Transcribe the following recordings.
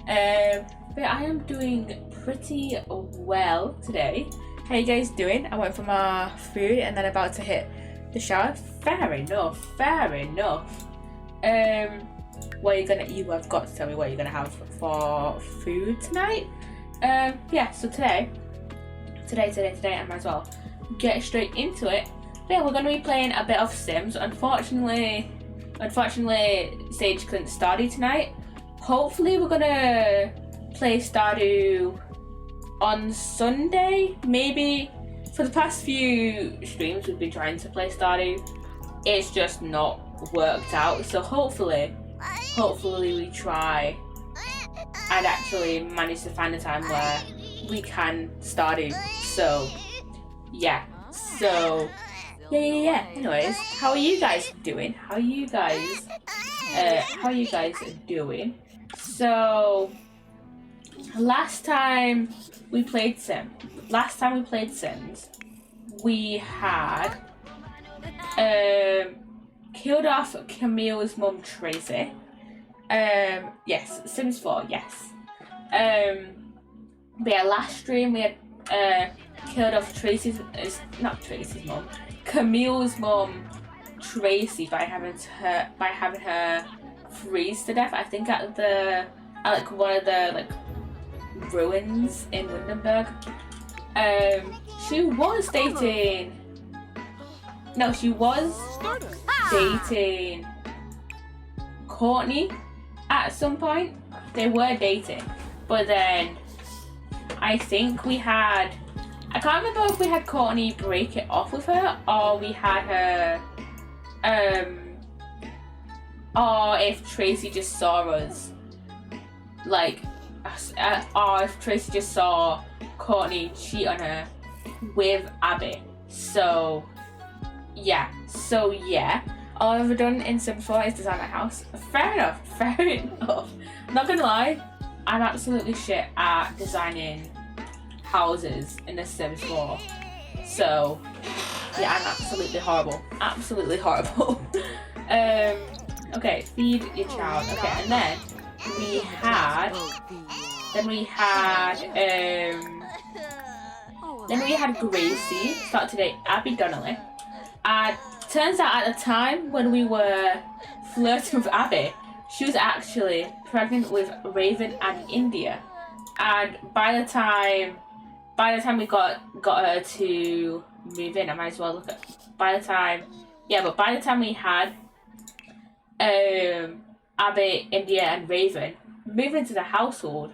But I am doing pretty well today. How you guys doing? I went for my food and then about to hit the shower. Fair enough, fair enough. You have got to tell me what you're gonna have for food tonight. Yeah, so today, I might as well get straight into it. But yeah, we're gonna be playing a bit of Sims. Unfortunately, Sage couldn't Stardew tonight. Hopefully, we're gonna play Stardew on Sunday. Maybe. For the past few streams, we've been trying to play Stardew. It's just not worked out. So hopefully we try and actually manage to find a time where we can Stardew. So yeah. Yeah. Anyways, how are you guys doing? How are you guys doing? So last time we played Sims, we had killed off Camille's mum Tracy. Yes, Sims 4, yes. But yeah, last stream we had killed off Camille's mum Tracy by having her freeze to death. I think at like one of the like ruins in Windenburg. She was dating Courtney at some point. They were dating, but then I think I can't remember if we had Courtney break it off with her or we had her or if Tracy just saw us like or if Tracy just saw Courtney cheat on her with Abby. So yeah. All I've ever done in Sims 4 is design my house. Fair enough. I'm not gonna lie, I'm absolutely shit at designing houses in The Sims 4. So yeah, I'm absolutely horrible. Okay, feed your child. Okay, and then we had Gracie start today, Abby Donnelly. Turns out at the time when we were flirting with Abby, she was actually pregnant with Raven and India. And by the time we got her to move in, I might as well look at by the time we had Abby, India and Raven move into the household,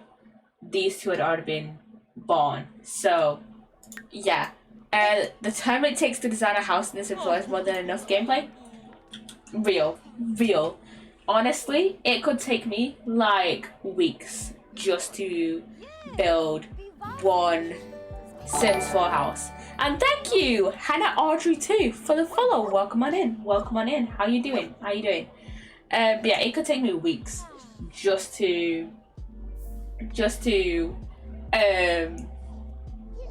these two had already been born. So yeah. The time it takes to design a house in this is more than enough gameplay. Real. Honestly, it could take me like weeks just to build one Sims 4 house. And thank you, Hannah Audrey too, for the follow. Welcome on in. How you doing? But yeah, it could take me weeks just to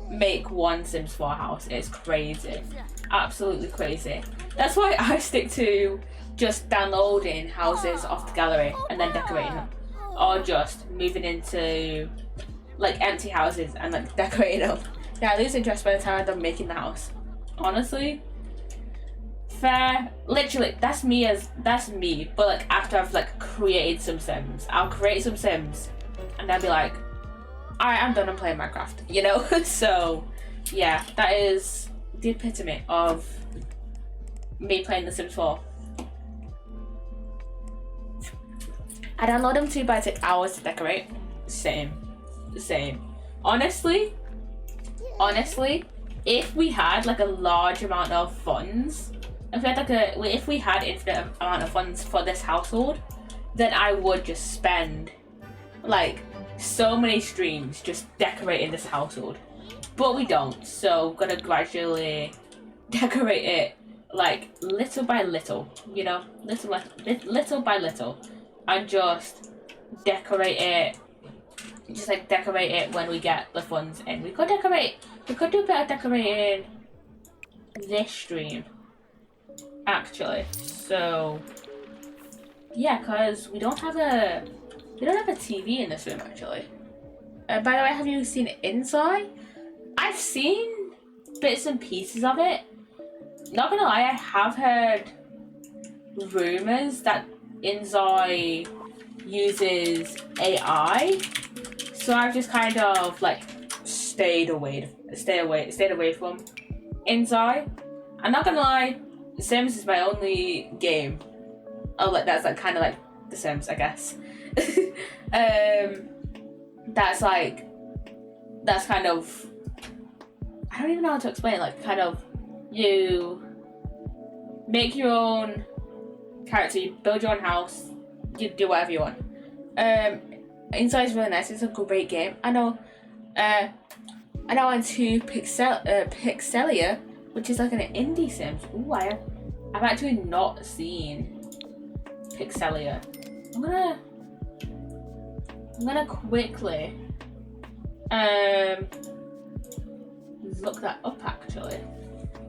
make one Sims 4 house. It's crazy, absolutely crazy. That's why I stick to just downloading houses off the gallery and then decorating them, or just moving into like empty houses and like decorating them. Yeah, I lose interest by the time I'm done making the house. Honestly, fair. Literally, that's me. But like after I've like created some Sims, I'll create some Sims, and I'll be like, alright, I'm done. I'm playing Minecraft, you know? So, yeah, that is the epitome of me playing The Sims 4. I download them too, but it takes hours to decorate. Same. Honestly, if we had like a large amount of funds, if we had infinite amount of funds for this household, then I would just spend like so many streams just decorating this household, but we don't. So we're gonna gradually decorate it like little by little, you know, little by little, and just decorate it when we get the funds in. We could do a bit of decorating this stream actually. So yeah, because we don't have a We don't have a TV in this room actually. By the way, have you seen Inside? I've seen bits and pieces of it. Not gonna lie, I have heard rumors that Inside uses AI, so I've just kind of like stayed away from Inside. I'm not gonna lie, The Sims is my only game. Oh, like that's like kind of like The Sims, I guess. That's kind of, I don't even know how to explain it. Like kind of, you make your own character, you build your own house, you do whatever you want. Inside is really nice. It's a great game. I know into Pixelia, which is like an indie Sims. Ooh, I've actually not seen Pixelia. I'm gonna quickly look that up actually.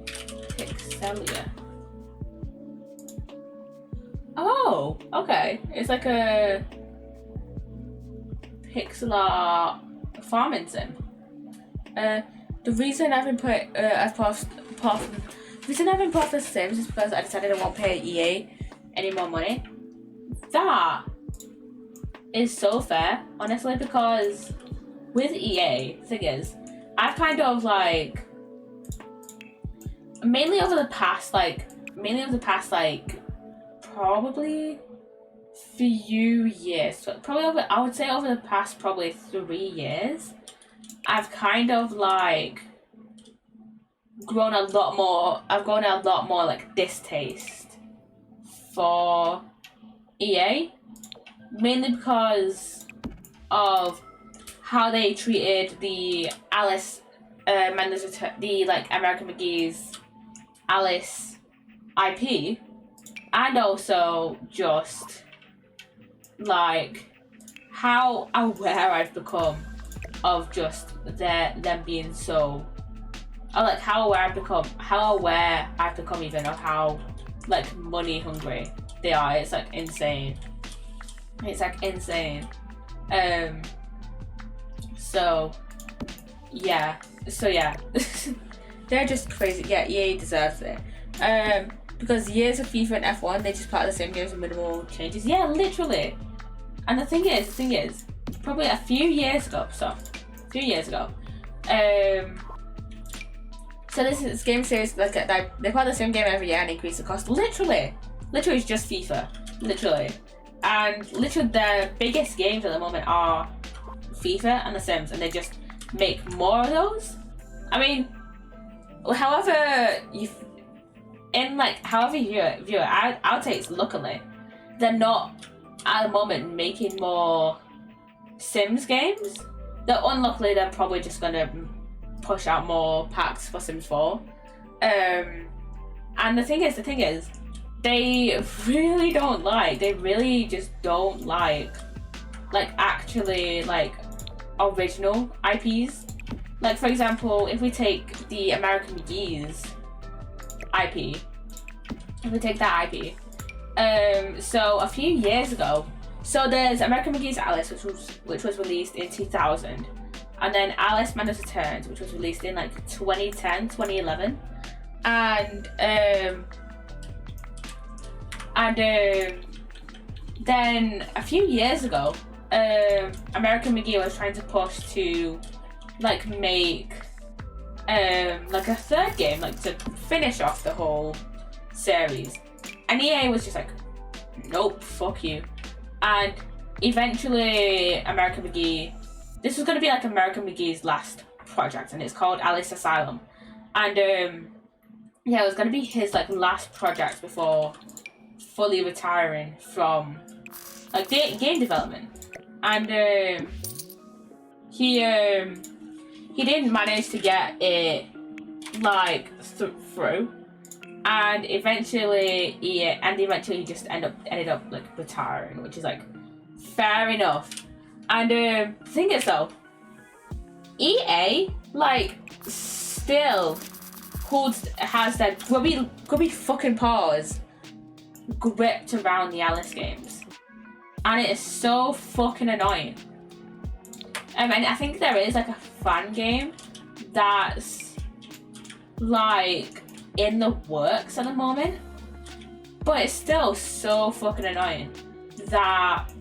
Pixelia. Oh, okay. It's like a pixel art farming sim. The reason I've been put as part of the Sims is because I decided I won't pay EA any more money. That is so fair, honestly, because with EA, the thing is, I've kind of like mainly over the past probably few years, so I would say over the past probably 3 years, I've kind of like grown a lot more like distaste for EA, mainly because of how they treated the Alice the like American McGee's Alice IP, and also just like how aware I've become of just them being so, or like how aware I've become even of how like money hungry they are. It's like insane. So yeah. They're just crazy. Yeah, EA deserves it. Because years of FIFA and F1, they just part of the same games with minimal changes. Yeah, literally. And the thing is, probably a few years ago. So this game series, like they play the same game every year and increase the cost. Literally, it's just FIFA. Literally, and literally the biggest games at the moment are FIFA and The Sims, and they just make more of those. I mean, however you view it, I'd say it's luckily they're not at the moment making more Sims games. They're unluckily they're probably just gonna push out more packs for Sims 4. And the thing is, they really just don't like actually like original IPs. Like for example, if we take the American McGee's IP, so a few years ago, so there's American McGee's Alice, which was released in 2000, and then Alice Madness Returns, which was released in like 2010, 2011, and then a few years ago, American McGee was trying to push to like make like a third game, like to finish off the whole series, and EA was just like, nope, fuck you. And eventually American McGee, this was going to be like American McGee's last project, and it's called Alice Asylum, and yeah, it was going to be his like last project before fully retiring from like game development. And he didn't manage to get it like through, and eventually he just ended up like retiring, which is like fair enough. And the thing is though, EA like still has their grubby fucking paws gripped around the Alice games. and it is so fucking annoying. And I think there is like a fan game that's like in the works at the moment, but it's still so fucking annoying that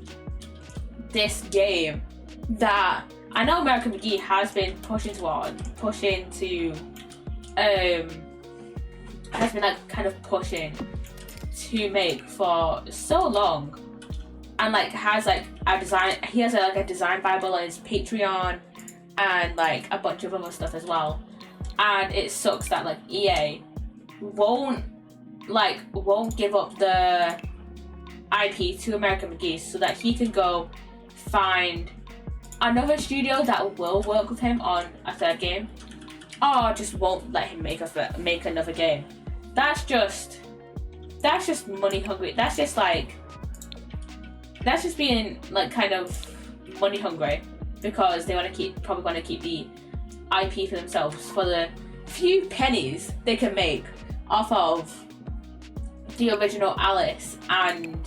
this game that I know American McGee has been has been like kind of pushing to make for so long, and like has like a design. He has like a design bible on his Patreon, and like a bunch of other stuff as well. And it sucks that like EA won't give up the IP to American McGee so that he can go find another studio that will work with him on a third game, or just won't let him make another game. That's just money hungry. That's just being like kind of money hungry, because they probably want to keep the IP for themselves for the few pennies they can make off of the original Alice and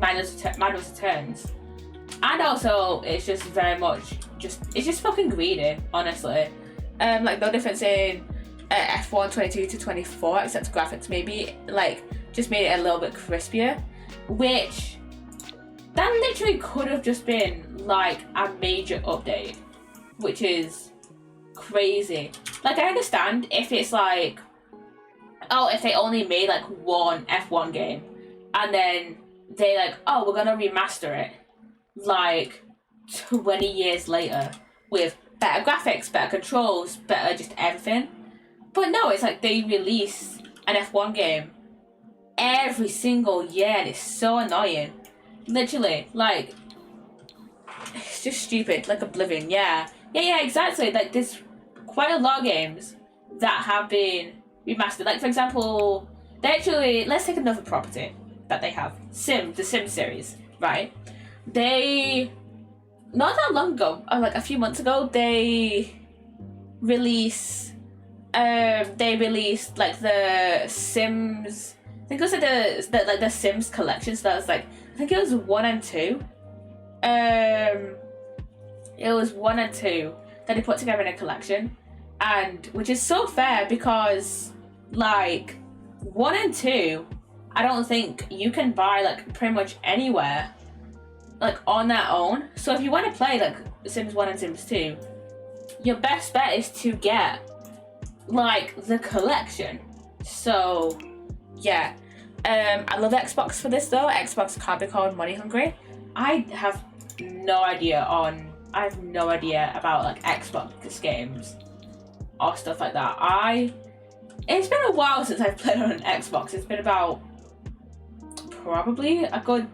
Manuel's Returns. And also, it's just very much it's just fucking greedy, honestly. Like no difference in F1 22 to 24, except graphics maybe like just made it a little bit crispier, which that literally could have just been like a major update, which is crazy. Like I understand if it's like, oh, if they only made like one F1 game and then they like, oh, we're gonna remaster it like 20 years later with better graphics, better controls, better just everything. But no, it's like they release an F1 game every single year, and it's so annoying. Literally, like, it's just stupid, like Oblivion, yeah, exactly. Like, there's quite a lot of games that have been remastered. Like, for example, let's take another property that they have, the Sims series, right? They, not that long ago, like a few months ago, they released like the Sims, I think it was like the Sims collection. So that was like, I think it was 1 and 2. It was 1 and 2 that they put together in a collection, and which is so fair because like 1 and 2, I don't think you can buy like pretty much anywhere like on their own. So if you want to play like Sims 1 and Sims 2, your best bet is to get like the collection. So yeah, I love Xbox for this though. Xbox can't be called money hungry. I have no idea about like Xbox games or stuff like that. It's been a while since I've played on an Xbox. It's been about probably a good,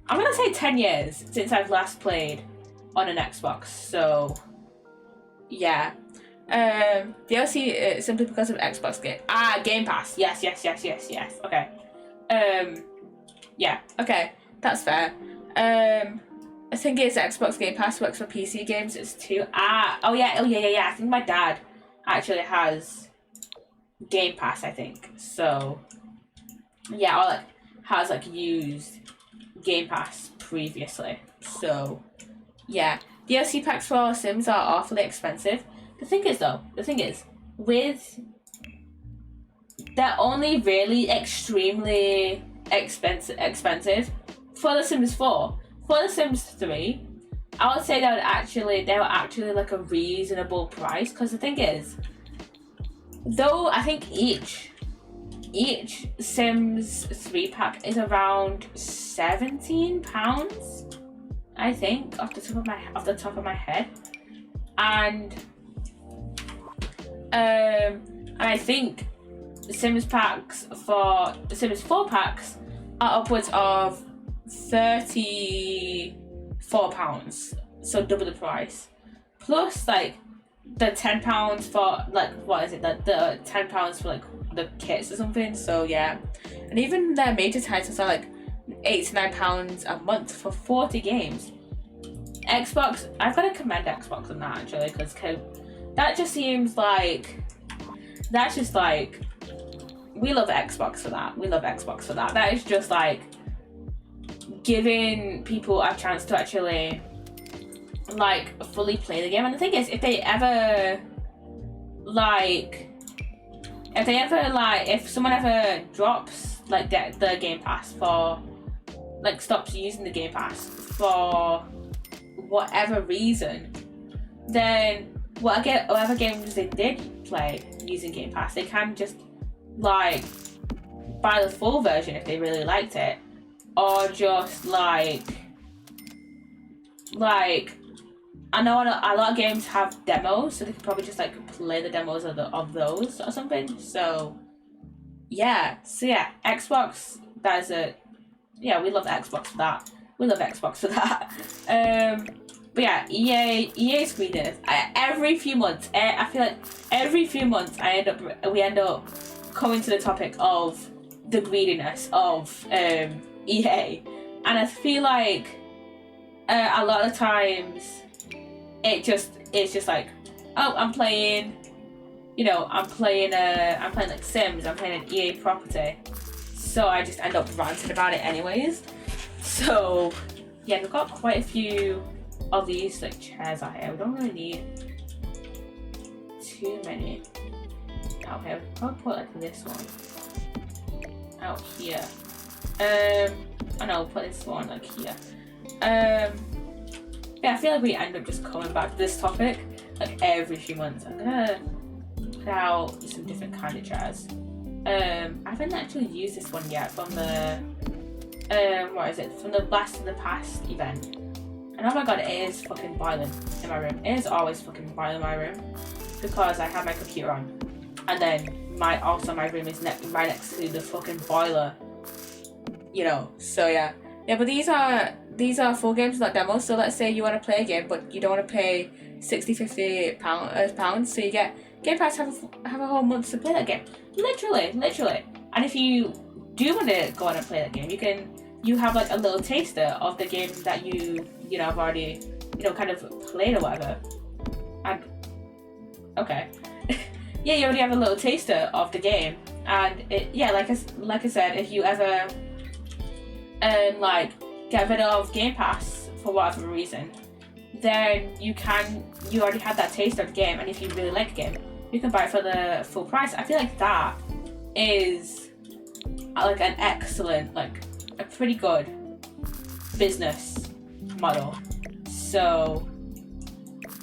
I'm gonna say 10 years since I've last played on an Xbox. So yeah. DLC simply because of Xbox Game Pass. Yes. Okay. Yeah. Okay. That's fair. I think it's Xbox Game Pass works for PC games. It's too. Oh yeah. I think my dad actually has Game Pass, I think. So yeah, or like has like used Game Pass previously. So yeah, DLC packs for Sims are awfully expensive. The thing is, they're only really extremely expensive for The Sims 4. For The Sims 3, I would say they were actually like a reasonable price, because the thing is, though I think each Sims 3 pack is around £17, I think, off the top of my head, and I think the Sims 4 packs are upwards of £34, so double the price. Plus, like the £10 for like the £10 for like the kits or something. So yeah, and even their major titles are like £8 to £9 a month for 40 games. Xbox, I've got to commend Xbox on that actually, because that just seems like that's just like we love Xbox for that. We love Xbox for that. That is just like giving people a chance to actually like fully play the game. And the thing is, if someone ever drops like the Game Pass for like stops using the Game Pass for whatever reason, then whatever games they did play using Game Pass, they can just like buy the full version if they really liked it, or just like I know a lot of games have demos, so they could probably just like play the demos of those or something. So yeah, Xbox. We love Xbox for that. We love Xbox for that. But yeah, EA's greediness. Every few months, I feel like every few months we end up coming to the topic of the greediness of EA, and I feel like a lot of times it's just like, oh, I'm playing like Sims, I'm playing an EA property, so I just end up ranting about it anyways. So yeah, we've got quite a few of these like chairs out here. We don't really need too many. Okay, I'll put like this one out here. I know, put this one like here. Yeah, I feel like we end up just coming back to this topic like every few months. I'm gonna put out some different kind of chairs. I haven't actually used this one yet from the from the Blast in the Past event. And oh my god, it is fucking violent in my room. It is always fucking violent in my room because I have my computer on, and then my room is right next to the fucking boiler. You know, so yeah. But these are full games, not demos. So let's say you want to play a game, but you don't want to pay £50 pounds, so you get Game Pass have a whole month to play that game. Literally. And if you do want to go on and play that game, you have like a little taster of the game that you have already kind of played or whatever. And okay, yeah, you already have a little taster of the game, and like I said, if you ever get rid of Game Pass for whatever reason, then you already had that taste of the game, and if you really like the game, you can buy it for the full price. I feel like that is like an excellent, like a pretty good business model. So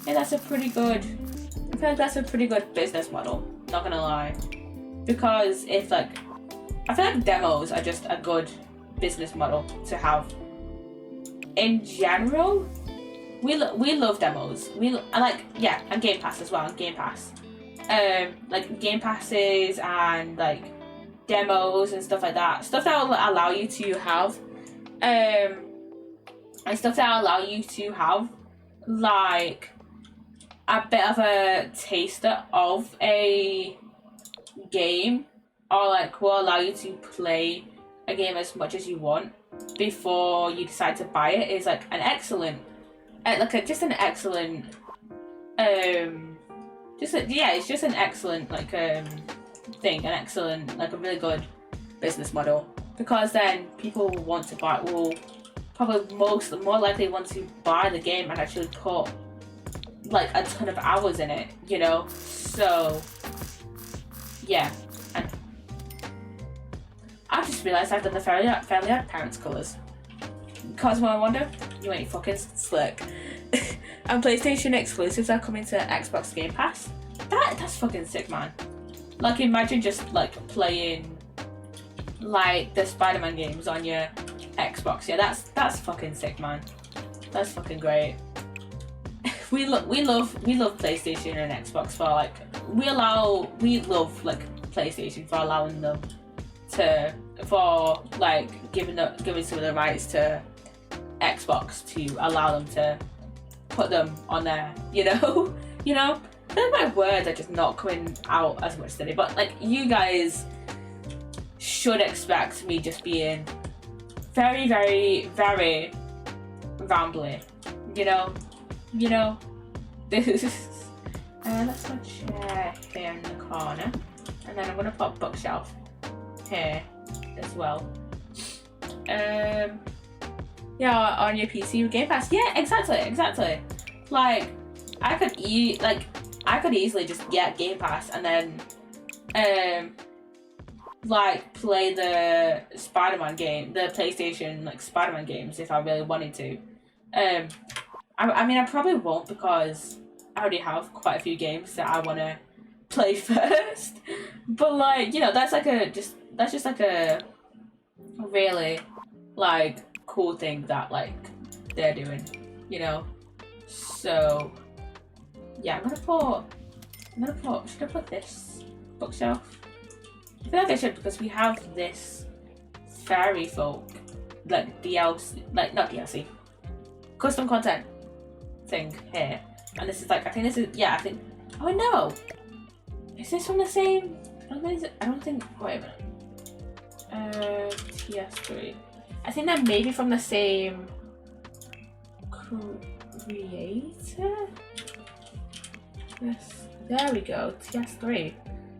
yeah, I feel like that's a pretty good business model, not gonna lie, because I feel like demos are just a good business model to have in general. We love demos. And Game Pass as well. Game Pass, like Game Passes and like demos and stuff like that. Stuff that will allow you to have, like a bit of a taster of a game, or like will allow you to play a game as much as you want before you decide to buy it, is like an excellent, it's just an excellent thing, an excellent, like a really good business model, because then people will probably more likely want to buy the game and actually put like a ton of hours in it, so yeah. And I've just realised I've done the Fairly Odd Parents colours. Cosmo and Wonder, you ain't fucking slick. And PlayStation exclusives are coming to Xbox Game Pass. That's fucking sick, man. Like, imagine just like playing like the Spider-Man games on your Xbox. Yeah, that's fucking sick, man. That's fucking great. We love PlayStation and Xbox for like we love like PlayStation for allowing them for giving some of the rights to Xbox to allow them to put them on there, Then my words are just not coming out as much today, but like you guys should expect me just being very, very, very rambly, This is let's put a chair here in the corner, and then I'm gonna put a bookshelf here as well. Yeah, on your PC with Game Pass. Yeah, exactly. Like, I could easily just get Game Pass and then like play the Spider-Man game, the PlayStation like Spider-Man games if I really wanted to. I mean I probably won't because I already have quite a few games that I want to play first. But like, you know, that's just like a really like cool thing that like they're doing, you know. So yeah, should I put this bookshelf? I feel like I should because we have this fairy folk like DLC, like not DLC, custom content thing here, and this is like I think oh no, is this from the same? I don't think. Wait a minute. TS3. I think that may be from the same creator. Yes, there we go. TS3.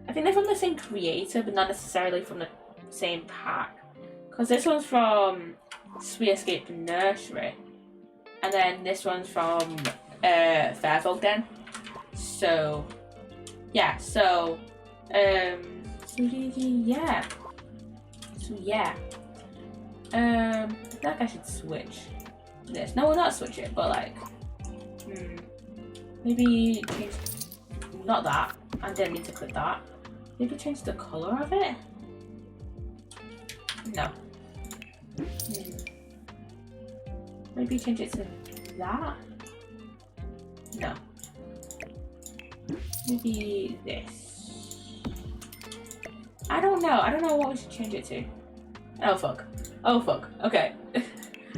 I think they're from the same creator, but not necessarily from the same pack. Because this one's from Sweet Escape Nursery, and then this one's from Fairfolk Den. So yeah, so yeah. I feel like I should switch this. No, not switch it, but like maybe change, not that. I didn't mean to click that. Maybe change the color of it. No. Maybe change it to that. No. Maybe this. I don't know what we should change it to. Oh fuck. Okay.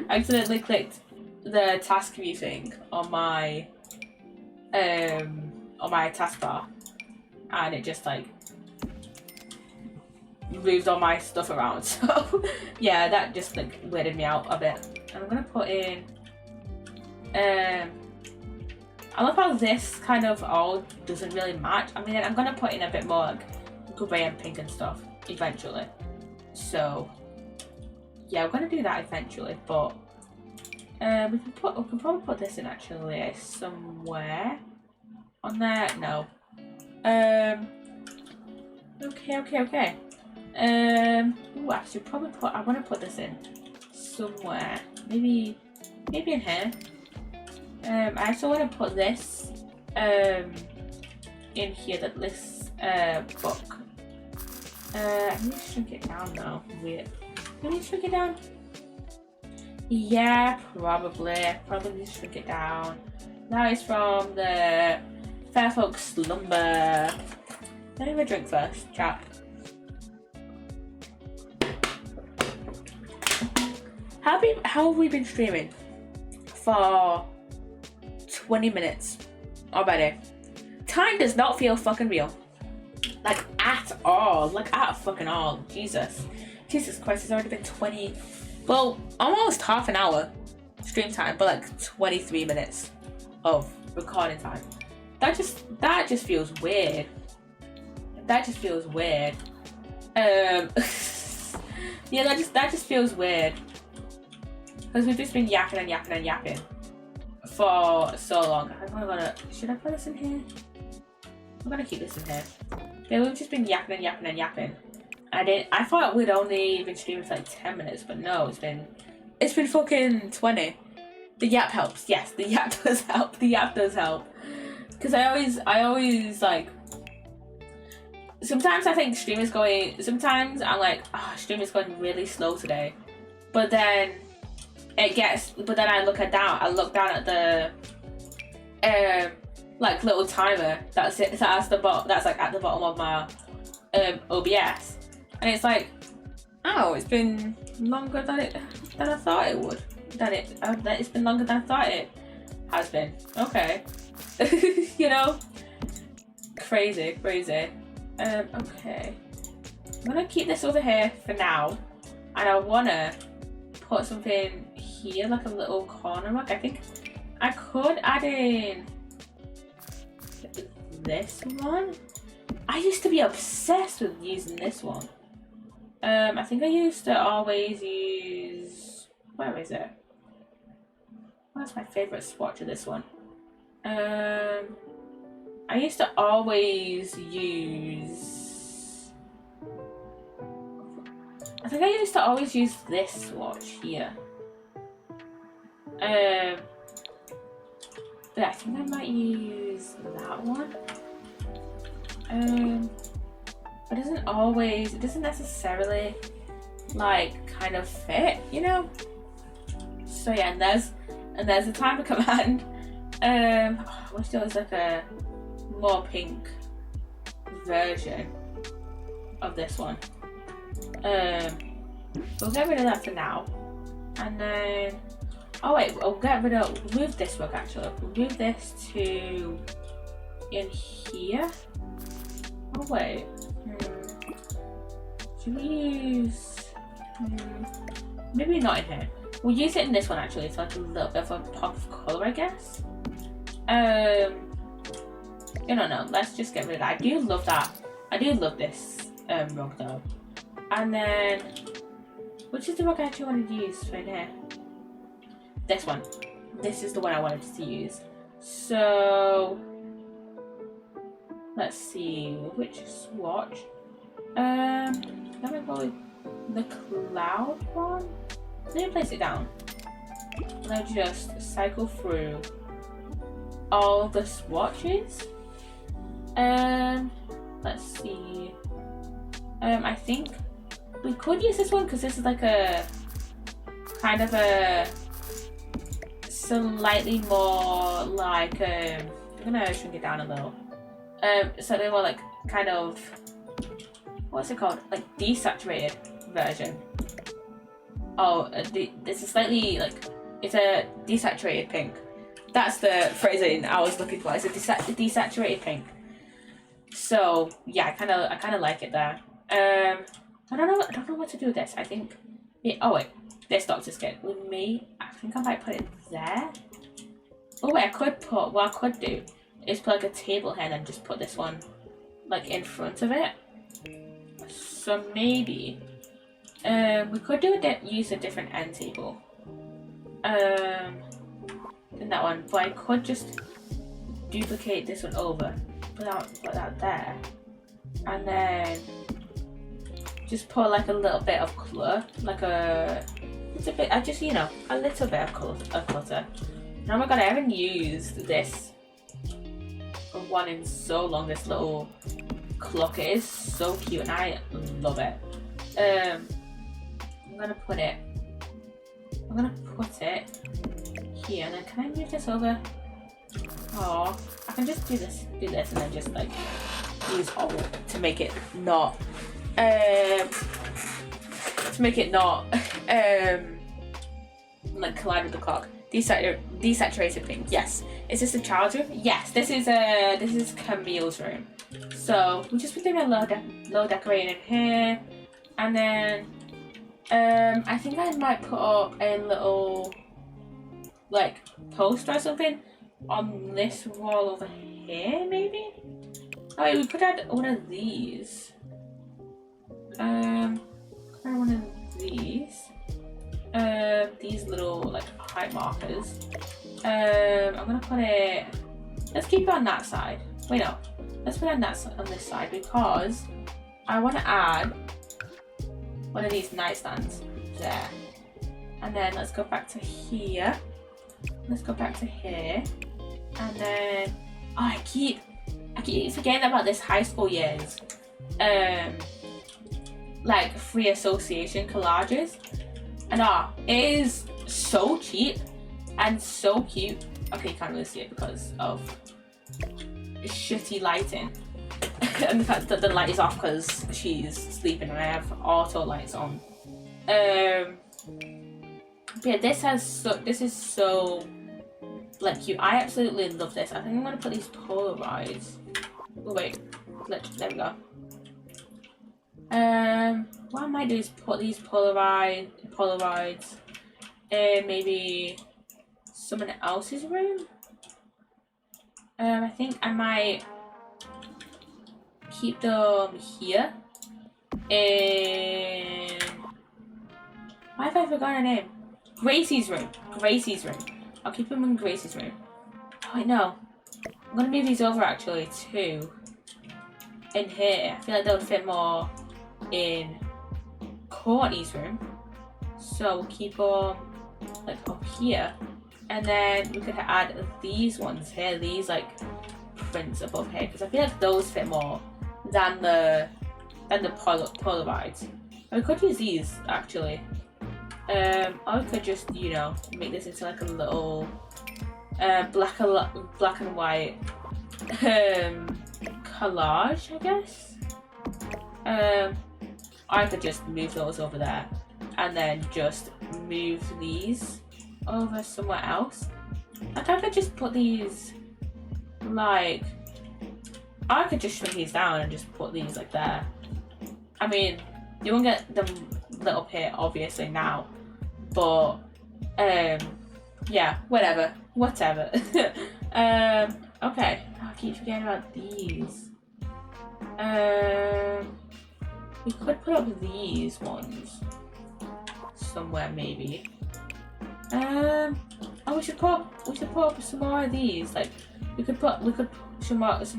I accidentally clicked the task view thing on my taskbar, and it just like moved all my stuff around. So yeah, that just like weirded me out a bit. I'm gonna put in I love how this kind of all doesn't really match. I mean, I'm gonna put in a bit more like grey and pink and stuff eventually. So yeah, we're gonna do that eventually, but we can probably put this in actually somewhere on there. No. Okay. Ooh, I should probably I want to put this in somewhere. Maybe in here. I also want to put this in here, that this book. I need to shrink it down though. Wait. Let me shrink it down. Yeah, probably. Probably need to shrink it down. That is from the Fairfolk Slumber. Let me have a drink first, chat. How have we been streaming for 20 minutes already? Time does not feel fucking real. Like at all. Like at fucking all. Jesus Christ, it's already been 20, well, almost half an hour stream time, but like 23 minutes of recording time. That just feels weird. That just feels weird. Yeah, that just feels weird. Because we've just been yapping for so long. Should I put this in here? I'm gonna keep this in here. Yeah, we've just been yapping. I thought we'd only been streaming for like 10 minutes, but no, it's been fucking 20. The yap helps. Yes, the yap does help. The yap does help. Because I always like, sometimes I think sometimes I'm like, stream is going really slow today. But then I look down at the like little timer that's like at the bottom of my OBS, and it's like, oh, it's been longer than I thought it would. It's been longer than I thought it has been. Okay. You know, crazy. Okay, I'm gonna keep this over here for now, and I wanna put something here, like a little corner rug. I think I could add in this one. I used to be obsessed with using this one. I think I used to always use, where is it? What's my favourite swatch of this one? I used to always use, I think I used to always use this swatch here. But I think I might use that one. It doesn't necessarily like kind of fit, you know? So yeah, and there's a timer command. I wish there was like a more pink version of this one. We'll get rid of that for now. And then, oh wait, we'll move this work actually. We'll move this to in here. Oh wait, should we use, maybe not in here. We'll use it in this one actually, so like a little bit of a pop of colour, I guess. I don't know, let's just get rid of that. I do love that. I do love this rug though. And then, which is the rug I actually wanted to use right here? This one. This is the one I wanted to use. So, let's see, which swatch? Let me go with the cloud one. Let me place it down. And I'll just cycle through all the swatches. Let's see. I think we could use this one because this is like a kind of a slightly more like I'm gonna shrink it down a little. Slightly more like kind of, what's it called? Like desaturated version. Oh, it's a slightly like, it's a desaturated pink. That's the phrasing I was looking for. It's a desaturated pink. So yeah, I kind of like it there. I don't know what to do with this. I think, oh wait, this doctor's kit with me. I think I might put it there. Oh wait, what I could do is put like a table here and then just put this one like in front of it. So maybe we could use a different end table than that one, but I could just duplicate this one over, put that there, and then just put like a little bit of colour, like a little bit of clutter. And oh my god, I haven't used this one in so long. This little clock, it is so cute and I love it. I'm gonna put it here, and then can I move this over? Oh, I can just do this and then just like use all to make it not like collide with the clock. Desaturated pink. Yes. Is this a child's room? Yes. This is Camille's room. So we just put in a low decorating in here, and then I think I might put up a little like poster or something on this wall over here, maybe. Oh wait, we could add one of these. These little like height markers. I'm gonna put it. Let's keep it on that side. Wait, no. Let's put it on this side because I want to add one of these nightstands there. And then let's go back to here. Let's go back to here. And then I keep forgetting about this high school years. Like free association collages. And it is so cheap and so cute. Okay, you can't really see it because of shitty lighting. And the fact that the light is off because she's sleeping and I have auto lights on. But yeah, this is so like cute. I absolutely love this. I think I'm gonna put these Polaroids. Oh wait, there we go. What I might do is put these Polaroids in maybe someone else's room. I think I might keep them here in... Why have I forgotten her name? Gracie's room. Gracie's room. I'll keep him in Gracie's room. Oh wait, no. I'm gonna move these over actually too. In here. I feel like they would fit more in Courtney's room. So we'll keep them like up here. And then we could add these ones here. These like prints above here. Because I feel like those fit more than the Polaroids. We could use these actually. Or we could just, you know, make this into like a little black and white collage, I guess. I could just move those over there and then just move these over somewhere else. Like I could just put these like, I could just shrink these down and just put these like there. I mean, you won't get them lit up here obviously now, but yeah, whatever. Okay, I keep forgetting about these. We could put up these ones somewhere maybe. Oh, we should put up some more of these. Like we could put some more of these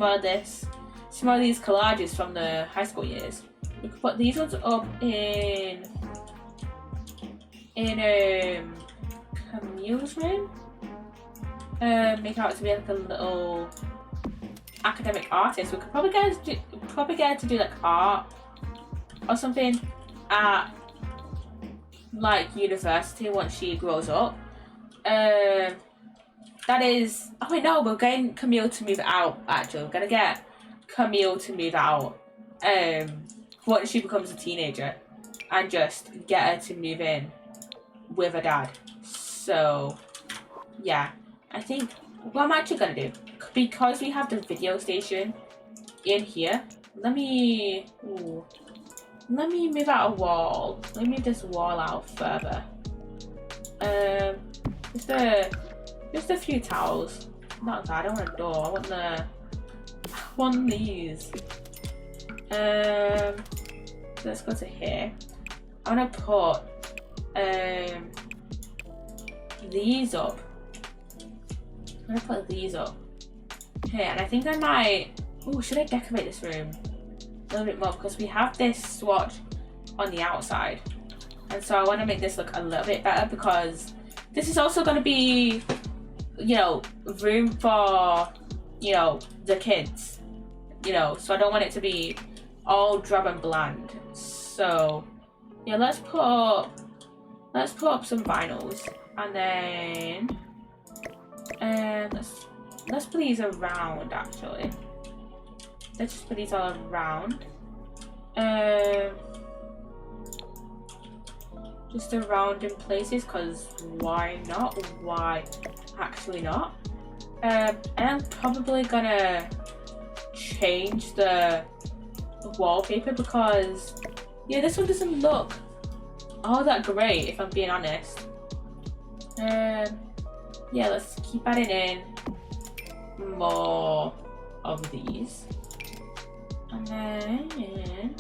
collages from the high school years. We could put these ones up in Camille's room. Make out to be like a little academic artist. We could probably get her to do like art or something at like university once she grows up. That is, oh wait, no, we're getting Camille to move out actually. We're gonna get Camille to move out once she becomes a teenager and just get her to move in with her dad. So yeah, I think what I'm actually gonna do, because we have the video station in here, let me move out a wall. Let me move this wall out further. Just a few towels. Not that, I don't want a door. I want these. Let's go to here. I want to put these up. I'm gonna put these up here, and I think I might. Oh, should I decorate this room a little bit more, because we have this swatch on the outside, and so I want to make this look a little bit better, because this is also going to be, you know, room for, you know, the kids, you know, so I don't want it to be all drab and bland. So yeah, let's put up some vinyls, and then let's put these around actually. Let's just put these all around. Just around in places, because why not? Why actually not? And I'm probably gonna change the wallpaper, because yeah, this one doesn't look all that great if I'm being honest. Yeah, let's keep adding in more of these. And then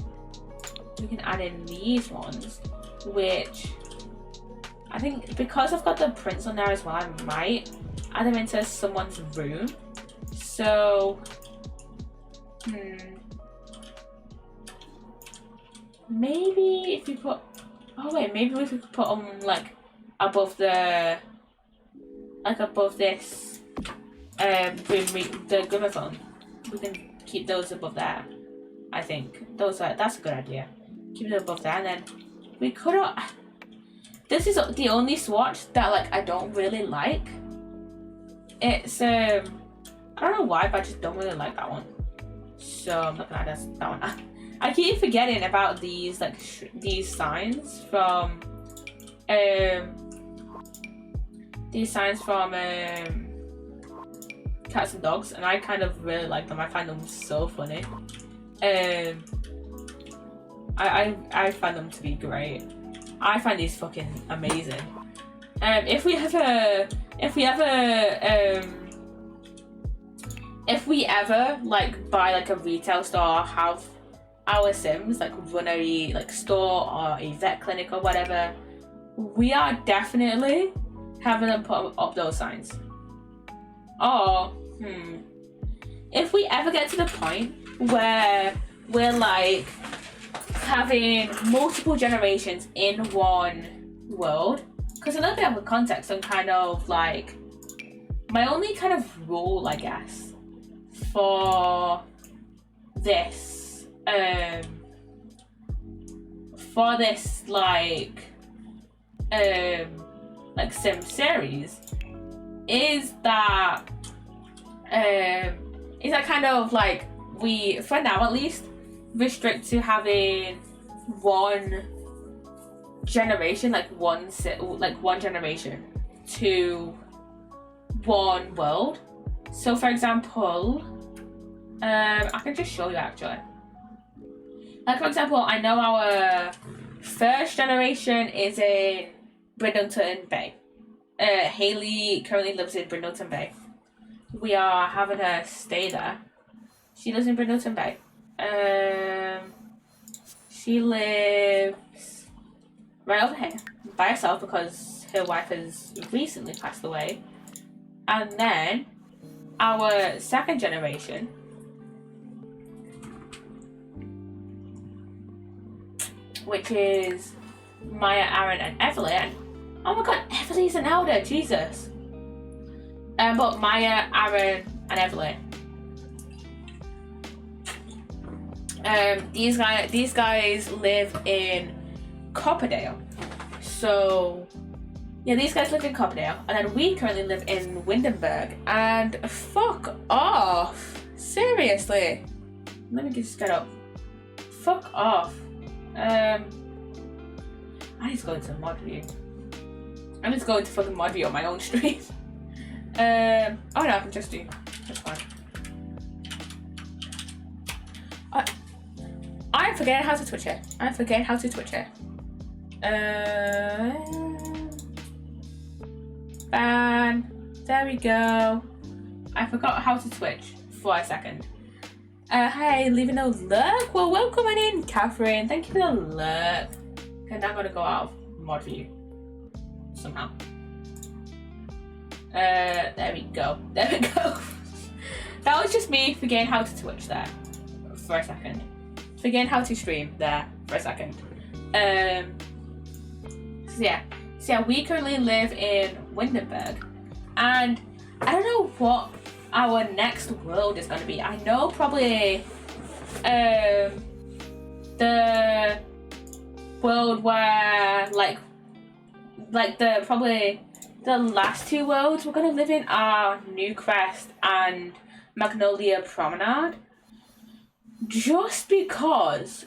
we can add in these ones, which I think, because I've got the prints on there as well, I might add them into someone's room. So maybe if you put, oh wait, maybe if we could put them like above this the gramophone, we can keep those above there. I think that's a good idea. Keep it above there, and then we could. This is the only swatch that like I don't really like. It's I don't know why, but I just don't really like that one. So I'm not gonna add that one. I keep forgetting about these like these signs from Cats and Dogs, and I kind of really like them. I find them so funny. I find them to be great. I find these fucking amazing. If we ever like buy like a retail store or have our Sims like run a like store or a vet clinic or whatever, we are definitely having them put up those signs. Or if we ever get to the point where we're like having multiple generations in one world, because a little bit of a context on kind of like my only kind of rule, I guess, for this like Sim series is that kind of like we, for now at least, restrict to having one generation, like one generation to one world. So for example, I can just show you actually. Like for example, I know our first generation is in Brindleton Bay. Haley currently lives in Brindleton Bay. We are having her stay there. She lives in Brindleton Bay. She lives right over here by herself because her wife has recently passed away. And then our second generation, which is Maya, Aaron, and Evelyn. Oh my god, Evelyn's an elder, Jesus. But Maya, Aaron, and Evelyn. These guys live in Copperdale. So yeah, these guys live in Copperdale, and then we currently live in Windenburg. And fuck off, seriously. Let me just get up. Fuck off. I need to go into mod view. I'm just going to fucking mod view on my own stream. Oh no, I can just do. That's fine. I'm forgetting how to Twitch it. Ban. There we go. I forgot how to Twitch for a second. Hi, leaving a lurk. Well, welcome on in, Catherine. Thank you for the lurk. Okay, now I'm gonna go out of mod view somehow. There we go. That was just me forgetting how to Twitch there for a second. Forgetting how to stream there for a second. So yeah, we currently live in Windenburg, and I don't know what our next world is going to be. I know probably the world where like the last two worlds we're going to live in are Newcrest and Magnolia Promenade. Just because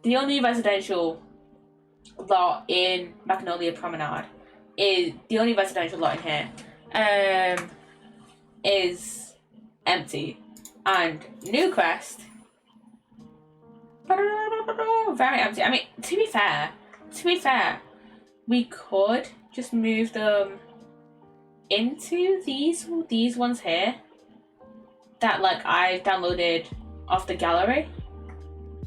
the only residential lot in Magnolia Promenade is the only residential lot in here is empty, and Newcrest very empty. I mean, to be fair, we could just move them into these ones here that like I downloaded off the gallery.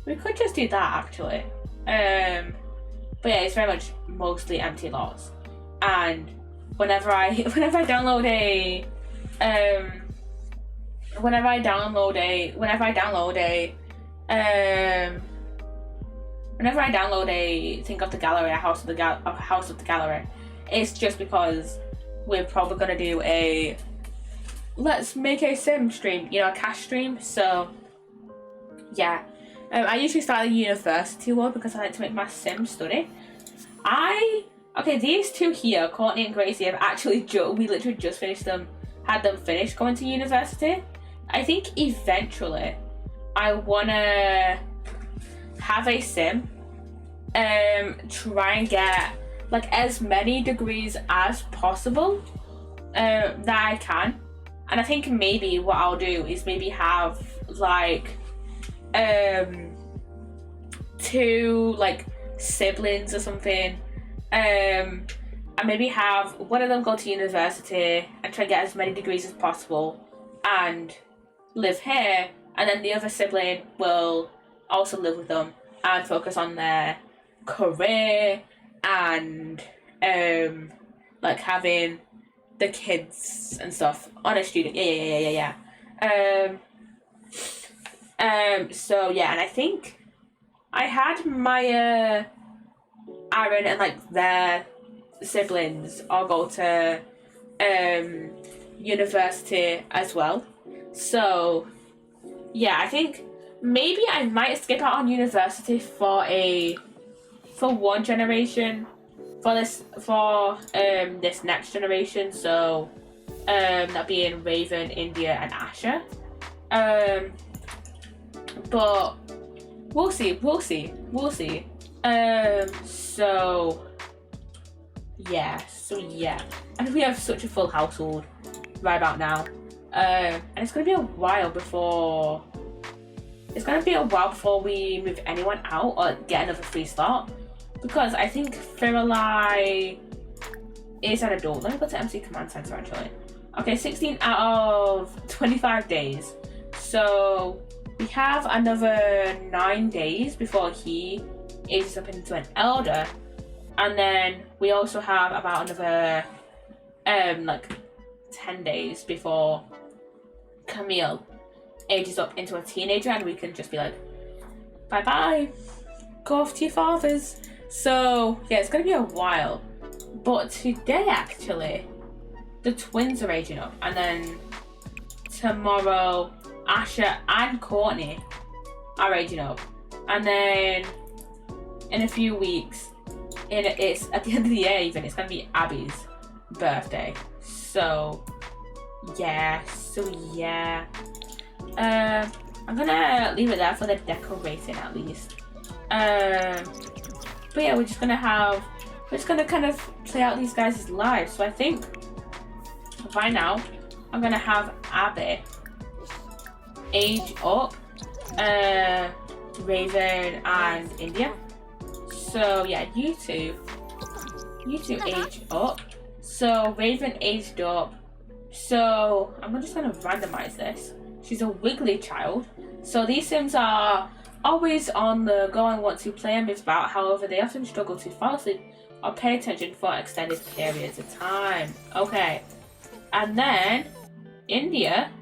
We could just do that actually. But yeah, it's very much mostly empty lots. And whenever I download a thing of the gallery, a house of the gallery, it's just because we're probably gonna do a let's make a sim stream, a cash stream. So yeah, I usually start at university world because I like to make my sim study. These two here, Courtney and Gracie, have actually we literally just had them finished going to university. I think eventually I wanna have a sim, try and get like as many degrees as possible that I can. And I think maybe what I'll do is maybe have like two like siblings or something, and maybe have one of them go to university and try and get as many degrees as possible and live here, and then the other sibling will also live with them and focus on their career and like having the kids and stuff on a student. So yeah, and I think I had Maya, Aaron, and like their siblings all go to university as well. So yeah, I think maybe I might skip out on university for one generation for this next generation. So that being Raven, India, and Asha. But we'll see. So yeah. I mean, we have such a full household right about now. And it's gonna be a while before we move anyone out or get another free slot. Because I think Firulai is an adult. Let me go to MC Command Center actually. Okay, 16 out of 25 days. So we have another 9 days before he ages up into an elder. And then we also have about another like 10 days before Camille ages up into a teenager, and we can just be like, bye, go off to your fathers. So yeah, it's gonna be a while. But today actually, the twins are aging up, and then tomorrow Asha and Courtney are aging up, and then in a few weeks, it's at the end of the year even, it's gonna be Abby's birthday. So yeah. I'm gonna leave it there for the decorating at least. But yeah, we're just gonna kind of play out these guys' lives. So I think right now I'm gonna have Abby age up Raven and India. So yeah, you two age up. So Raven aged up. So I'm just gonna randomize this. She's a wiggly child. So these Sims are always on the go and want to play and move about. However, they often struggle to fall asleep or pay attention for extended periods of time. Okay. And then India,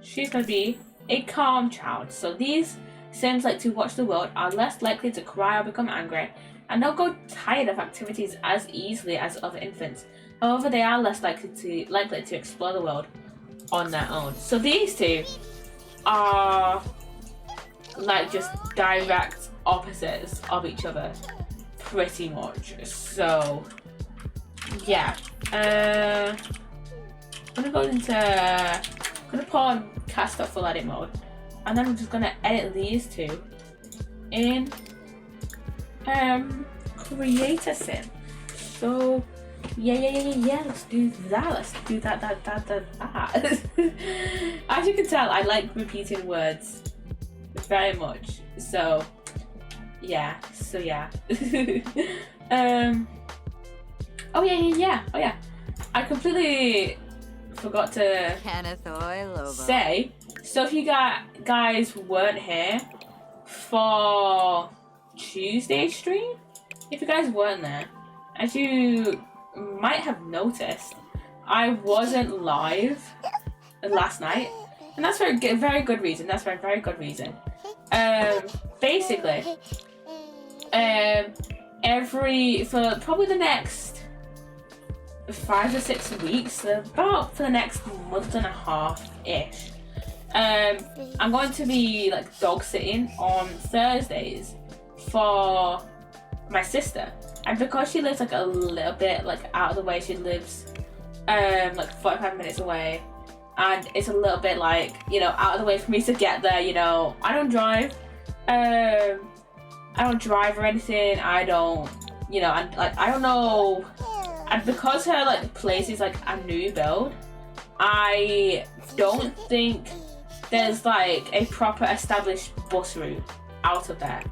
she's gonna be a calm child. So these Sims like to watch the world, are less likely to cry or become angry, and don't go tired of activities as easily as other infants. However, they are less likely to explore the world on their own. So these two are like just direct opposites of each other, pretty much. So yeah, I'm gonna put on cast off full edit mode, and then I'm just gonna edit these two in Creator Sim. So yeah, let's do that. As you can tell, I like repeating words very much. So yeah. Oh yeah. I completely forgot to say. So if you guys weren't here for Tuesday's stream, if you guys weren't there, as you might have noticed, I wasn't live last night, and that's for a very good reason. Basically, for probably the next 5 or 6 weeks, about for the next month and a half ish, I'm going to be like dog sitting on Thursdays for my sister. And because she lives like a little bit like out of the way, she lives like 45 minutes away, and it's a little bit like, you know, out of the way for me to get there. You know, I don't drive or anything. I don't know. And because her like place is like a new build, I don't think there's like a proper established bus route out there.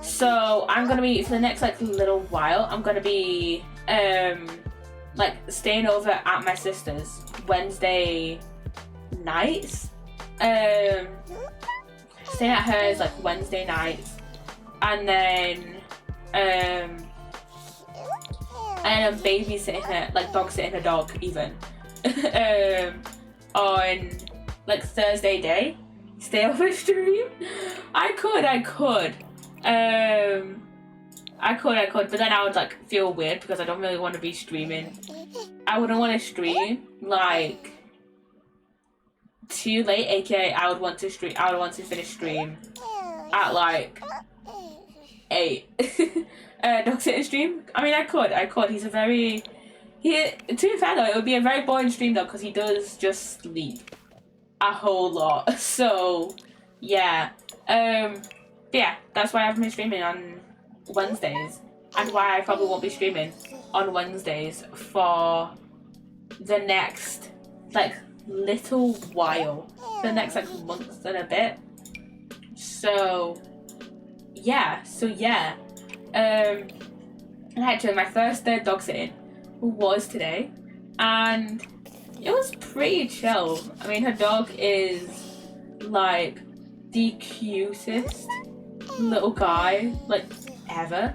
So I'm gonna be, for the next like little while, I'm gonna be like staying over at my sister's Wednesday nights, staying at hers like Wednesday nights, and then I'm babysitting her, like dog sitting her dog even, on like Thursday day. Stay over stream. I could, but then I would like feel weird because I don't really want to be streaming. I wouldn't want to stream like too late, aka I would want to finish stream at like 8. Dog sitting stream. I mean, I could. He's a very, to be fair though, it would be a very boring stream though because he does just sleep a whole lot. So yeah, yeah, that's why I haven't been streaming on Wednesdays, and why I probably won't be streaming on Wednesdays for the next like little while, the next like month and a bit. So yeah, and actually my first day dog sitting was today, and it was pretty chill. I mean, her dog is like the cutest little guy like ever.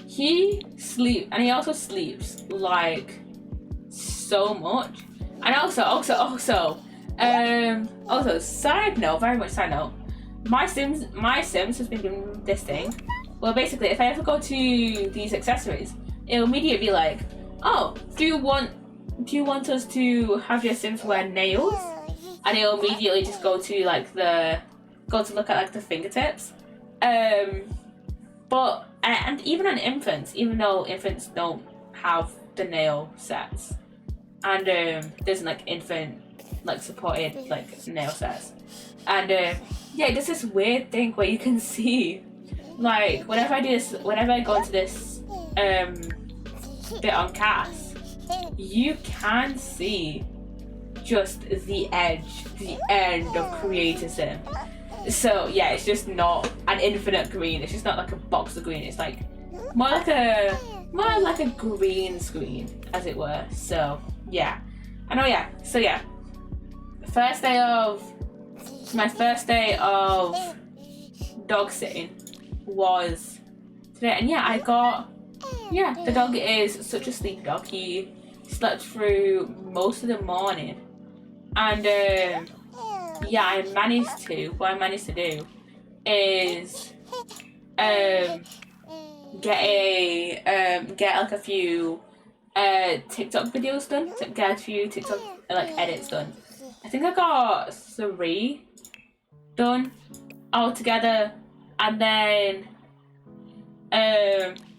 He also sleeps like so much. And also side note, very much side note, my Sims has been doing this thing. Well, basically, if I ever go to these accessories, it'll immediately be like, oh, do you want us to have your Sims wear nails? And it'll immediately just go to look at like the fingertips. But and even on infants, even though infants don't have the nail sets, and there's like infant like supported like nail sets, and yeah, there's this weird thing where you can see like whenever I go into this bit on cast, you can see just the end of Creator Sim. So yeah, it's just not an infinite green. It's just not like a box of green. It's like more like a green screen, as it were. So yeah, So yeah, my first day of dog sitting was today, and the dog is such a sleepy dog. He slept through most of the morning, and yeah, what I managed to do is get like a few TikTok videos done, get a few TikTok like edits done. I think I got 3 done altogether, and then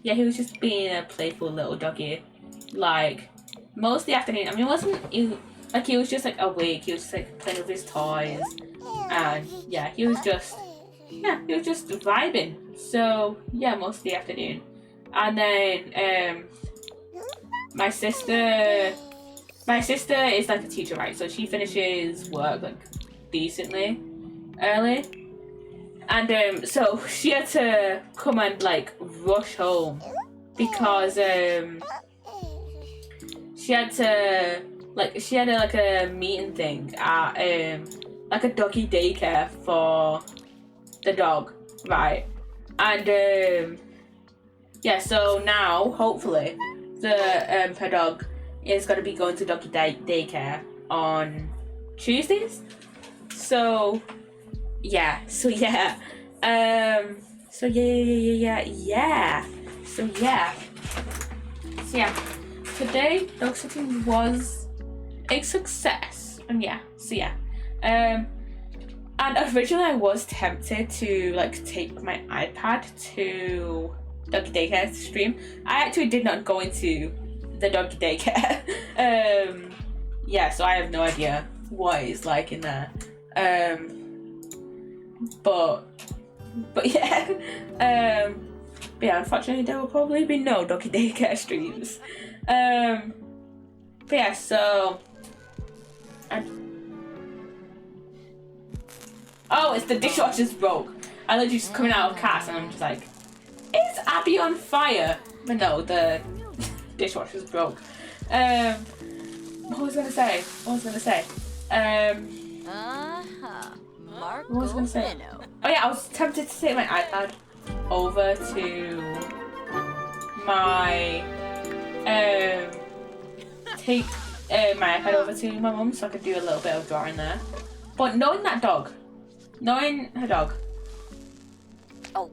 yeah, he was just being a playful little doggy like most of the afternoon. I mean, he was just like awake. He was just like playing with his toys, and yeah, he was just vibing. So yeah, most of the afternoon, and then my sister is like a teacher, right? So she finishes work like decently early, and so she had to come and like rush home because she had a meeting thing at like a doggy daycare for the dog, right? And yeah, so now hopefully her dog is gonna be going to doggy daycare on Tuesdays. So yeah. So yeah. Today dog sitting was a success, and and originally I was tempted to like take my iPad to doggy daycare to stream. I actually did not go into the doggy daycare. So I have no idea what it's like in there. But yeah. But yeah, unfortunately there will probably be no doggy daycare streams. But yeah, so oh, it's the dishwasher's broke. I literally just coming out of cast and I'm just like, is Abby on fire? But no, the dishwasher's broke. What was I gonna say? What was I gonna say? Oh yeah, I was tempted to take my iPad over to my my iPad over to my mum so I could do a little bit of drawing there. But knowing her dog,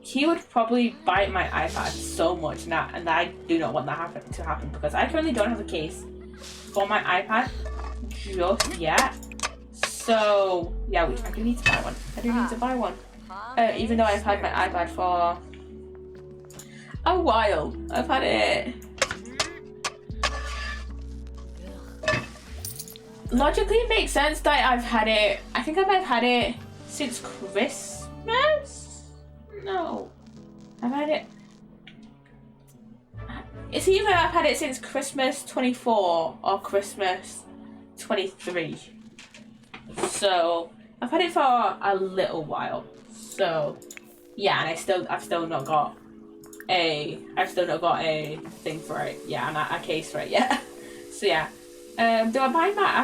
he would probably bite my iPad so much now, and I do not want that to happen because I currently don't have a case for my iPad just yet. So yeah, I do need to buy one. Even though I've had my iPad for a while. I've had it. Logically, it makes sense that I've had it. I think I've had it since Christmas. No, I've had it. It's either I've had it since Christmas 24 or Christmas 23. So I've had it for a little while. So yeah, and I've still not got a thing for it. Yeah, and a case for it yet. So yeah. I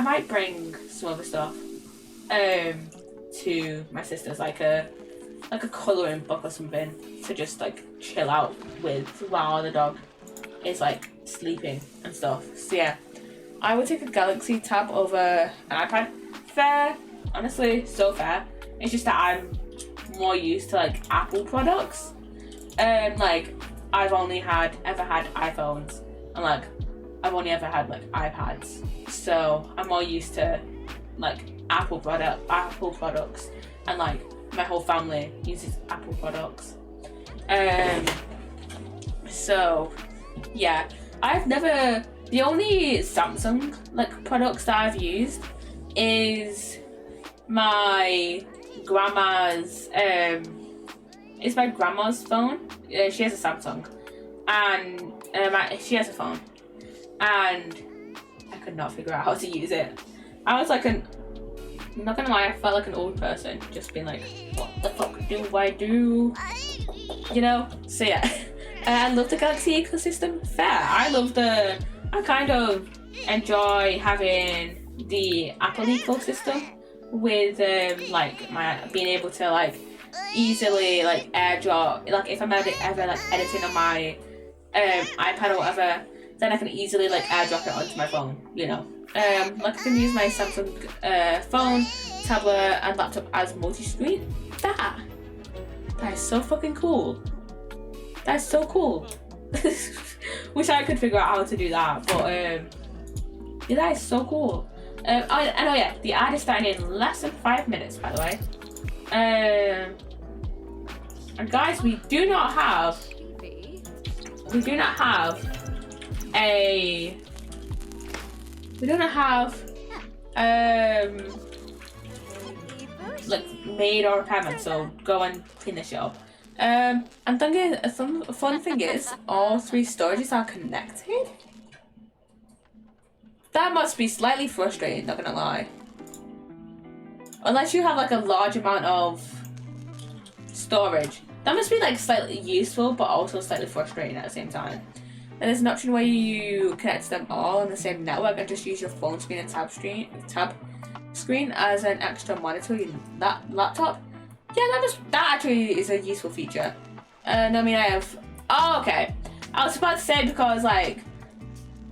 might bring some other stuff to my sister's, like a colouring book or something to just like chill out with while the dog is like sleeping and stuff. So yeah, I would take a Galaxy Tab over an iPad. Fair, honestly, so fair. It's just that I'm more used to like Apple products. Like I've only ever had iPhones, and like I've only ever had like iPads, so I'm more used to like Apple products, and like my whole family uses Apple products. So yeah, the only Samsung like products that I've used is my grandma's phone. She has a Samsung, and she has a phone, and I could not figure out how to use it. I was like I'm not gonna lie, I felt like an old person, just being like, what the fuck do I do? You know? So yeah. I love the Galaxy ecosystem. Fair. I kind of enjoy having the Apple ecosystem with like being able to like easily like airdrop, like if I'm ever like editing on my iPad or whatever, then I can easily like airdrop it onto my phone, you know. Like I can use my Samsung phone, tablet and laptop as multi-screen. That is so fucking cool. That's so cool. Wish I could figure out how to do that, but yeah, that is so cool. I know, yeah, the ad is starting in less than 5 minutes, by the way. And guys, we do not have like maid or repairman, so go and clean this shit up. And then a fun thing is, all 3 storages are connected. That must be slightly frustrating, not gonna lie. Unless you have like a large amount of storage. That must be like slightly useful, but also slightly frustrating at the same time. And there's an option where you connect them all on the same network and just use your phone screen and tab screen as an extra monitor in that laptop. Yeah, that actually is a useful feature. And I mean, okay. I was about to say, because like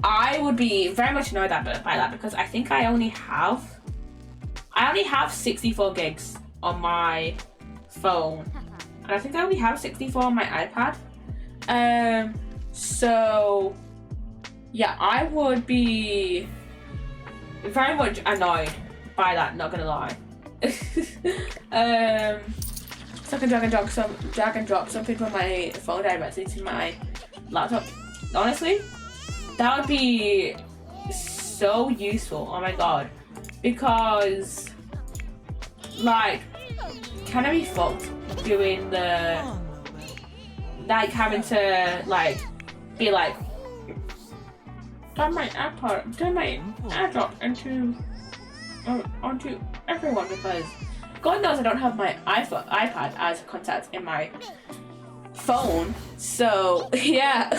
I would be very much annoyed by that, because I think I only have 64 gigs on my phone, and I think I only have 64 on my iPad. So yeah, I would be very much annoyed by that, not gonna lie. So I can drag and drop something from my phone directly to my laptop. Honestly, that would be so useful. Oh my god, because like, can I be fucked doing the like having to like be like turn my AirDrop onto everyone, because God knows I don't have my iPad as a contact in my phone. So yeah.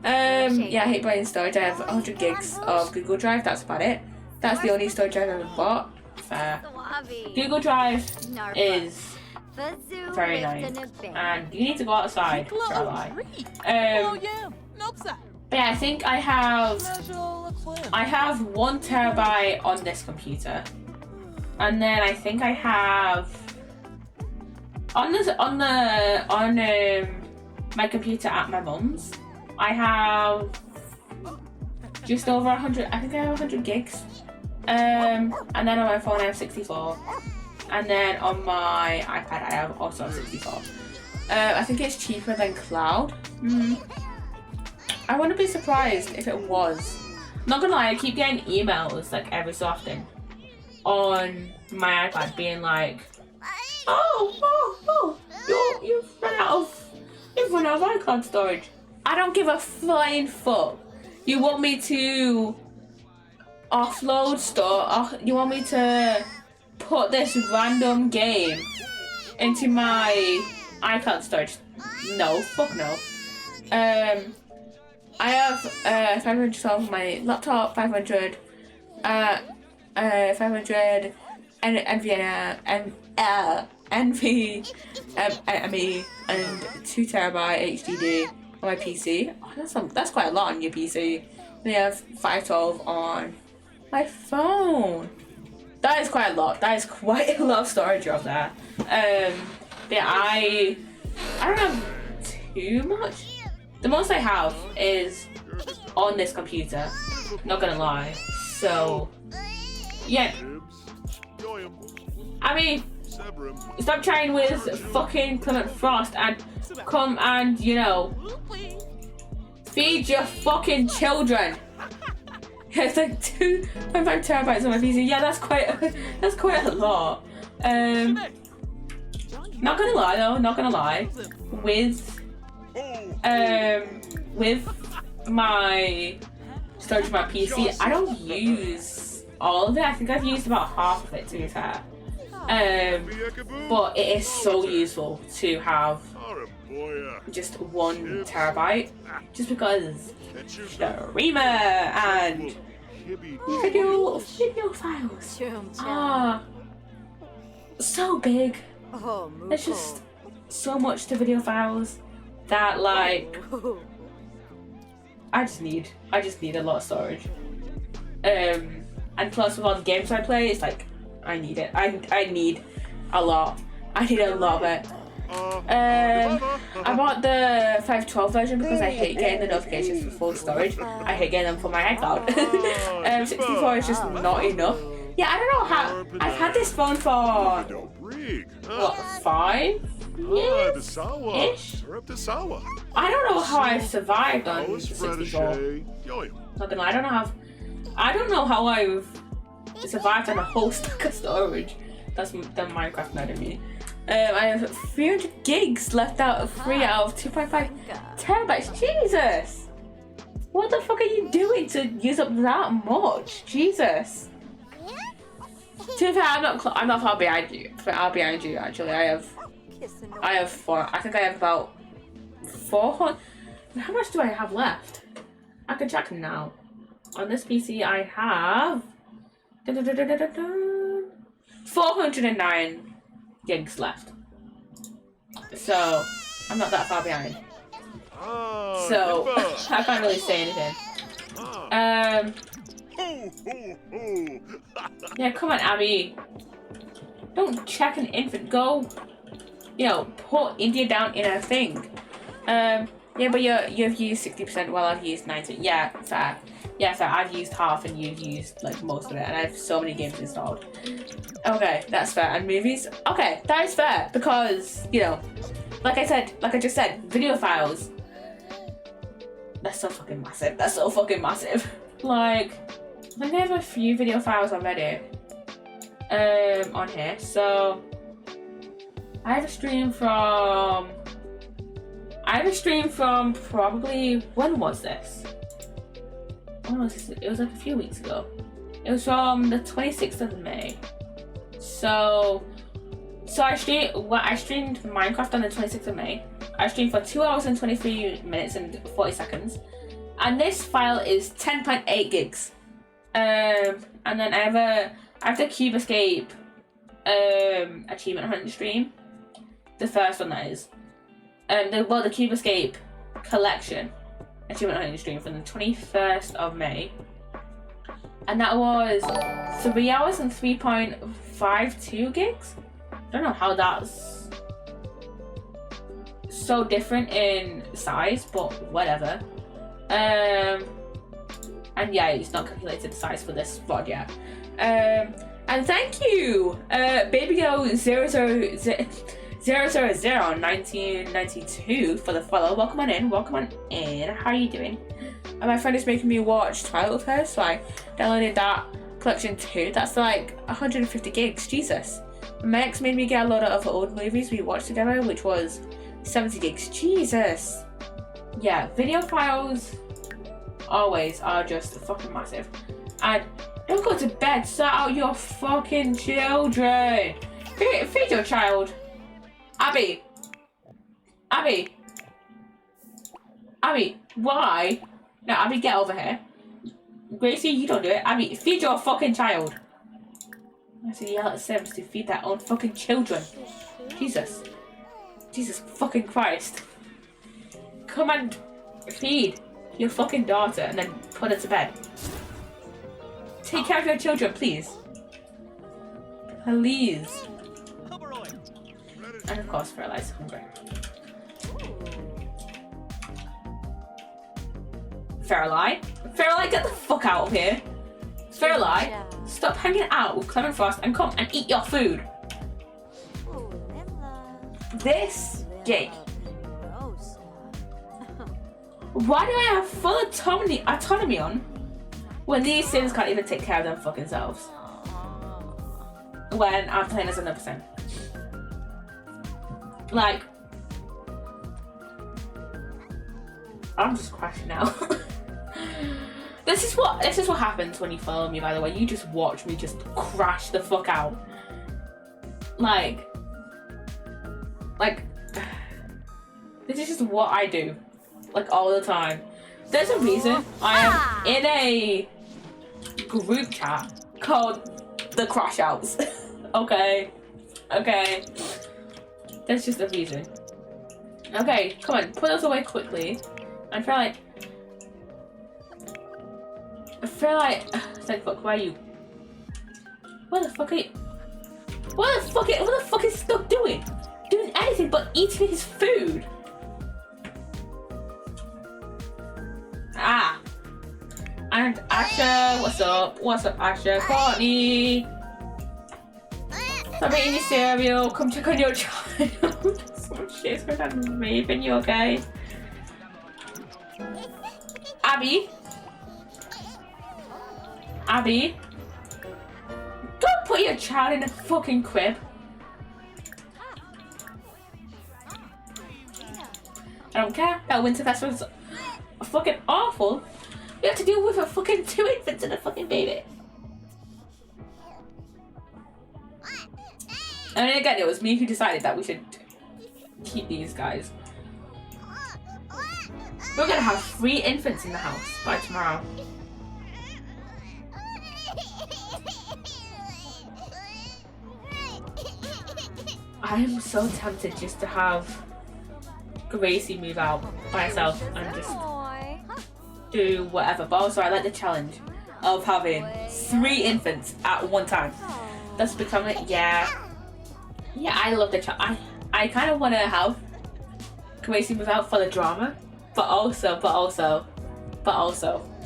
Yeah, I hate buying storage. I have 100 gigs of Google Drive. That's about it. That's the only storage I've ever bought. fair. Google Drive is very nice, and you need to go outside. But yeah, I think I have 1 terabyte on this computer, and then I think I have on my computer at my mum's. I have just over 100. I think I have 100 gigs. And then on my phone I have 64. And then on my iPad I have also 64. I think it's cheaper than cloud. I wouldn't be surprised if it was. Not gonna lie, I keep getting emails like every so often on my iPad being like, you've run out of iCloud storage. I don't give a flying fuck. You want me to offload stuff? You want me to put this random game into my iCloud storage? No, fuck no. I have 512 on my laptop, 500 NVMe, and 2 terabyte HDD on my PC. Oh, that's quite a lot on your PC. Then you have 512 on my phone. That is quite a lot. That is quite a lot of storage up there. Yeah, I don't have too much. The most I have is on this computer. Not gonna lie. So yeah. I mean, stop trying with fucking Clement Frost and come and, you know, feed your fucking children. It's like 2.5 terabytes on my PC. Yeah, that's quite a lot. Not gonna lie though, not gonna lie. With my storage on my PC, I don't use all of it. I think I've used about half of it, to be fair. But it is so useful to have just 1 terabyte, just because streamer and video files are so big. There's just so much to video files that, like, I just need a lot of storage. And plus with all the games I play, it's like I need it. I need a lot. I need a lot of it. I bought the 512 version because I hate getting the notifications for full storage. I hate getting them for my iCloud. 64 is just not enough. Yeah, I don't know how. I've had this phone for what, 5 years ish. I don't know how I've survived on 64. Not gonna lie, I don't know how I've survived on a whole stack of storage. That's the Minecraft nerd in me. I have 300 gigs left out of 3 out of 2.5 terabytes. Jesus! What the fuck are you doing to use up that much? Jesus! To be fair, I'm not far behind you. I'm behind you actually. I have 4. I think I have about 400. How much do I have left? I can check now. On this PC, I have 409 gigs left. So I'm not that far behind. So I can't really say anything. Yeah, come on, Abby. Don't check an infant. Go, you know, put India down in a thing. Yeah, but you've used 60% while I've used 90%. Yeah, fair. Yeah, fair. I've used half and you've used like most of it, and I have so many games installed. Okay, that's fair. And movies? Okay, that is fair because, you know, like I just said, video files. That's so fucking massive. That's so fucking massive. Like, I think I have a few video files already on here. So I have a stream from probably, when was this? When was this? It was like a few weeks ago. It was from the 26th of May. So I streamed Minecraft on the 26th of May. I streamed for 2 hours and 23 minutes and 40 seconds. And this file is 10.8 gigs. And then I have I have the Cube Escape achievement hunt stream. The first one, that is. The Cube Escape collection achievement hunting stream from the 21st of May. And that was 3 hours and 3.52 gigs. I don't know how that's so different in size, but whatever. And yeah, it's not calculated the size for this VOD yet. And thank you, Baby Girl 0001992 for the follow. Welcome on in. How are you doing? And my friend is making me watch Twilight with her, so I downloaded that collection too. That's like 150 gigs, Jesus. My ex made me get a lot of old movies we watched together, which was 70 gigs, Jesus. Yeah, video files always are just fucking massive. And don't go to bed, sort out your fucking children. Feed your child. Abby, why? No, Abby, get over here. Gracie, you don't do it. Abby, feed your fucking child. I said yell at Sims to feed their own fucking children. Jesus fucking Christ. Come and feed your fucking daughter and then put her to bed. Take care of your children, please. Please. And of course, Fairlight's hungry. Fairlight, get the fuck out of here. Fairlight, stop hanging out with Clement Frost and come and eat your food. This game. Why do I have full autonomy on when these Sims can't even take care of them fucking selves? When I'm playing as another Sim. Like, I'm just crashing out. This is what happens when you follow me, by the way. You just watch me just crash the fuck out. Like this is just what I do, like, all the time. There's a reason I am in a group chat called the Crash Outs. Okay. There's just a reason. Okay, come on, put those away quickly. I feel like, thank fuck, where are you? What the fuck are you? What the fuck is Stuck doing? Doing anything but eating his food. Ah. And Asher, what's up? What's up, Asher? Courtney. Stop eating your cereal. Come check on your child. Some shit's going on with Raven. You okay? Abby, don't put your child in a fucking crib. I don't care. That winter festival's fucking awful. We have to deal with a fucking 2 infants and a fucking baby. I mean, again, it was me who decided that we should keep these guys. We're gonna have 3 infants in the house by tomorrow. I am so tempted just to have Gracie move out by herself and just do whatever. But also, I like the challenge of having 3 infants at one time. That's becoming, yeah, I love the challenge. I kind of want to have Gracie move out for the drama, but also,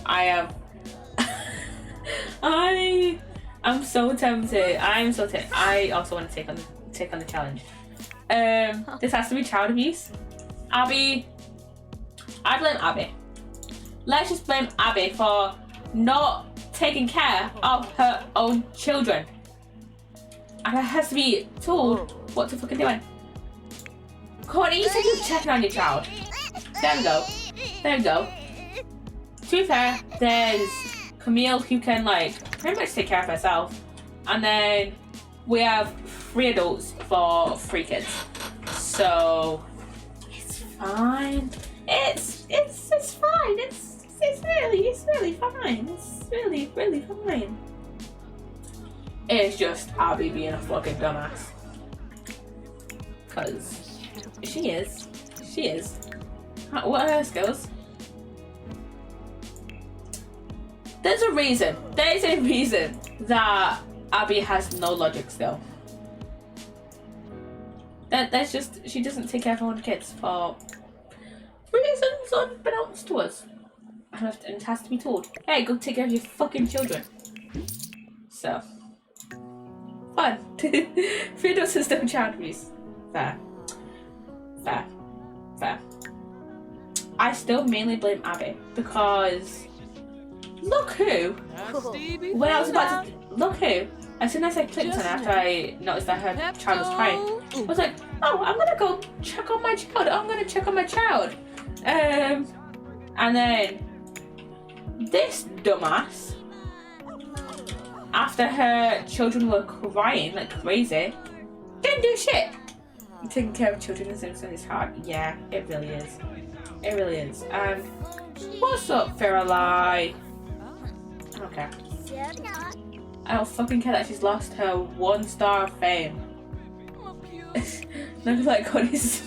I am, I am so tempted. I also want to take on the challenge. This has to be child abuse. Abby, I blame Abby. Let's just blame Abby for not taking care of her own children. And her has to be told what to fucking doing. Courtney, you said you were checking on your child. There we go. To be fair, there's Camille who can, like, pretty much take care of herself. And then we have 3 adults for 3 kids. So it's fine. It's fine. It's really fine. It's really fine. It's just Abby being a fucking dumbass. Cause she is. She is. What are her skills? There's a reason. There is a reason that Abby has no logic skill. That's just, she doesn't take care of her own kids for reasons unbeknownst to us. And it has to be told, hey, go take care of your fucking children. So, fun. Freedom system child abuse. Fair. Fair. Fair. I still mainly blame Abby because look who, when I was about to, look who, as soon as I clicked on it after I noticed that her child was crying, I was like, oh, I'm gonna go check on my child. I'm gonna check on my child. And then this dumbass, after her children were crying like crazy, didn't do shit. Taking care of children is hard. Yeah, it really is. It really is. And what's up, Fairlie? Okay. I don't fucking care that she's lost her 1-star of fame. Look like Connie's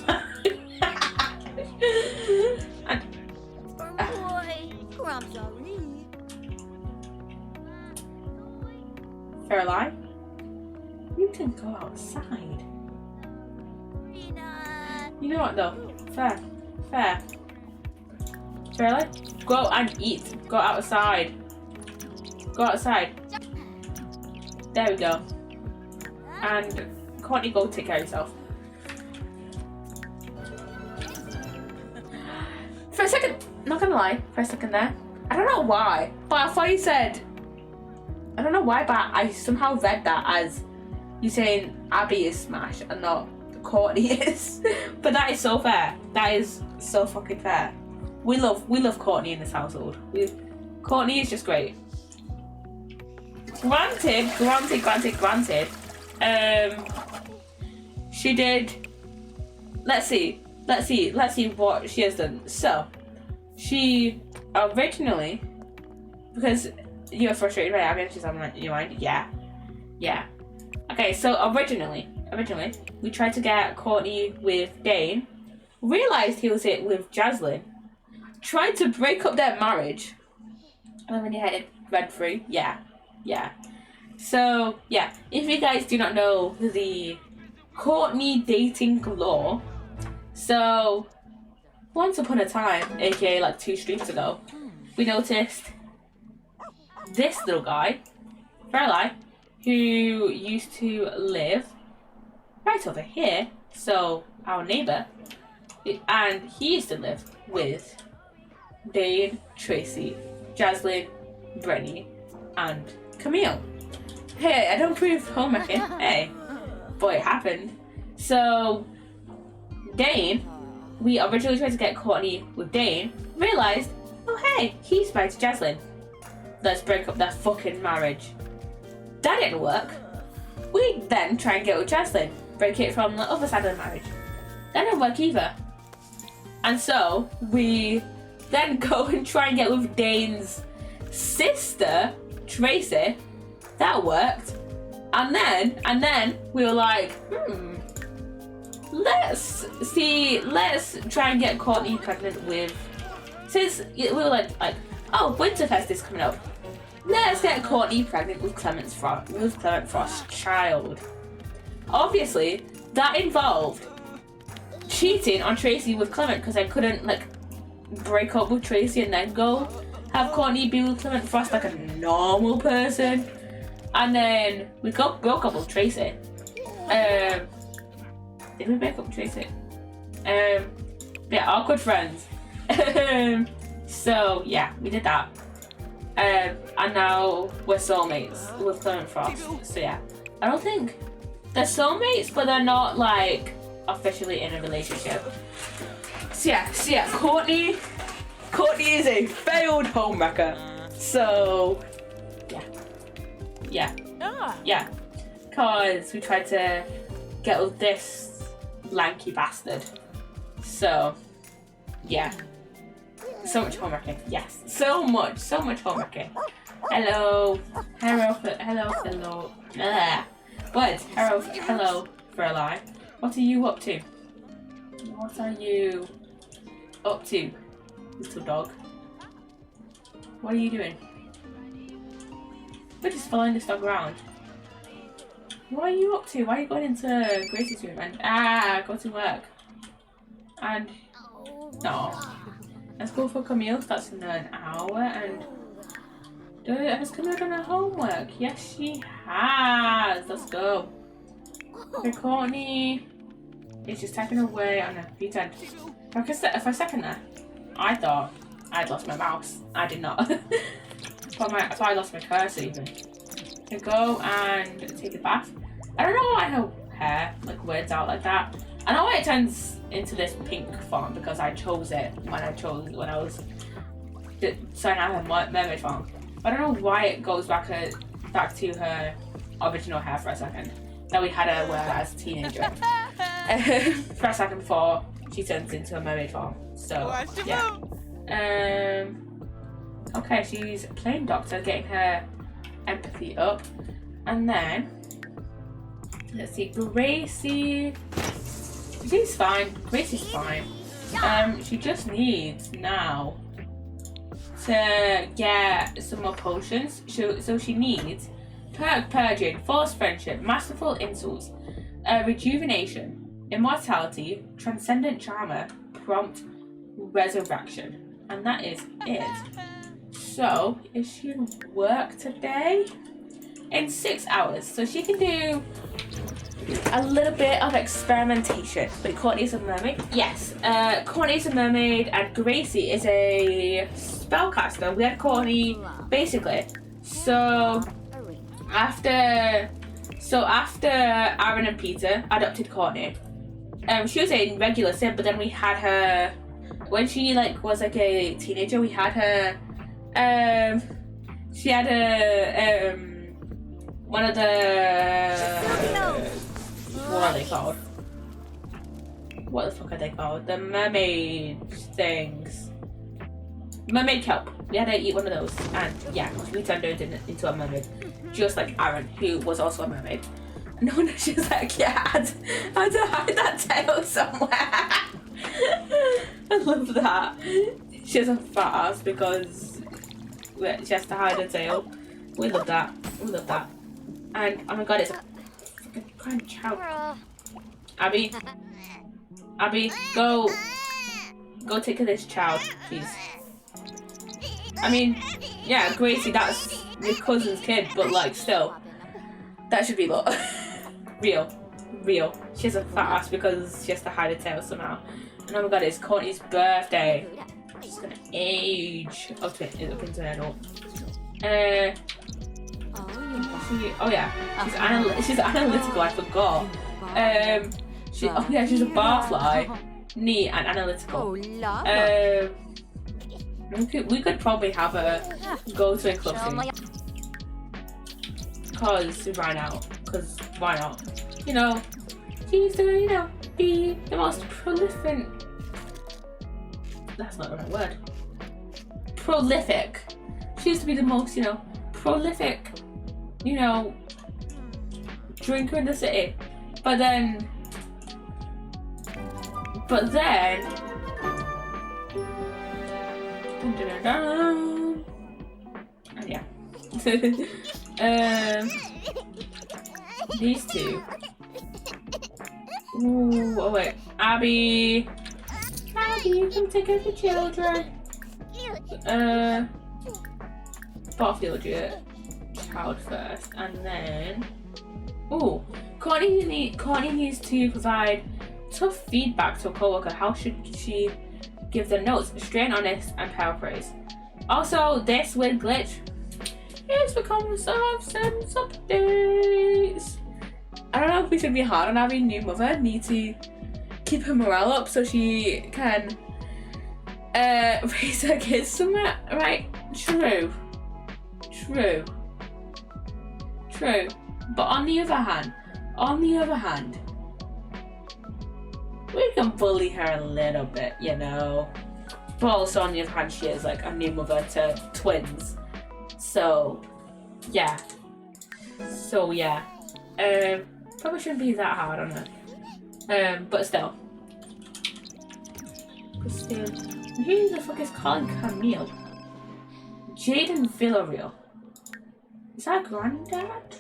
Fairlie? You can go outside. You know what though? Fair. Fair. Fairlie? Go out and eat. Go outside. Go outside. There we go. And Courtney, go take care of yourself. For a second, not gonna lie, for a second there, I don't know why, but I thought you said, I don't know why, but I somehow read that as you saying Abby is smash and not Courtney is. But that is so fair. That is so fucking fair. We love Courtney in this household. Courtney is just great. Granted. She did. Let's see what she has done. So, she originally, because you're frustrated by Abby, she's on your mind. Yeah. Okay, so originally, we tried to get Courtney with Dane, realized he was it with Jaslyn, tried to break up their marriage, and then when he headed rent-free. Yeah. So, yeah, if you guys do not know the Courtney dating law, so once upon a time, aka like 2 streams ago, we noticed this little guy, Fairlie, who used to live right over here, so our neighbour, and he used to live with Dane, Tracy, Jaslyn, Brenny, and Camille. Hey, I don't prove homewrecking. Hey, boy, it happened. So, Dane, we originally tried to get Courtney with Dane, realised, oh hey, he's married to Jaslyn. Let's break up their fucking marriage. That didn't work. We then try and get with Jaslyn, break it from the other side of the marriage. That didn't work either. And so, we then go and try and get with Dane's sister, Tracy. That worked. And then we were like, let's try and get Courtney pregnant with, since we were like, oh, Winterfest is coming up. Let's get Courtney pregnant with Clement Frost's child. Obviously, that involved cheating on Tracy with Clement, because I couldn't break up with Tracy and then go have Courtney be with Clement Frost like a normal person. And then we broke up with Tracy. Did we break up with Tracy? Yeah, awkward friends. So yeah, we did that. And now we're soulmates with Clement Frost. So yeah, I don't think they're soulmates, but they're not officially in a relationship. So yeah, Courtney is a failed homewrecker. So yeah, because we tried to get with this lanky bastard. So yeah, so much homewrecking. Yes, so much homewrecking. Hello. What? Hello, Fräulein. What are you up to? What are you up to, little dog? What are you doing? We're just following this dog around. What are you up to? Why are you going into Gracie's room and go to work? And no. Let's go for Camille. That's in an hour. And has Camille done her homework? Yes, she has. Let's go. Okay, Courtney is just typing away on a pretend. For a second there, I thought I'd lost my mouse. I did not. So I lost my cursor even. To go and take a bath. I don't know why her hair like weirds out like that. I know why it turns into this pink font because I chose it when I was starting out her mermaid font. I don't know why it goes back to her original hair for a second that we had her wear as a teenager. For a second before she turns into a mermaid font. So yeah. Okay, she's playing doctor, getting her empathy up, and then let's see, Gracie. She's fine. Gracie's fine. She just needs now to get some more potions. So she needs purging, false friendship, masterful insults, rejuvenation, immortality, transcendent charmer, prompt resurrection, and that is it. So is she gonna work today? In 6 hours, so she can do a little bit of experimentation. But Courtney's a mermaid. Yes, Courtney's a mermaid, and Gracie is a spellcaster. We had Courtney basically. So after Aaron and Peter adopted Courtney, she was a regular sim. But then we had her when she was a teenager. We had her. She had a one of the what are they called? What the fuck are they called? The mermaid things. Mermaid kelp. We had to eat one of those, and yeah, we turned her into a mermaid, just like Aaron, who was also a mermaid. No wonder she's like, yeah, I had to hide that tail somewhere. I love that. She has a fat ass because she has to hide her tail. We love that. We love that. And oh my god, it's a fucking crying child. Abby, go take care of this child, please. I mean, yeah, Gracie, that's your cousin's kid, but like still, that should be real. She has a fat ass because she has to hide her tail somehow. And oh my god, it's Courtney's birthday. She's gonna age up into an adult. Oh yeah, she's analytical. I forgot. She's a barfly, neat and analytical. We could probably have her go to a club soon. Cause why not? You know, she needs to be the most prolific. That's not the right word. Prolific. She used to be the most, prolific, drinker in the city. But then, and yeah. These two. Ooh, oh wait, Abby, come take care of the children. Barfield your child first, and then Courtney needs to provide tough feedback to a coworker. How should she give the notes? Straight, honest, and paraphrase. Also, this weird glitch is because of some updates. I don't know if we should be hard on Abby, new mother. Need to keep her morale up so she can raise her kids somewhere, right? True. But on the other hand, we can bully her a little bit, But also on the other hand, she is like a new mother to twins. So, yeah. So yeah, probably shouldn't be that hard on her. But still. Who the fuck is calling Camille? Jaden Villarreal. Is that granddad?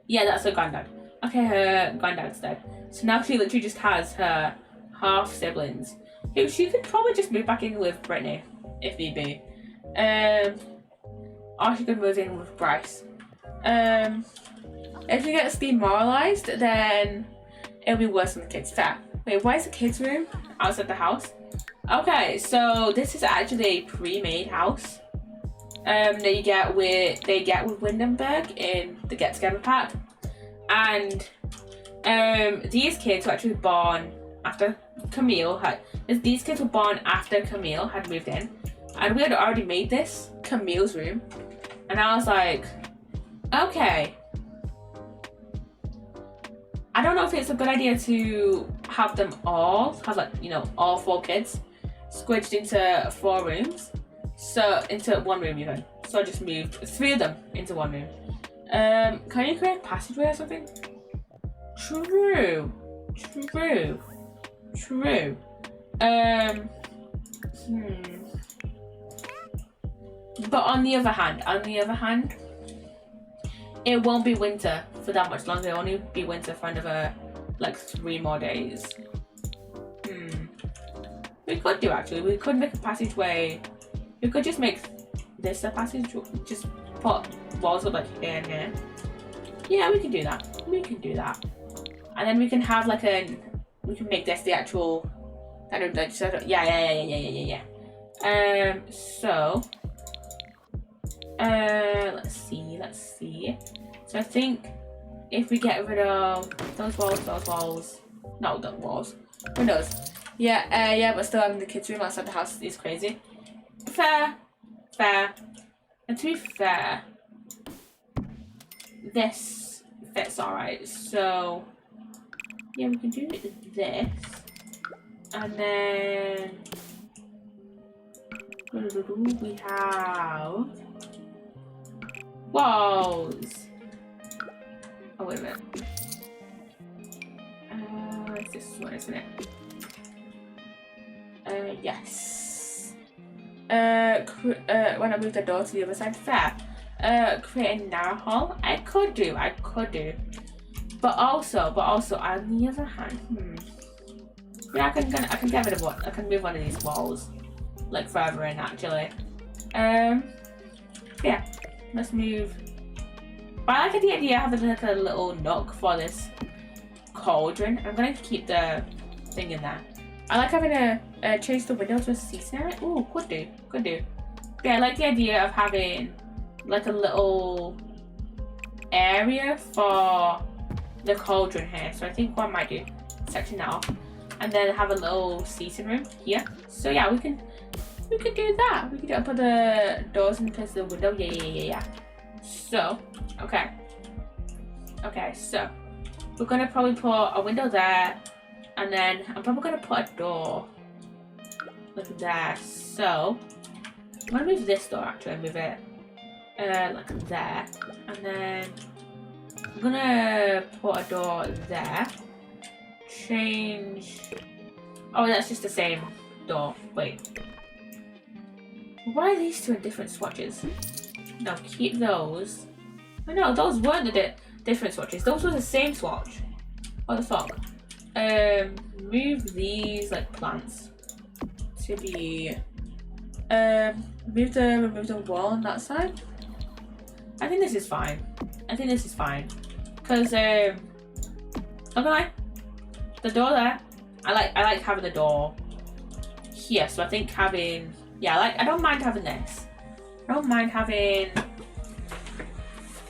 Yeah, that's her granddad. Okay, her granddad's dead. So now she literally just has her half siblings. Who she could probably just move back in with Brittany, if need be. Or she could move in with Bryce. If she gets demoralized, then it'll be worse than the kids. Fair. Wait, why is the kids' room outside the house? Okay, so this is actually a pre-made house. They get with Windenburg in the Get Together pack, and these kids were actually born after Camille had. These kids were born after Camille had moved in, and we had already made this Camille's room, and I was like, okay. I don't know if it's a good idea to have them all have, like, you know, all 4 kids squidged into 4 rooms. So into 1 room even. So I just moved 3 of them into 1 room. Can you create a passageway or something? True. But on the other hand, it won't be winter for that much longer. It'll only be winter for another like 3 more days. We could do actually. We could make a passageway. We could just make this a passage. Just put walls up like here and here. Yeah, we can do that. And then we can have like we can make this the actual kind of like yeah. So let's see. So I think if we get rid of those walls, not the walls, windows. Yeah, but still having the kids' room outside the house is crazy. Fair. And to be fair, this fits alright. So yeah, we can do this, and then we have walls. Oh wait a minute. It's this one, isn't it? Yes. When I move the door to the other side, fair. Create a narrow hall. I could do. But also, on the other hand, yeah, I can get rid of one. I can move one of these walls, like further in actually. Yeah, let's move. But I like the idea of having like a little nook for this cauldron. I'm gonna keep the thing in there. I like having change the window to a season area. Ooh, could do. Yeah, I like the idea of having like a little area for the cauldron here. So I think what I might do, section that off, and then have a little seating room here. So yeah, we can do that. We can put the doors in place of the window. Yeah. So okay. So we're gonna probably put a window there. And then I'm probably going to put a door like there. So I'm going to move this door actually and move it like there. And then I'm going to put a door there. Change. Oh, that's just the same door. Wait. Why are these 2 in different swatches? No, keep those. Oh, no, those weren't the different swatches. Those were the same swatch. What the fuck? Move these like plants to be remove the wall on that side. I think this is fine. Because okay, the door there. I like having the door here. So I think having I don't mind having this. I don't mind having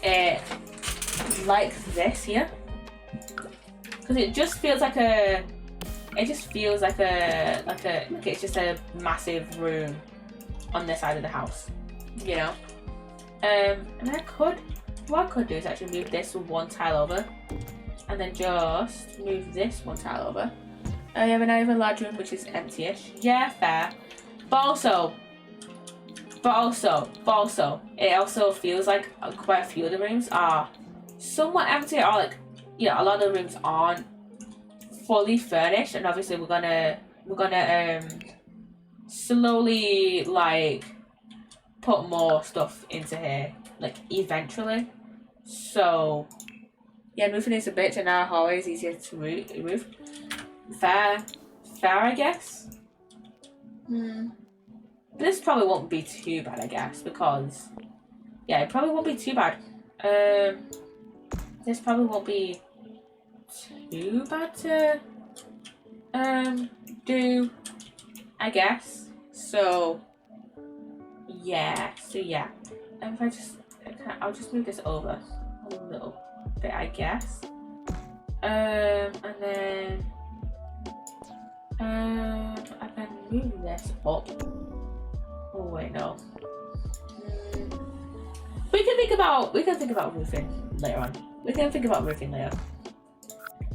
it like this here. Because it just feels like it's just a massive room on this side of the house, you know. And what I could do is actually move this 1 tile over, and then just move this 1 tile over. I have a large room which is empty-ish. Yeah, fair. But But also, it also feels like quite a few of the rooms are somewhat empty, or like, yeah, a lot of the rooms aren't fully furnished, and obviously we're gonna slowly like put more stuff into here, like eventually. So yeah, roofing is a bitch, and our hallway is easier to roof. Fair, I guess. This probably won't be too bad, I guess, because yeah, it probably won't be too bad. This probably won't be too bad to do, I guess. So yeah, if I'll just move this over a little bit, I guess. And then I can move this up. Oh wait, no. We can think about roofing later on. We can think about roofing later.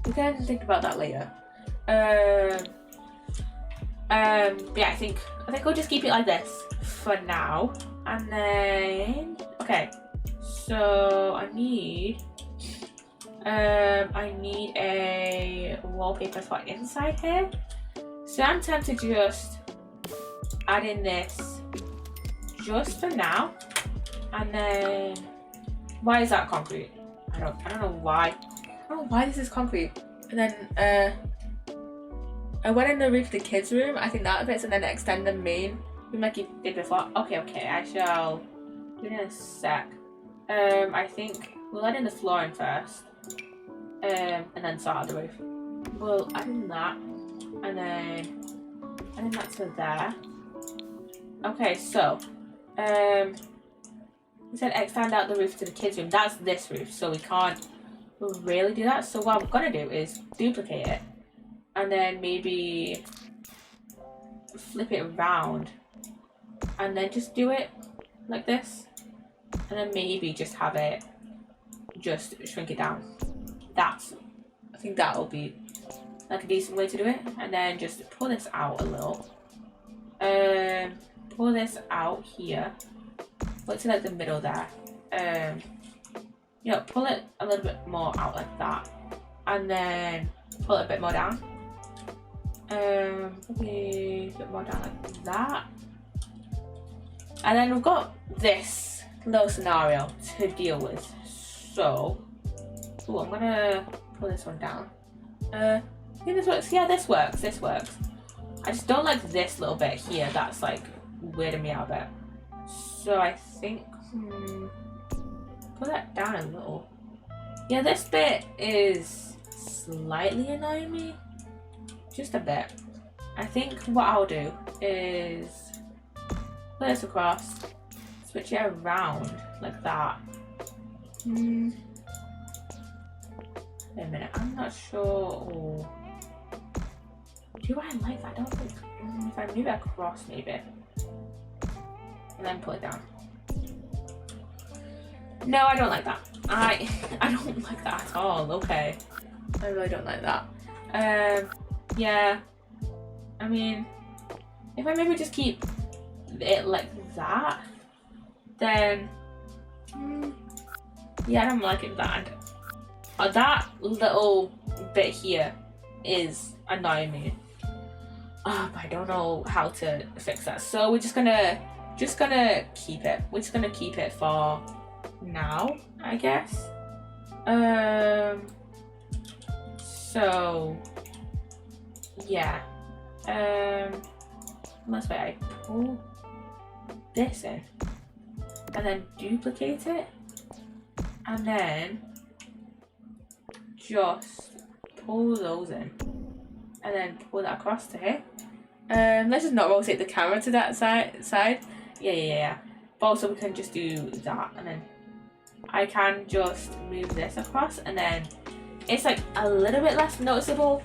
We can think about that later. Yeah, I think we'll just keep it like this for now. And then okay, so I need a wallpaper for inside here. So I'm tempted to just add in this just for now. And then why is that concrete? I don't know why. I don't know why this is concrete. And then I went in the roof of the kids' room. I think that fits, and then extend the main room like you did before. Okay, I shall do it in a sec. I think we'll add in the flooring first. And then sort out the roof. We'll add in that, and then add in that to there. Okay, so we said extend out the roof to the kids' room. That's this roof, so we can't really do that. So what we're gonna do is duplicate it, and then maybe flip it around, and then just do it like this, and then maybe just have it just shrink it down. I think that'll be like a decent way to do it. And then just pull this out a little. Pull this out here. Put it to like the middle there. Pull it a little bit more out like that. And then pull it a bit more down. Probably a bit more down like that. And then we've got this little scenario to deal with. So I'm gonna pull this one down. I think this works. Yeah, this works. I just don't like this little bit here. That's like weirding me out a bit. So I think pull that down a little. Yeah, this bit is slightly annoying me. Just a bit. I think what I'll do is put this across, switch it around like that. Wait a minute, I'm not sure. Oh. Do I like that? I don't think. If I move it across, maybe, and then pull it down. No, I don't like that. I don't like that at all. Okay, I really don't like that. Yeah. I mean, if I maybe just keep it like that, then yeah, I don't like it that. That little bit here is annoying me. But I don't know how to fix that. So we're just gonna keep it. We're just gonna keep it for now, I guess. So yeah. Unless I pull this in and then duplicate it, and then just pull those in, and then pull that across to here. Let's just not rotate the camera to that side. Yeah. But also we can just do that, and then I can just move this across, and then it's like a little bit less noticeable.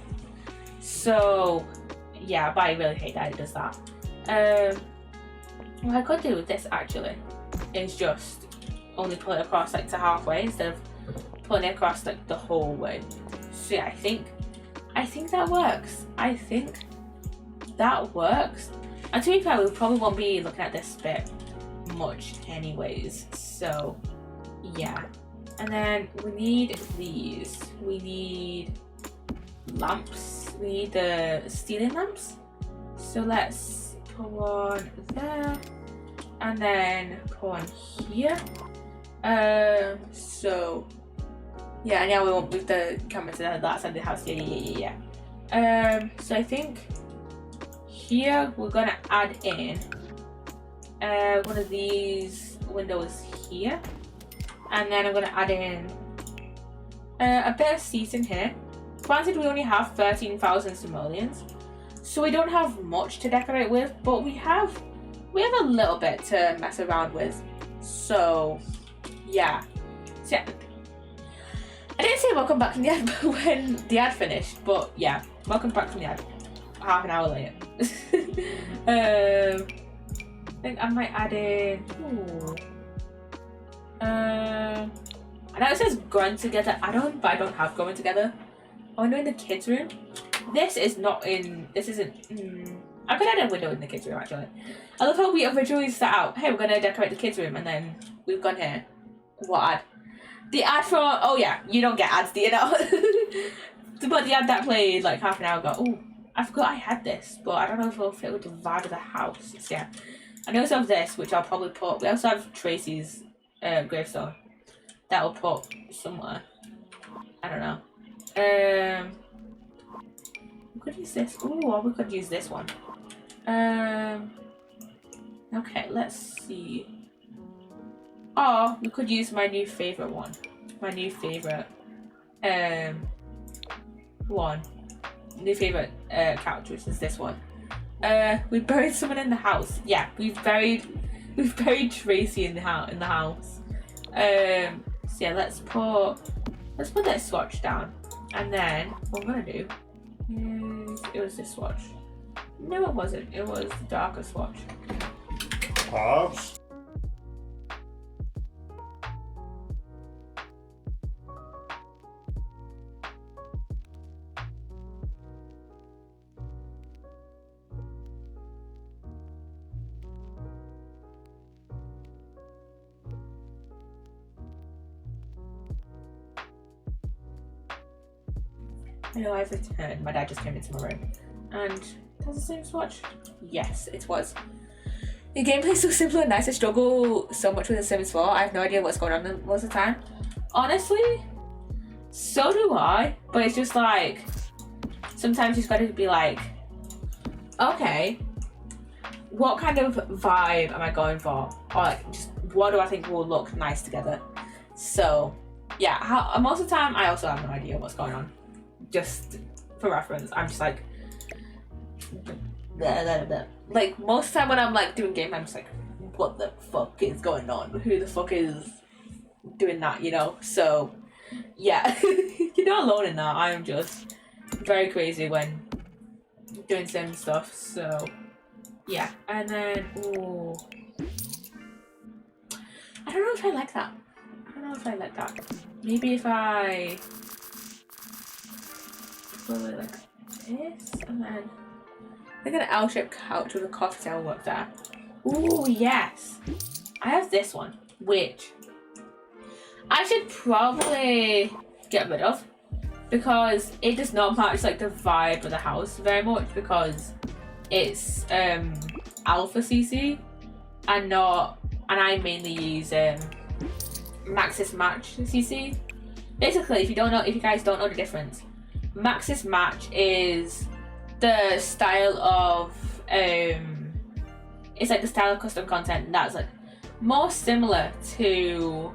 So yeah, but I really hate that it does that. What I could do with this actually is just only pull it across like to halfway instead of pulling it across like the whole way. So yeah, I think that works. I think that works. And to be fair, we probably won't be looking at this bit much anyways, so yeah. And then we need these. We need lamps. We need the ceiling lamps. So let's put one there and then put one here. So yeah, and now we won't move the camera to that side of the house. Yeah. So I think here we're gonna add in one of these windows here, and then I'm gonna add in a bit of seating here. Granted, we only have 13,000 simoleons, so we don't have much to decorate with, but we have a little bit to mess around with. So yeah. So yeah. I didn't say welcome back from the ad when the ad finished, but yeah, welcome back from the ad. Half an hour later. I think I might add in. I know it says growing together add-on, but I don't have growing together. Oh, no, in the kids' room. This isn't. I could add a window in the kids' room actually. I love how we originally set out. Hey, we're gonna decorate the kids' room, and then we've gone here. What ad? The ad for, oh yeah, you don't get ads, do you know? But the ad that played like half an hour ago. Oh, I forgot I had this, but I don't know if it'll fit with the vibe of the house. So, yeah. And I also have this, which I'll probably put. We also have Tracy's gravestone that I'll put somewhere. I don't know. We could use this. Ooh, or we could use this one. Okay, let's see. Or we could use my new favorite one. My new favorite one. New favorite couch, which is this one. We buried someone in the house. Yeah, we've buried Tracy in the house. So yeah, let's put that swatch down, and then what I'm gonna do is it was this swatch. No, it wasn't. It was the darker swatch. Pops. I know I've returned. My dad just came into my room. And that's the same swatch? Yes, it was. The gameplay is so simple and nice. I struggle so much with The Sims 4. I have no idea what's going on most of the time. Honestly, so do I. But it's just like, sometimes you've got to be like, okay, what kind of vibe am I going for? Or like, just what do I think will look nice together? So, yeah, most of the time, I also have no idea what's going on. Just for reference, I'm just like, blah, blah, blah. Like most of the time when I'm like doing game, I'm just like, what the fuck is going on? Who the fuck is doing that, you know? So yeah, you're not alone in that. I am just very crazy when doing sim stuff. So yeah, and then ooh, I don't know if I like that. Maybe if I put it like this, and then I got an L-shaped couch with a coffee table up there. Ooh, yes. I have this one, which I should probably get rid of because it does not match like the vibe of the house very much because it's alpha CC and I mainly use Maxis Match CC. Basically, if you guys don't know the difference, Maxis Match is the style of it's like the style of custom content that's like more similar to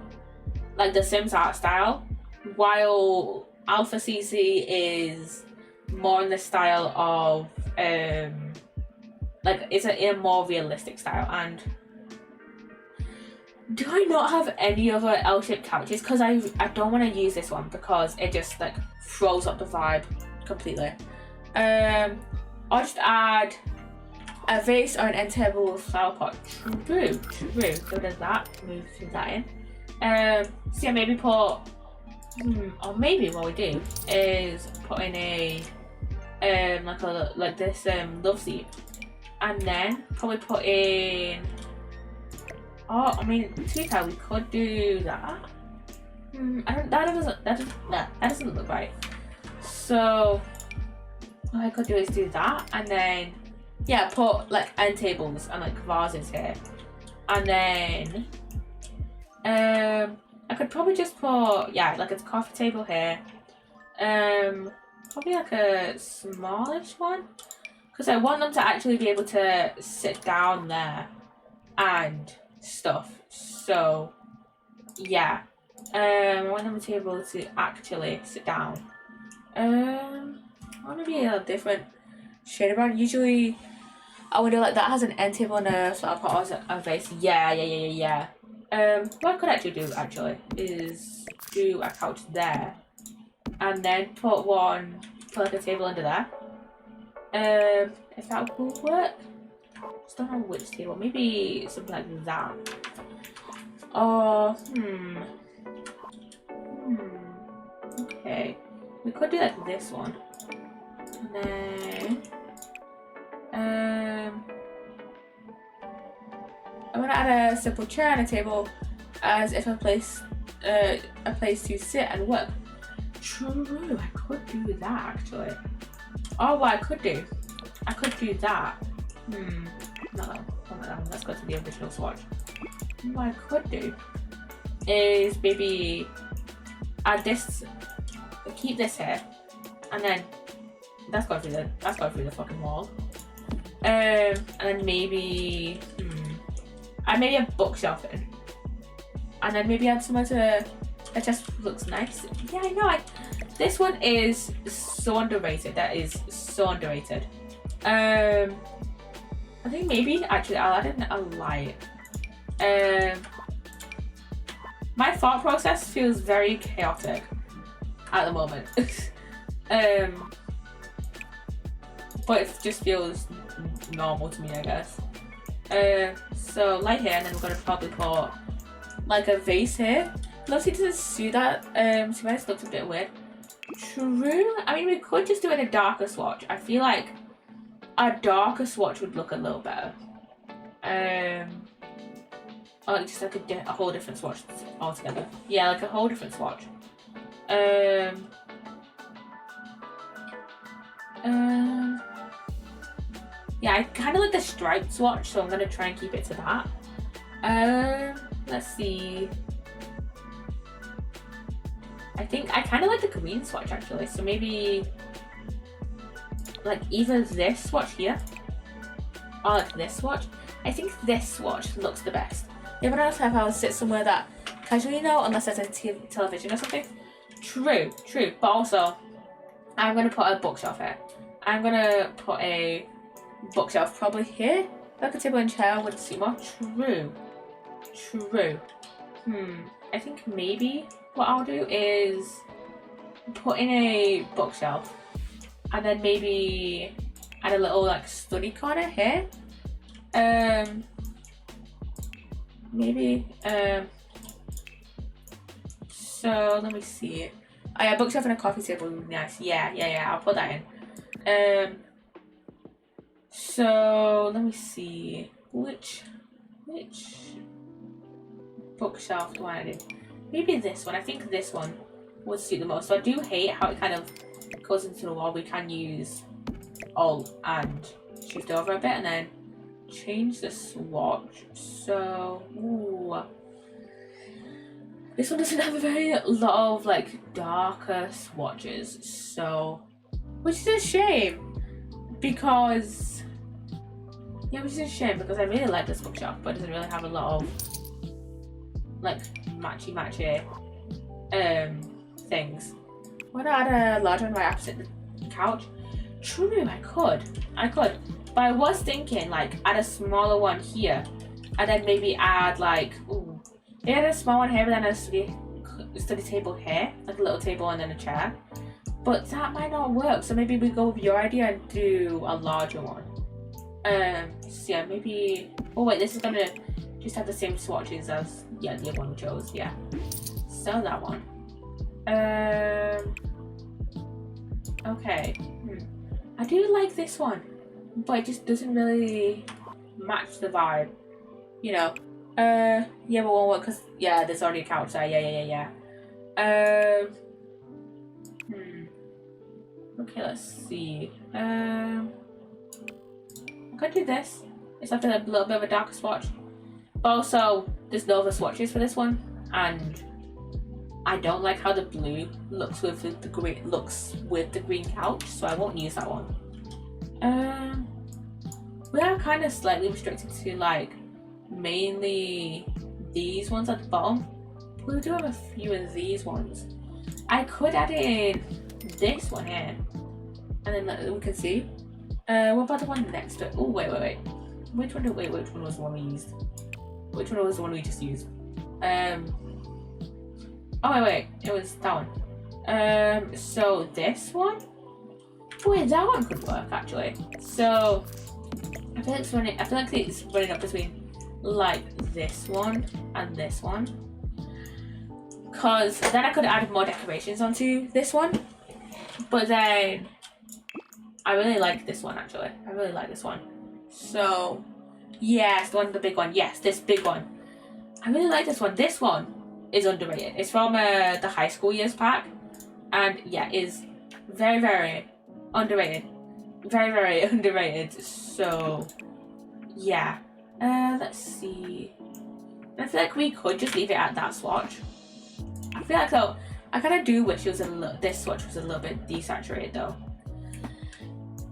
like the Sims art style, while Alpha CC is more in the style of like it's in a more realistic style. And do I not have any other L-shaped couches? Because I don't want to use this one because it just like throws up the vibe completely. I'll just add a vase or an end table with flower pot. True. So there's that. Move that in. So yeah, maybe put, or maybe what we do is put in a like this love seat, and then probably put in. Oh, I mean, to be fair, we could do that. That doesn't look right. So what I could do is do that, and then yeah, put like end tables and like vases here, and then I could probably just put like a coffee table here, probably like a smallish one, because I want them to actually be able to sit down there and stuff. So yeah, I want them to be able to actually sit down. I want to be a different shade of brown. Usually I would do like that has an end table and a flower pot as a vase. Yeah. What I could actually do is do a couch there, and then put like a table under there. If that would work. Just don't know which table. Maybe something like that. Or okay. We could do like this one. And then I'm gonna add a simple chair and a table as if a place to sit and work. True, I could do that actually. Oh, what I could do that. Not that one. Let's go to the original swatch. What I could do is maybe add this, keep this here, and then that's going through the fucking wall. And then maybe add maybe a bookshelf in, and then maybe add somewhere that just looks nice. Yeah, I know. This one is so underrated. That is so underrated. I think maybe actually I'll add in a light. My thought process feels very chaotic at the moment. But it just feels normal to me, I guess. So light here, and then we're gonna probably put like a vase here. Love it doesn't see that. See why this looks a bit weird. True. I mean, we could just do it in a darker swatch. I feel like a darker swatch would look a little better. Or like just like a whole different swatch altogether. Yeah, like a whole different swatch. Yeah, I kind of like the striped swatch, so I'm gonna try and keep it to that. Let's see. I think I kind of like the green swatch actually, so maybe like either this swatch here or like this swatch. I think this swatch looks the best. Yeah, but I don't know if I would sit somewhere that casually, unless there's a television or something. True. But also, I'm gonna put a bookshelf here. I'm gonna put a bookshelf probably here. Like a table and chair would suit more. True. I think maybe what I'll do is put in a bookshelf, and then maybe add a little like study corner here. Maybe. So let me see. Oh yeah, bookshelf and a coffee table would be nice. Yeah. I'll put that in. So let me see. Which bookshelf do I do? Maybe this one. I think this one would suit the most. So I do hate how it kind of goes into the wall. We can use Alt and shift over a bit and then change the swatch. So this one doesn't have a very lot of like darker swatches, so which is a shame because I really like this bookshelf, but it doesn't really have a lot of like matchy things. Why not add a larger one right opposite the couch? True, I could. But I was thinking like add a smaller one here, and then maybe add like maybe add a small one here, but then a study table here, like a little table and then a chair. But that might not work. So maybe we go with your idea and do a larger one. So yeah, maybe. Oh wait, this is gonna just have the same swatches as the other one we chose. Yeah. So that one. Okay. I do like this one, but it just doesn't really match the vibe. Yeah, but won't work because yeah, there's already a couch there. Yeah. Okay, let's see. I could do this. It's after a little bit of a darker swatch. But also, there's no other swatches for this one, and I don't like how the blue looks with the green couch, so I won't use that one. We are kind of slightly restricted to like mainly these ones at the bottom. We do have a few of these ones. I could add in this one here, and then we can see. What about the one next to it? Oh wait. Which one was the one we used? Which one was the one we just used? Oh wait, it was that one. So this one? Wait, that one could work actually. So I feel like it's running up between like this one and this one. Cause then I could add more decorations onto this one. But then I really like this one actually. I really like this one. So yes, the big one. Yes, this big one. I really like this one. This one is underrated. It's from the high school years pack, and yeah, is very, very underrated. Very, very underrated. So yeah. Let's see. I feel like we could just leave it at that swatch. I feel like though, I kind of do wish this swatch was a little bit desaturated though.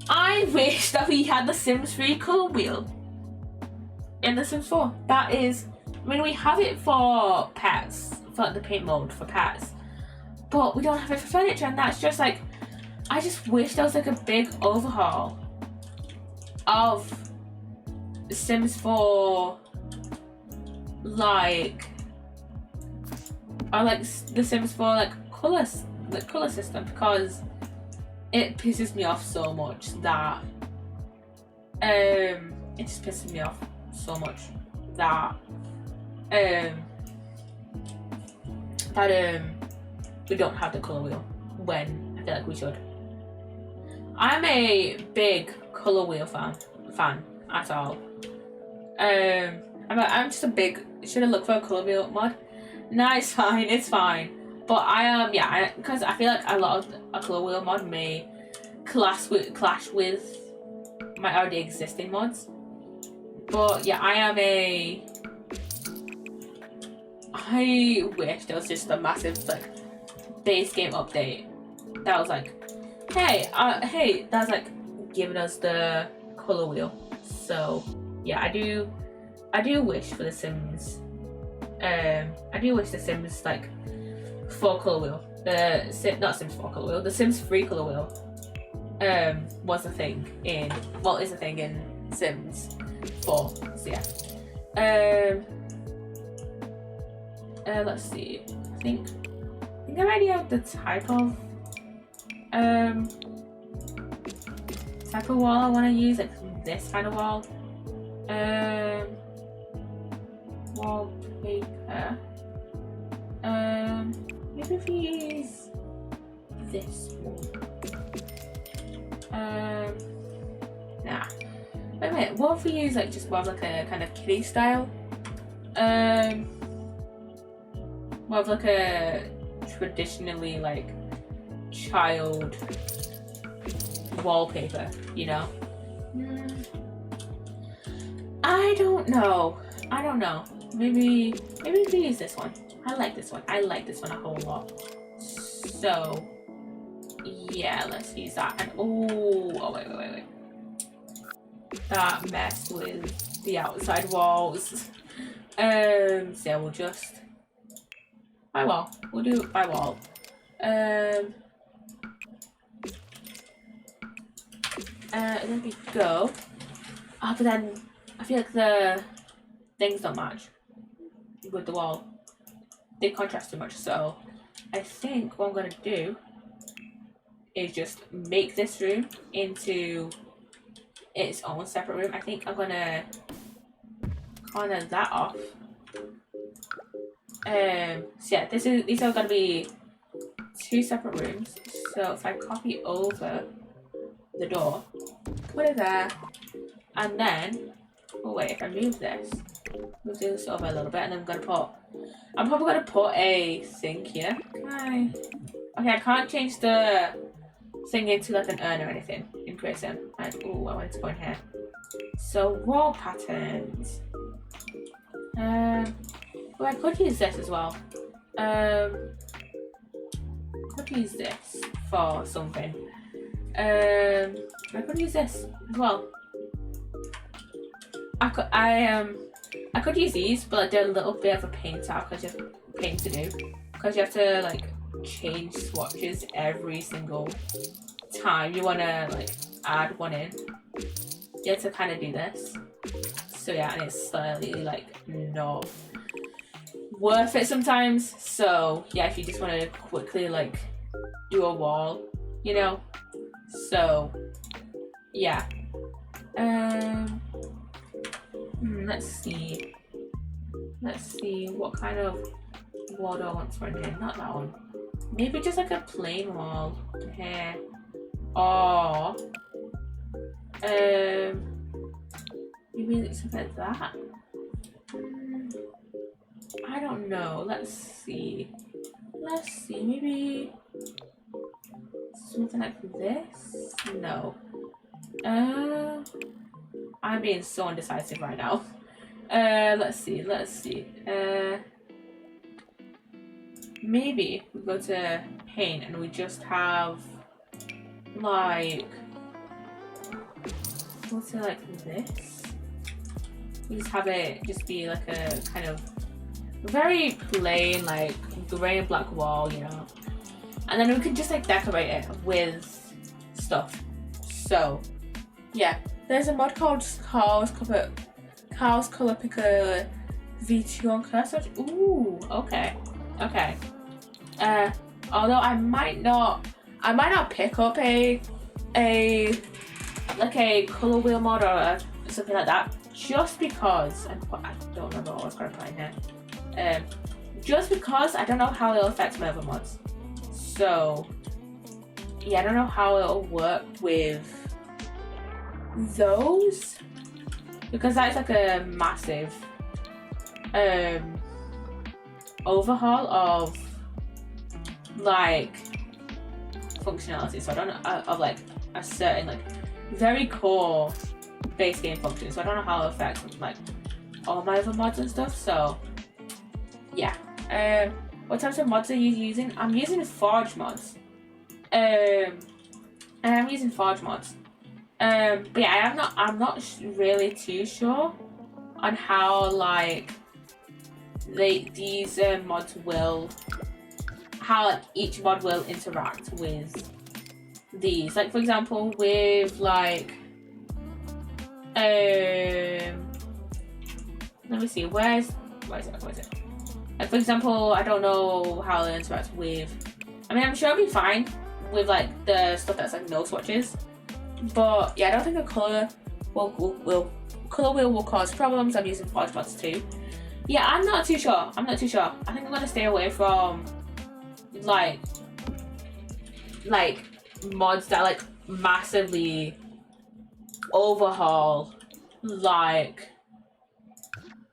I wish that we had the Sims 3 colour wheel in the Sims 4. That is, I mean, we have it for pets, for like the paint mode for pets, but we don't have it for furniture, and that's just like, I just wish there was like a big overhaul of Sims 4, like, or like the Sims 4 like colour system, because it pisses me off so much that it just pisses me off so much that we don't have the colour wheel when I feel like we should. I'm a big colour wheel fan at all. I'm just a big, should I look for a colour wheel mod? No, it's fine. But I am, because I feel like a lot of a colour wheel mod may clash with my already existing mods. But yeah, I wish there was just a massive like base game update that was like, hey, that's like giving us the colour wheel. So yeah, I do wish for the Sims. I do wish the Sims like 4 colour wheel, not Sims 4 colour wheel, the Sims 3 colour wheel was a thing is a thing in Sims 4. So yeah. Let's see. I think I already have the type of wall I want to use, like this kind of wall. Wallpaper. Maybe if we use this one. Nah. Wait, what if we use like just more of like a kind of kiddie style? More of like a traditionally like child wallpaper, you know? I don't know. Maybe we use this one. I like this one a whole lot. So yeah, let's use that. And oh wait. That messed with the outside walls. So yeah, we'll just by wall. We'll do it by wall. And then we go. But then I feel like the things don't match with the wall. They contrast too much. So I think what I'm gonna do is just make this room into its own separate room. I think I'm gonna corner that off. So yeah, these are gonna be 2 separate rooms. So if I copy over the door, put it there, and then if I move this, We'll do this over a little bit, and then I'm probably gonna put a thing here. Can I? Okay, I can't change the thing into like an urn or anything in Prism. Oh, I wanted to go in here. So wall patterns. Well, I could use this as well. I could use this for something. I could use this as well. I could use these, but like, they're a little bit of a pain to do because you have to like change swatches every single time you wanna like add one in. You have to kind of do this. So yeah, and it's slightly like not worth it sometimes. So yeah, if you just want to quickly like do a wall, you know. So yeah. Let's see what kind of wall do I want to run in. Not that one. Maybe just like a plain wall here. Or maybe something like that. I don't know. Let's see. Maybe something like this. No. I'm being so indecisive right now. Let's see. Maybe we go to paint and we just have like, what's it like this? We just have it just be like a kind of very plain like grey and black wall, you know. And then we can just like decorate it with stuff. So yeah, there's a mod called Chaos Color Picker V2 on Cursor. Ooh, okay. Although I might not pick up a color wheel mod or something like that, just because I don't remember what I was going to put in here. Just because I don't know how it'll affect my other mods. So yeah, I don't know how it'll work with those, because that's like a massive overhaul of like functionality. So I don't know of like a certain like very core base game function. So I don't know how it affects like all my other mods and stuff. So yeah. What types of mods are you using? I'm using Forge mods. But yeah, I'm not really too sure on how like these mods will, how like each mod will interact with these. Like for example, with like let me see, where is it? Like for example, I don't know how it interacts with. I mean, I'm sure it'll be fine with like the stuff that's like no swatches. But yeah, I don't think a color wheel will cause problems. I'm using Forge mods too. Yeah, I'm not too sure. I think I'm gonna stay away from like mods that like massively overhaul like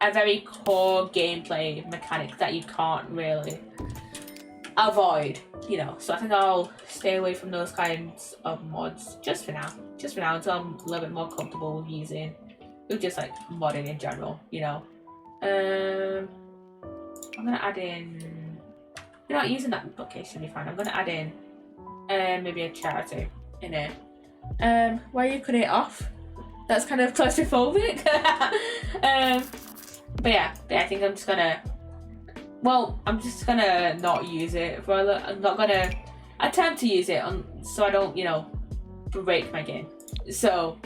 a very core gameplay mechanic that you can't really avoid, you know. So I think I'll stay away from those kinds of mods just for now until I'm a little bit more comfortable with using just like modding in general, you know. I'm gonna add in, you're not using that bookcase, should be fine. I'm gonna add in maybe a chair or two in it. Why you cut it off? That's kind of claustrophobic. But yeah, I think I'm just gonna not use it for I'm not gonna attempt to use it so I don't, you know, break my game. So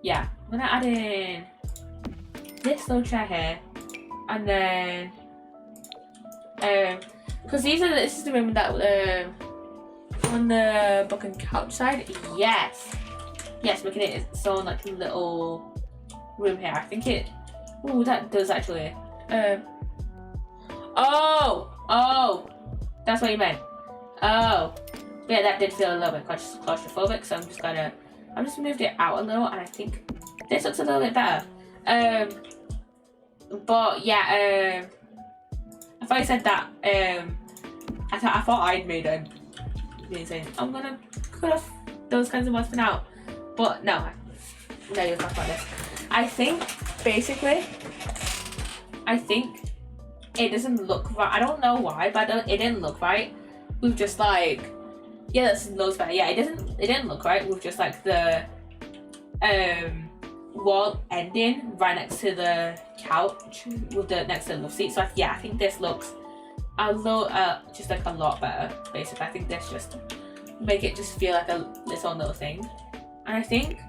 yeah, I'm gonna add in this little chair here, and then because this is the room that on the book and couch side. Yes, making it its own like little room here. I think it. Ooh, that does actually. Oh, that's what you meant. Oh, yeah, that did feel a little bit claustrophobic. So I'm just moved it out a little, and I think this looks a little bit better. But yeah, I thought I said that. I thought I'd made a saying I'm gonna cut off those kinds of ones for now. But no, you'll talk about this. I think basically, it doesn't look right. I don't know why, but it didn't look right. We've just like, yeah, that's loads better. Yeah, it didn't look right. We've just like the wall ending right next to the couch with the next to the love seat. So yeah, I think this looks just like a lot better. Basically, I think this just make it just feel like its own little thing. And I think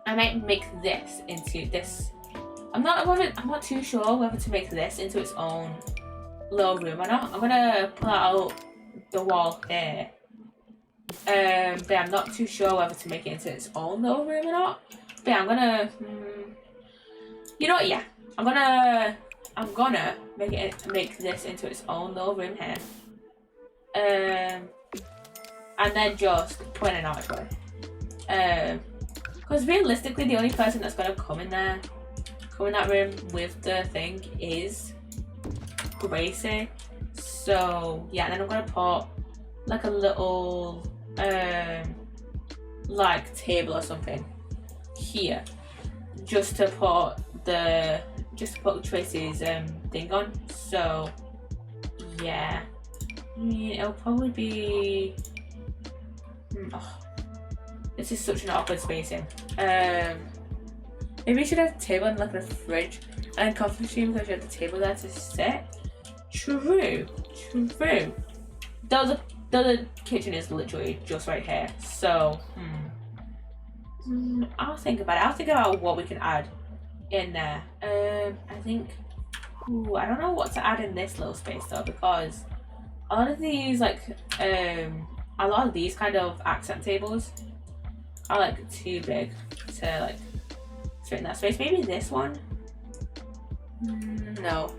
I might make this into this. I'm not too sure whether to make this into its own little room or not. I'm gonna pull out the wall here. But I'm not too sure whether to make it into its own little room or not. But yeah, I'm gonna. You know what? Yeah, I'm gonna make this into its own little room here. And then just put in an archway. Because realistically, the only person that's gonna come in that room with the thing is Gracie. So yeah, and then I'm gonna put like a little like table or something here, just to put Tracy's thing on. So yeah, I mean, it'll probably be. This is such an awkward spacing. Maybe we should have a table and like a fridge and a coffee machine because we have the table there to sit. True. The other kitchen is literally just right here. So, I'll think about it. I'll think about what we can add in there. I think. I don't know what to add in this little space though, because a lot of these kind of accent tables are like too big to like fit in that space. Maybe this one. No.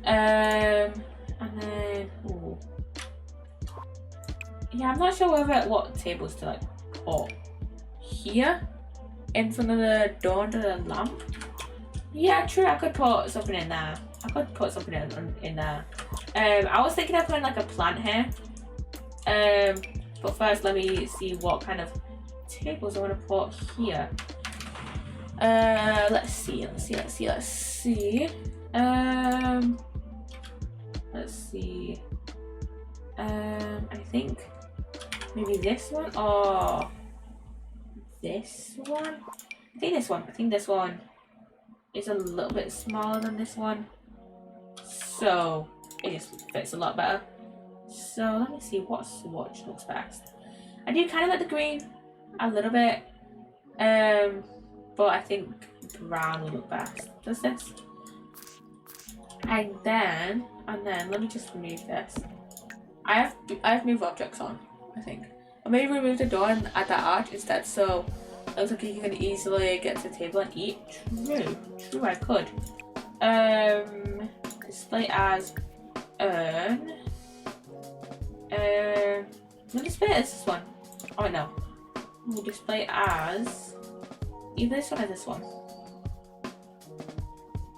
And then yeah, I'm not sure what tables to like put here in front of the door under the lamp. Yeah, true. I could put something in there. In there. I was thinking of putting like a plant here. But first, let me see what kind of tables I want to put here. Let's see. I think maybe this one or this one. I think this one is a little bit smaller than this one, so it just fits a lot better. So let me see what swatch looks best. I do kind of like the green a little bit, but I think brown will look best. Does this? And then let me just remove this. I have moved objects on, I think. I may remove the door and add that arch instead, so it looks like you can easily get to the table and eat. True, I could. Display as urn. We'll display it as this one. Oh no. We'll display it as either this one or this one.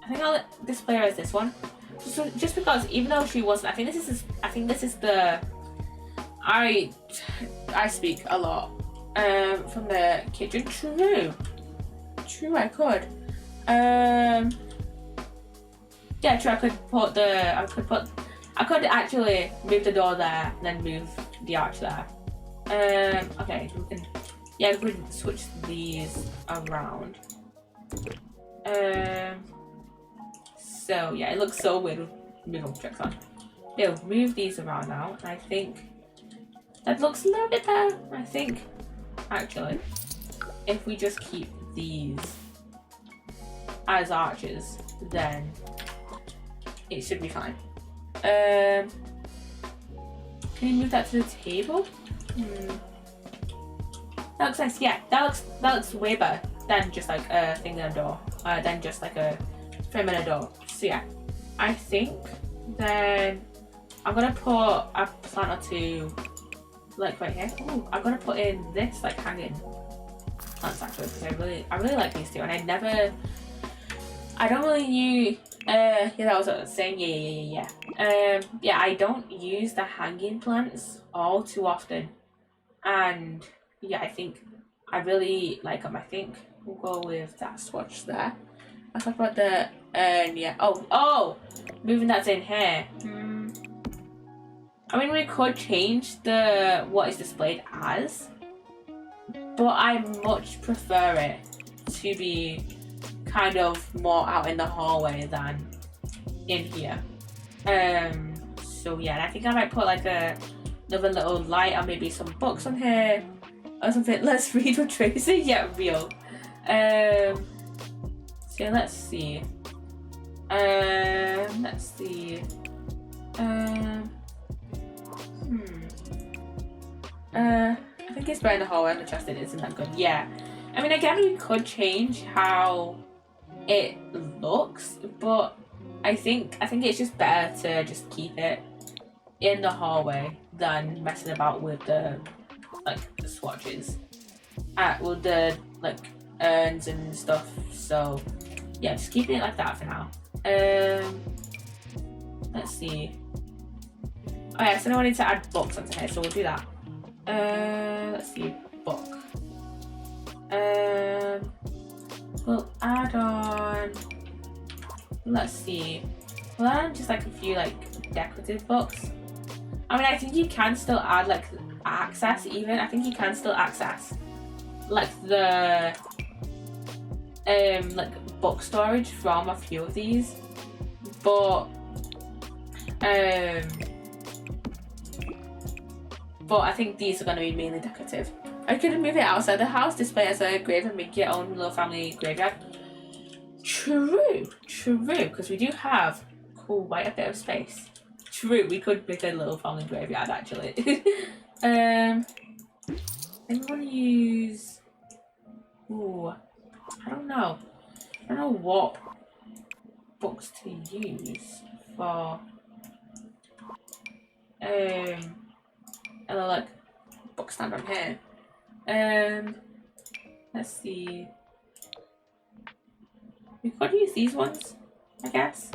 I think I'll display her as this one. So just because, even though she wasn't, I think this is the. I speak a lot from the kitchen. True, I could. Yeah, true. I could actually move the door there and then move the arch there. Okay, we can switch these around. So yeah, it looks so weird with moving objects on. Yeah, move these around now, and I think that looks a little bit better. I think, actually, if we just keep these as arches, then it should be fine. Can you move that to the table? That looks nice. Yeah, that looks way better than just like a thing in a door. Than just like a frame in a door. So yeah, I think then I'm gonna put a plant or two like right here. Oh, I'm gonna put in this like hanging plants actually, because I really like these two, and I don't really use. Yeah, that was what I was saying. Yeah. Yeah, I don't use the hanging plants all too often, and yeah, I think I really like them. I think we'll go with that swatch there. I'll talk about the yeah. Oh, moving that's in here. I mean, we could change the what is displayed as, but I much prefer it to be kind of more out in the hallway than in here. So yeah, and I think I might put like another little light or maybe some books on here or something. Let's read what Tracy. Yeah, real. So yeah, let's see. Let's see. I think it's better in the hallway. I'm trusted. Isn't that good? Yeah. I mean, again, we could change how it looks, but I think it's just better to just keep it in the hallway than messing about with the like swatches, with the like urns and stuff. So yeah, just keeping it like that for now. Let's see. Oh yeah, so I wanted to add books onto here, so we'll do that. Let's see, book. We'll add on. Let's see. We'll add on just like a few like decorative books. I mean, I think you can still add like access. Even I think you can still access like the like book storage from a few of these, but I think these are going to be mainly decorative. I could move it outside the house, display it as a grave, and make your own little family graveyard. True, because we do have quite a bit of space. True, we could make a little family graveyard actually. I think we want to use. Ooh, I don't know what books to use for. Hello, like book stand on here. Let's see. We could use these ones, I guess,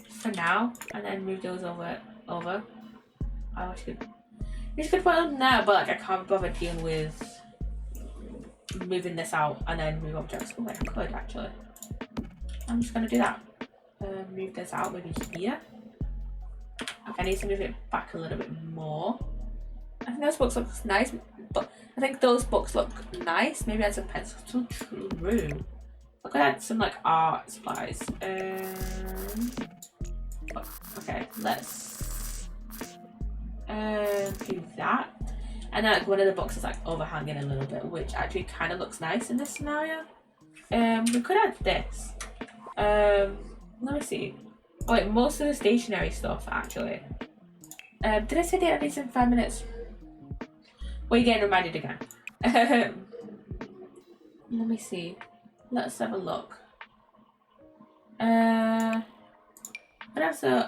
for now, and then move those over. I wish we could put them there, but like I can't bother dealing with moving this out and then move objects. Oh, I could actually. I'm just gonna do that. Move this out maybe here. Okay, I need to move it back a little bit more. I think those books look nice, but I think those books look nice. Maybe add some pencils. So true. I could add some like art supplies. Okay, let's do that. And then like one of the books is like overhanging a little bit, which actually kind of looks nice in this scenario. We could add this. Let me see. Oh wait, most of the stationery stuff actually. Did I say that these in 5 minutes? Well, you're getting reminded again. Let me see. Let's have a look.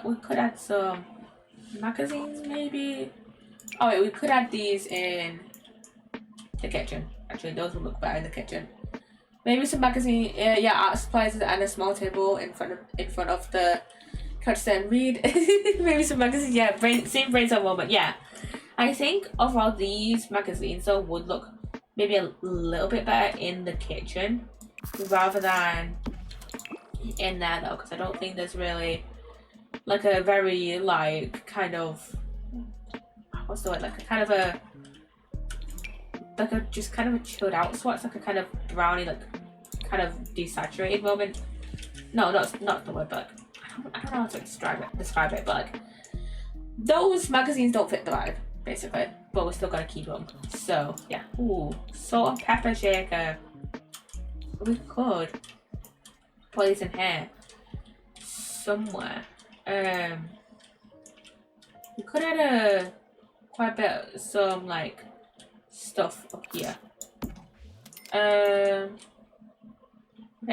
We could add some magazines maybe. Oh wait, we could add these in the kitchen. Actually, those would look better in the kitchen. Maybe some magazine, art supplies and a small table in front of the couch to read. Maybe some magazines. Yeah, same brainstorm moment. Yeah, I think overall these magazines though would look maybe a little bit better in the kitchen rather than in there though, because I don't think there's really like a very like kind of what's the word, like a kind of a just kind of a chilled out swatch, like a kind of brownie, like kind of desaturated moment. No, not the word, but I don't know how to describe it, but like those magazines don't fit the vibe basically, but we're still gonna keep them. So yeah. Ooh, salt and pepper shaker. We could put these in here somewhere. We could add quite a bit some like stuff up here. Okay,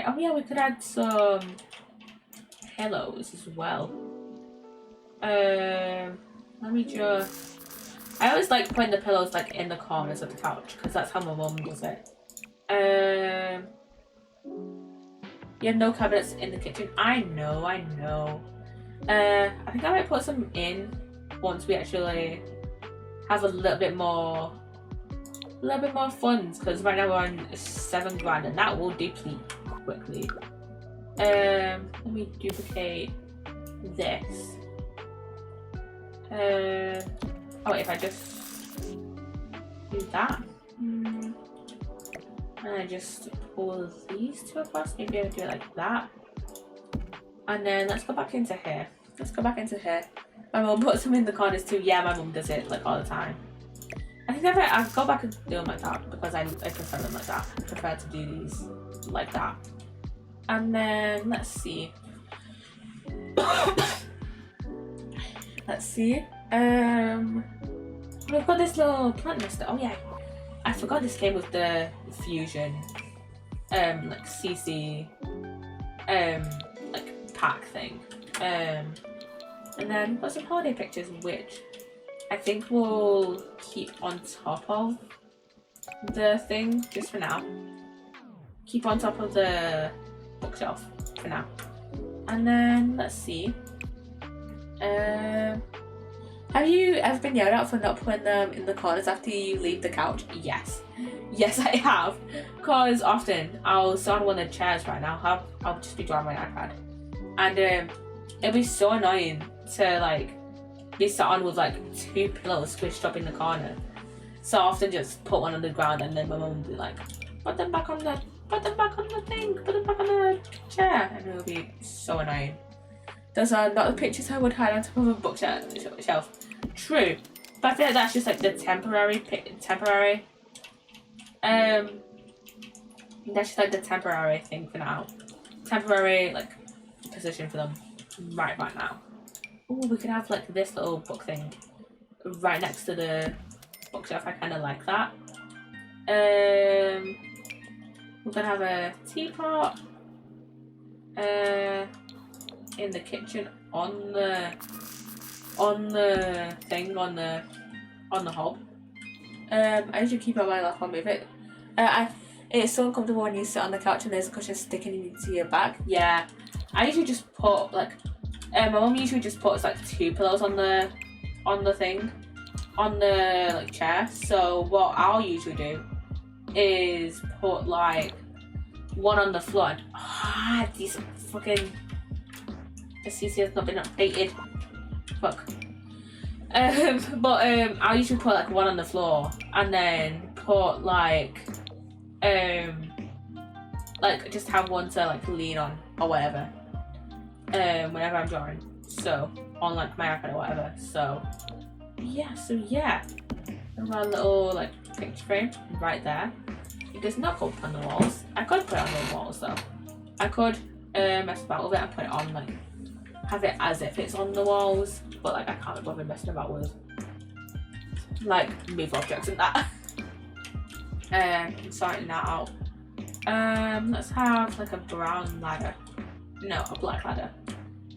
oh yeah, we could add some pillows as well. Let me just. I always like putting the pillows like in the corners of the couch because that's how my mum does it. You have no cabinets in the kitchen. I know. I think I might put some in once we actually have a little bit more funds, because right now we're on 7 grand and that will deplete quickly. Let me duplicate this. Oh, if I just do that, and I just pull these two across, maybe I'll do it like that. And then let's go back into here. My mum puts them in the corners too. Yeah, my mum does it like all the time. I think I go back and do them like that because I prefer them like that. I prefer to do these like that. And then let's see. We've got this little plant mister. Oh yeah, I forgot this came with the Fusion, like CC, like pack thing. And then we've got some holiday pictures, which I think we'll keep on top of the thing just for now. Keep on top of the bookshelf for now. And then let's see. Have you ever been yelled at for not putting them in the corners after you leave the couch? Yes. Yes, I have. Because often I'll sit on one of the chairs right now. I'll just be drawing my iPad. And it'll be so annoying to like be sat on with like 2 pillows squished up in the corner. So I often just put one on the ground and then my mum will be like, put them back on the thing, put them back on the chair. And it'll be so annoying. Those are not the pictures I would hide on top of a bookshelf. True, but I feel like that's just like the temporary. That's just like the temporary thing for now. Temporary like position for them right now. Oh, we could have like this little book thing right next to the bookshelf. I kind of like that. We're gonna have a teapot in the kitchen on the hob. I usually keep it by like I'll move it. It's so uncomfortable when you sit on the couch and there's a cushion sticking into your back. Yeah, I usually just put like my mum usually just puts like 2 pillows on the thing, on the like chair. So what I'll usually do is put like one on the floor. And, these fucking the CC has not been updated. Fuck. I'll usually put like one on the floor and then put like just have one to like lean on or whatever. Whenever I'm drawing. So on like my iPad or whatever. So yeah. Our little like picture frame right there. It does not go on the walls. I could put it on the walls though. I could mess about with it and put it on like have it as if it's on the walls, but like I can't bother messing about with like move objects and that. Sorting that out. Let's have like a brown ladder. No, a black ladder.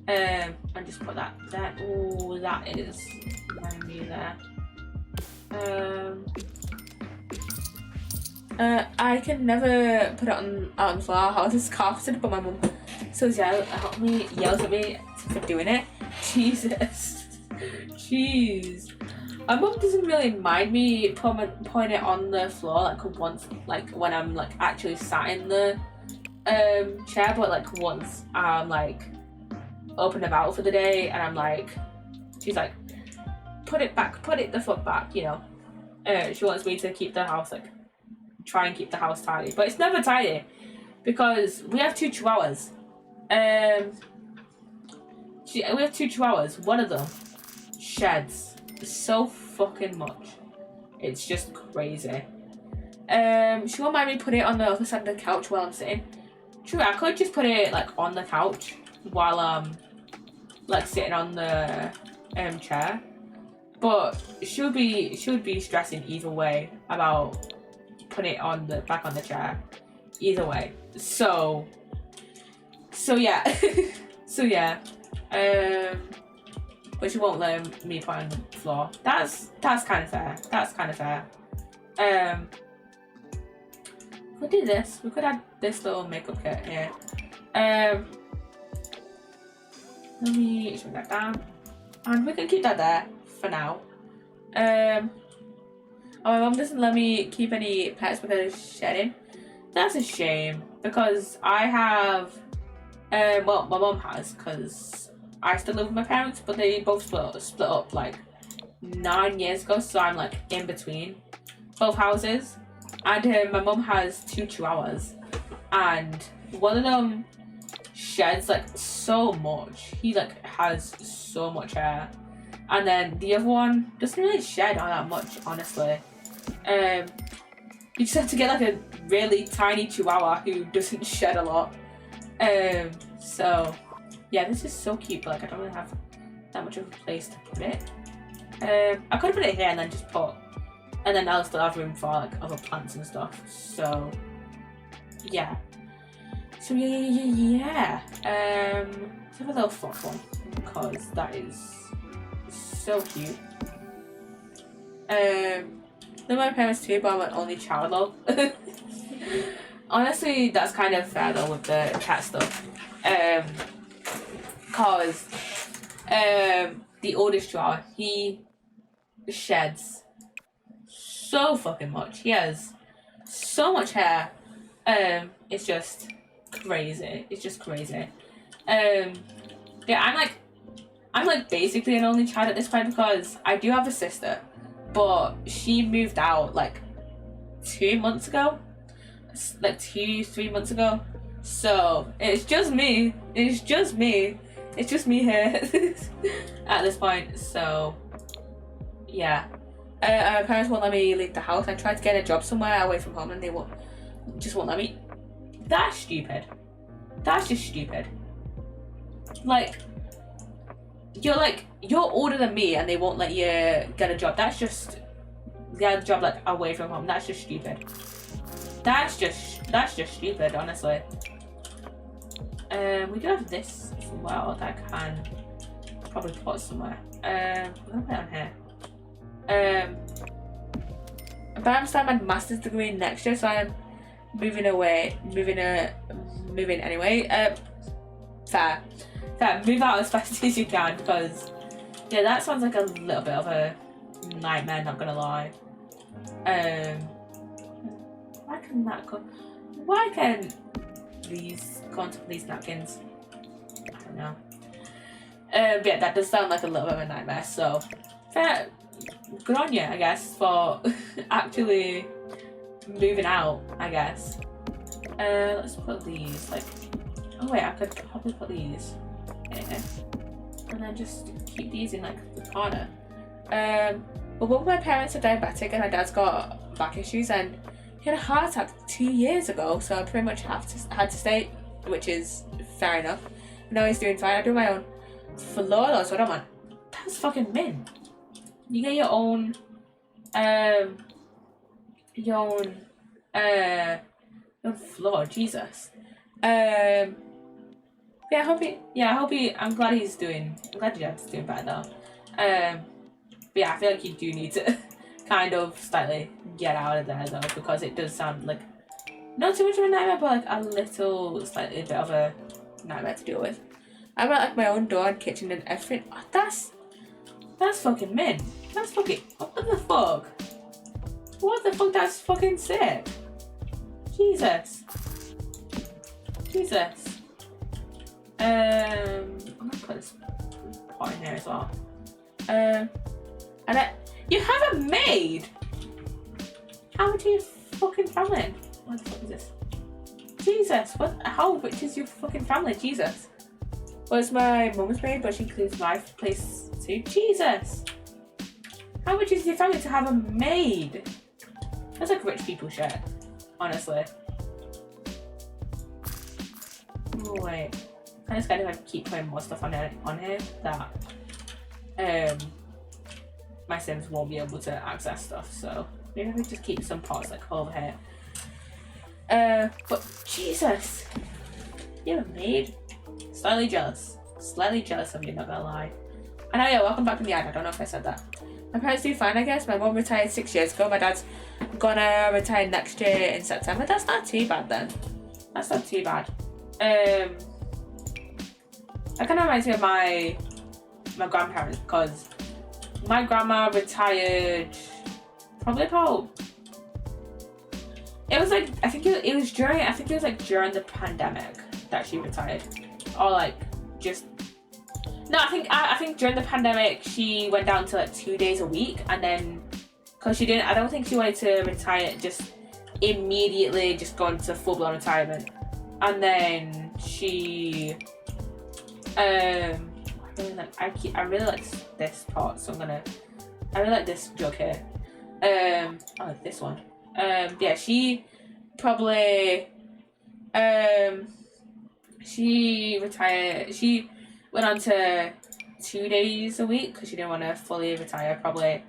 And just put that there. Oh, that is me there. I can never put it out on the floor. How this carpeted, but my mum yells at me for doing it. Jesus. Jeez. My mum doesn't really mind me putting it on the floor like once, like when I'm like actually sat in the chair, but like once I'm like up and about for the day and I'm like, she's like, put the foot back, you know. She wants me to keep the house like try and keep the house tidy, but it's never tidy because we have 2 chihuahuas. We have 2 chihuahuas. One of them sheds so fucking much. It's just crazy. She won't mind me putting it on the other side of the couch while I'm sitting. True, I could just put it like on the couch while I'm like sitting on the chair, but she would be stressing either way about putting it on the back on the chair. Either way, so yeah, but she won't let me put it on the floor. That's kind of fair. We could do this. We could add this little makeup kit here. Let me bring that down. And we can keep that there for now. Oh, my mum doesn't let me keep any pets because of shedding. That's a shame because I have, well, my mum has because I still live with my parents, but they both split up like 9 years ago, so I'm like in between both houses. And my mum has 2 chihuahuas, and one of them sheds like so much. He like has so much hair, and then the other one doesn't really shed all that much, honestly. You just have to get like a really tiny chihuahua who doesn't shed a lot. So yeah, this is so cute, but like I don't really have that much of a place to put it. I could have put it here and then just put, and then I'll still have room for like other plants and stuff. So yeah. So yeah. Let's have a little fluff one because that is so cute. They're my parents too, but I'm an only child though. Honestly, that's kind of fair though with the cat stuff. Cause the oldest chihuahua, he sheds so fucking much. He has so much hair. It's just crazy. It's just crazy. Yeah, I'm like basically an only child at this point because I do have a sister, but she moved out like 2 months ago, like 2-3 months ago. So it's just me. It's just me here at this point. So yeah, my parents won't let me leave the house. I tried to get a job somewhere away from home, and they just won't let me. That's stupid. That's just stupid. Like you're older than me, and they won't let you get a job. That's just get a job like away from home. That's just stupid. That's just stupid, honestly. We do have this as well that I can probably put somewhere. I'm gonna put it on here. But I'm starting my master's degree next year, so I'm moving anyway. Fair. Move out as fast as you can because yeah, that sounds like a little bit of a nightmare. Not gonna lie. Why can that go? Why can these go onto these napkins? I don't know. But yeah, that does sound like a little bit of a nightmare. So fair. Good on you, I guess, for actually moving out, I guess. Let's put these, like, oh wait, I could probably put these here. And then just keep these in, like, the corner. But both my parents are diabetic and my dad's got back issues, and he had a heart attack 2 years ago, so I pretty much had to stay, which is fair enough. Now he's doing fine. I do my own floor though, so I don't mind. That's fucking mint. You get your own floor, Jesus. Yeah, I'm glad your dad's doing better though. But yeah, I feel like you do need to kind of slightly get out of there though, because it does sound like not too much of a nightmare, but like a little slightly bit of a nightmare to deal with. I got like my own door and kitchen and everything. Oh, that's fucking mint. That's fucking, what the fuck? What the fuck, that's fucking sick. Jesus. I'm gonna put this pot in there as well. You have a maid? How much are you fucking family? What the fuck is this? Jesus, how rich is your fucking family? Jesus. Well, it's my mum's maid, but she includes my place too. Jesus. How much is your family to have a maid? That's like rich people shit, honestly. Oh, wait. I'm kind of scared if I keep putting more stuff on here that my Sims won't be able to access stuff, so maybe we just keep some pots like over here. But Jesus, you're a maid. Slightly jealous of you, not gonna lie. And yeah, welcome back from the ad. I don't know if I said that. My parents do fine, I guess. My mum retired 6 years ago. My dad's gonna retire next year in September. That's not too bad then. That's not too bad. That kind of reminds me of my grandparents, because my grandma retired probably about. It was like I think it was during the pandemic that she retired, or like just. No, I think during the pandemic she went down to like 2 days a week, and then because I don't think she wanted to retire just immediately, just go into full-blown retirement, and then she I really like this pot, so I really like this jug here. I like this one. Yeah, she probably she retired. She went on to 2 days a week because she didn't want to fully retire, probably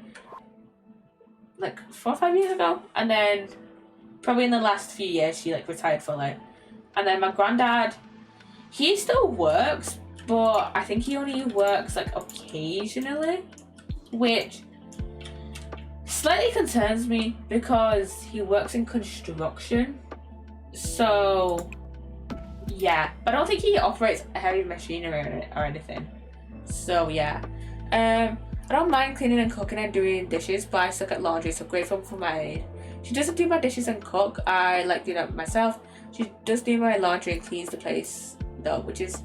like 4 or 5 years ago, and then probably in the last few years she like retired fully. And then my granddad, he still works, but I think he only works like occasionally, which slightly concerns me because he works in construction. So yeah, but I don't think he operates heavy machinery or anything. So yeah, I don't mind cleaning and cooking and doing dishes, but I suck at laundry, so grateful for my aid. She doesn't do my dishes and cook. I like doing it myself. She does do my laundry and cleans the place though, which is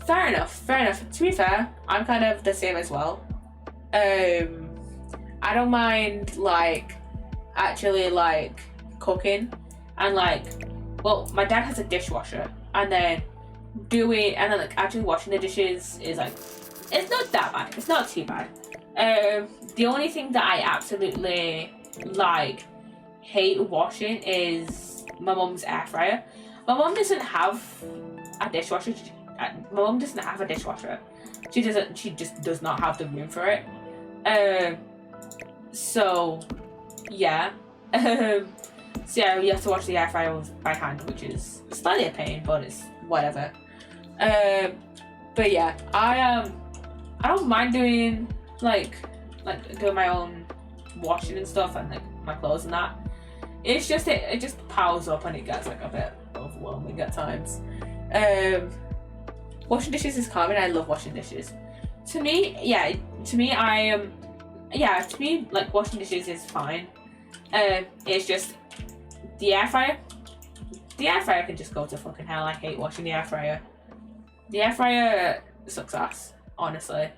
fair enough. To be fair, I'm kind of the same as well. I don't mind like actually like cooking and like, well, my dad has a dishwasher, and then like actually washing the dishes is like, it's not that bad. It's not too bad. The only thing that I absolutely like hate washing is my mum's air fryer. My mum doesn't have a dishwasher. She just does not have the room for it. So yeah. So yeah, you have to wash the air fryer by hand, which is slightly a pain, but it's whatever. But yeah, I don't mind doing like doing my own washing and stuff, and like my clothes and that. It's just it just piles up and it gets like a bit overwhelming at times. Washing dishes is calming. I love washing dishes. To me, like washing dishes is fine. It's just the air fryer. The air fryer can just go to fucking hell. I hate washing the air fryer. The air fryer sucks ass, honestly.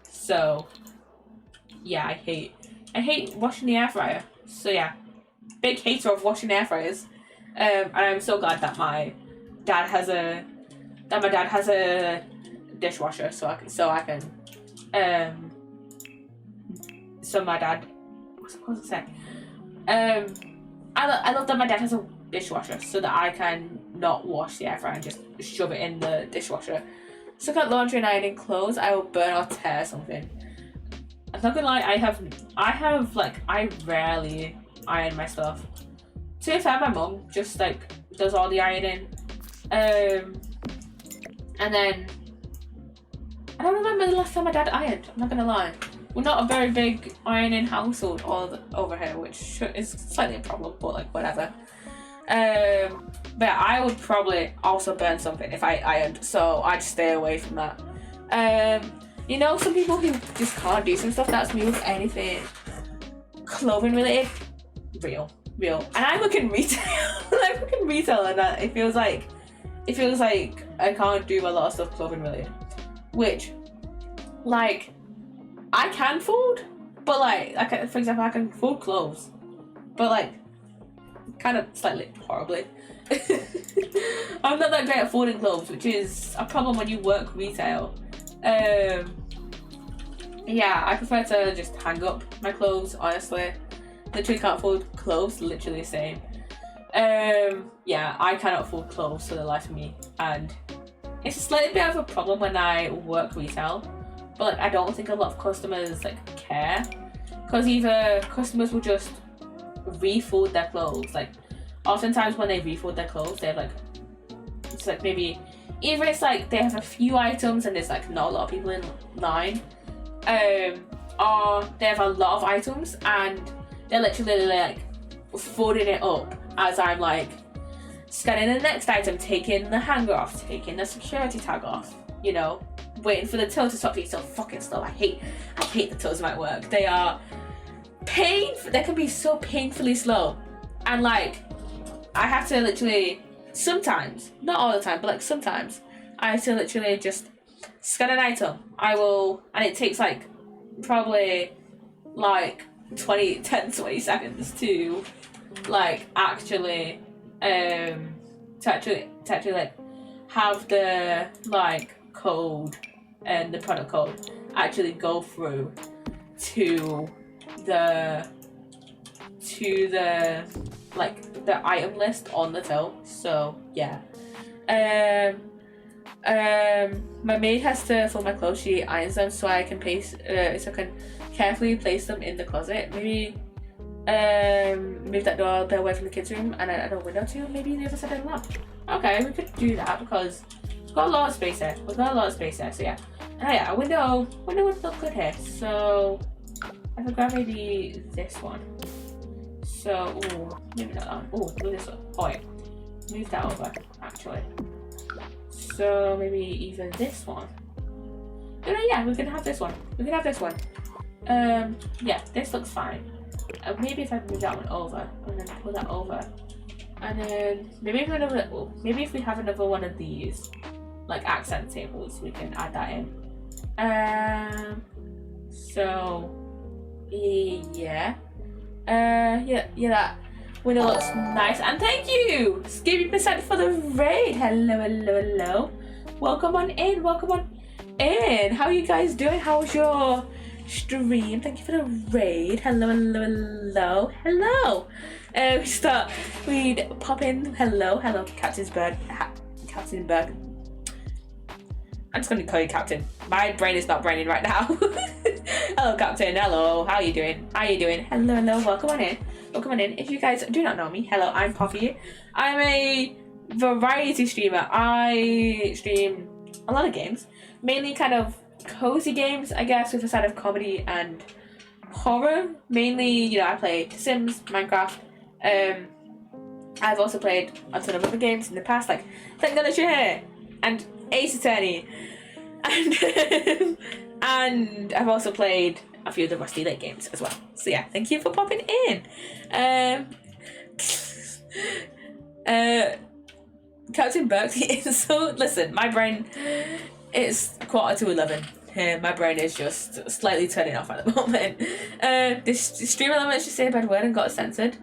So yeah, I hate washing the air fryer. So yeah, big hater of washing air fryers. And I'm so glad that my dad has a dishwasher, so my dad, what's I supposed to say? I love that my dad has a dishwasher so that I can not wash the air fryer and just shove it in the dishwasher. So got laundry and ironing clothes, I will burn or tear something. I'm not gonna lie, I rarely iron my stuff. To be fair, my mum just like does all the ironing. And then I don't remember the last time my dad ironed, I'm not gonna lie. We're not a very big ironing household over here, which is slightly a problem, but like whatever. But I would probably also burn something if I ironed, so I'd stay away from that. You know, some people who just can't do some stuff. That's me with anything clothing related. Real. And I look in retail. And it feels like I can't do a lot of stuff clothing related, which like I can fold, but like for example, I can fold clothes, but like kind of slightly horribly. I'm not that great at folding clothes, which is a problem when you work retail. Yeah, I prefer to just hang up my clothes, honestly. Literally can't fold clothes, literally the same. Yeah, I cannot fold clothes for the life of me, and it's a slightly bit of a problem when I work retail, but like I don't think a lot of customers like care, because either customers will just refold their clothes. Like oftentimes when they refold their clothes, they have like, it's like maybe either it's like they have a few items and there's like not a lot of people in line, or they have a lot of items and they're literally like folding it up as I'm like scanning the next item, taking the hanger off, taking the security tag off, you know, waiting for the till to stop being so fucking slow. I hate the tills at work. They are they can be so painfully slow. And like, I have to literally, sometimes, not all the time, but like sometimes, I have to literally just scan an item. And it takes like, probably like 10, 20 seconds to like actually like have the like code and the product code actually go through to the like the item list on the till. So yeah. My maid has to fold my clothes. She irons them so I can carefully place them in the closet. Maybe move that door a bit away from the kids' room and a window too. Maybe the other side of the lab. Okay, we could do that because we've got a lot of space there. So yeah. And yeah, a window would look good here. So I could grab maybe this one. So maybe not that one. Move this one. Oh yeah, move that over actually. So maybe even this one. No, yeah, we can have this one. Yeah, this looks fine. Maybe if I move that one over and then pull that over, and then maybe if we have another one of these, like accent tables, we can add that in. So yeah, that window looks nice. And thank you, Skippy% for the raid. Hello. Welcome on in. How are you guys doing? How was your stream? Thank you for the raid. Hello. We'd pop in. Hello, Captain Bird. I'm just gonna call you Captain. My brain is not braining right now. Hello, Captain. Hello. How are you doing? Hello. Welcome on in. If you guys do not know me, hello, I'm Poppy. I'm a variety streamer. I stream a lot of games, mainly kind of cozy games, I guess, with a side of comedy and horror. Mainly, I play Sims, Minecraft. I've also played a ton of other games in the past, like Thank God You're Here and Ace Attorney, and I've also played a few of the Rusty Lake games as well. So yeah, thank you for popping in. Captain Burke is so. Listen, my brain. It's 11:15. My brain is just slightly turning off at the moment. This stream elements just say a bad word and got censored.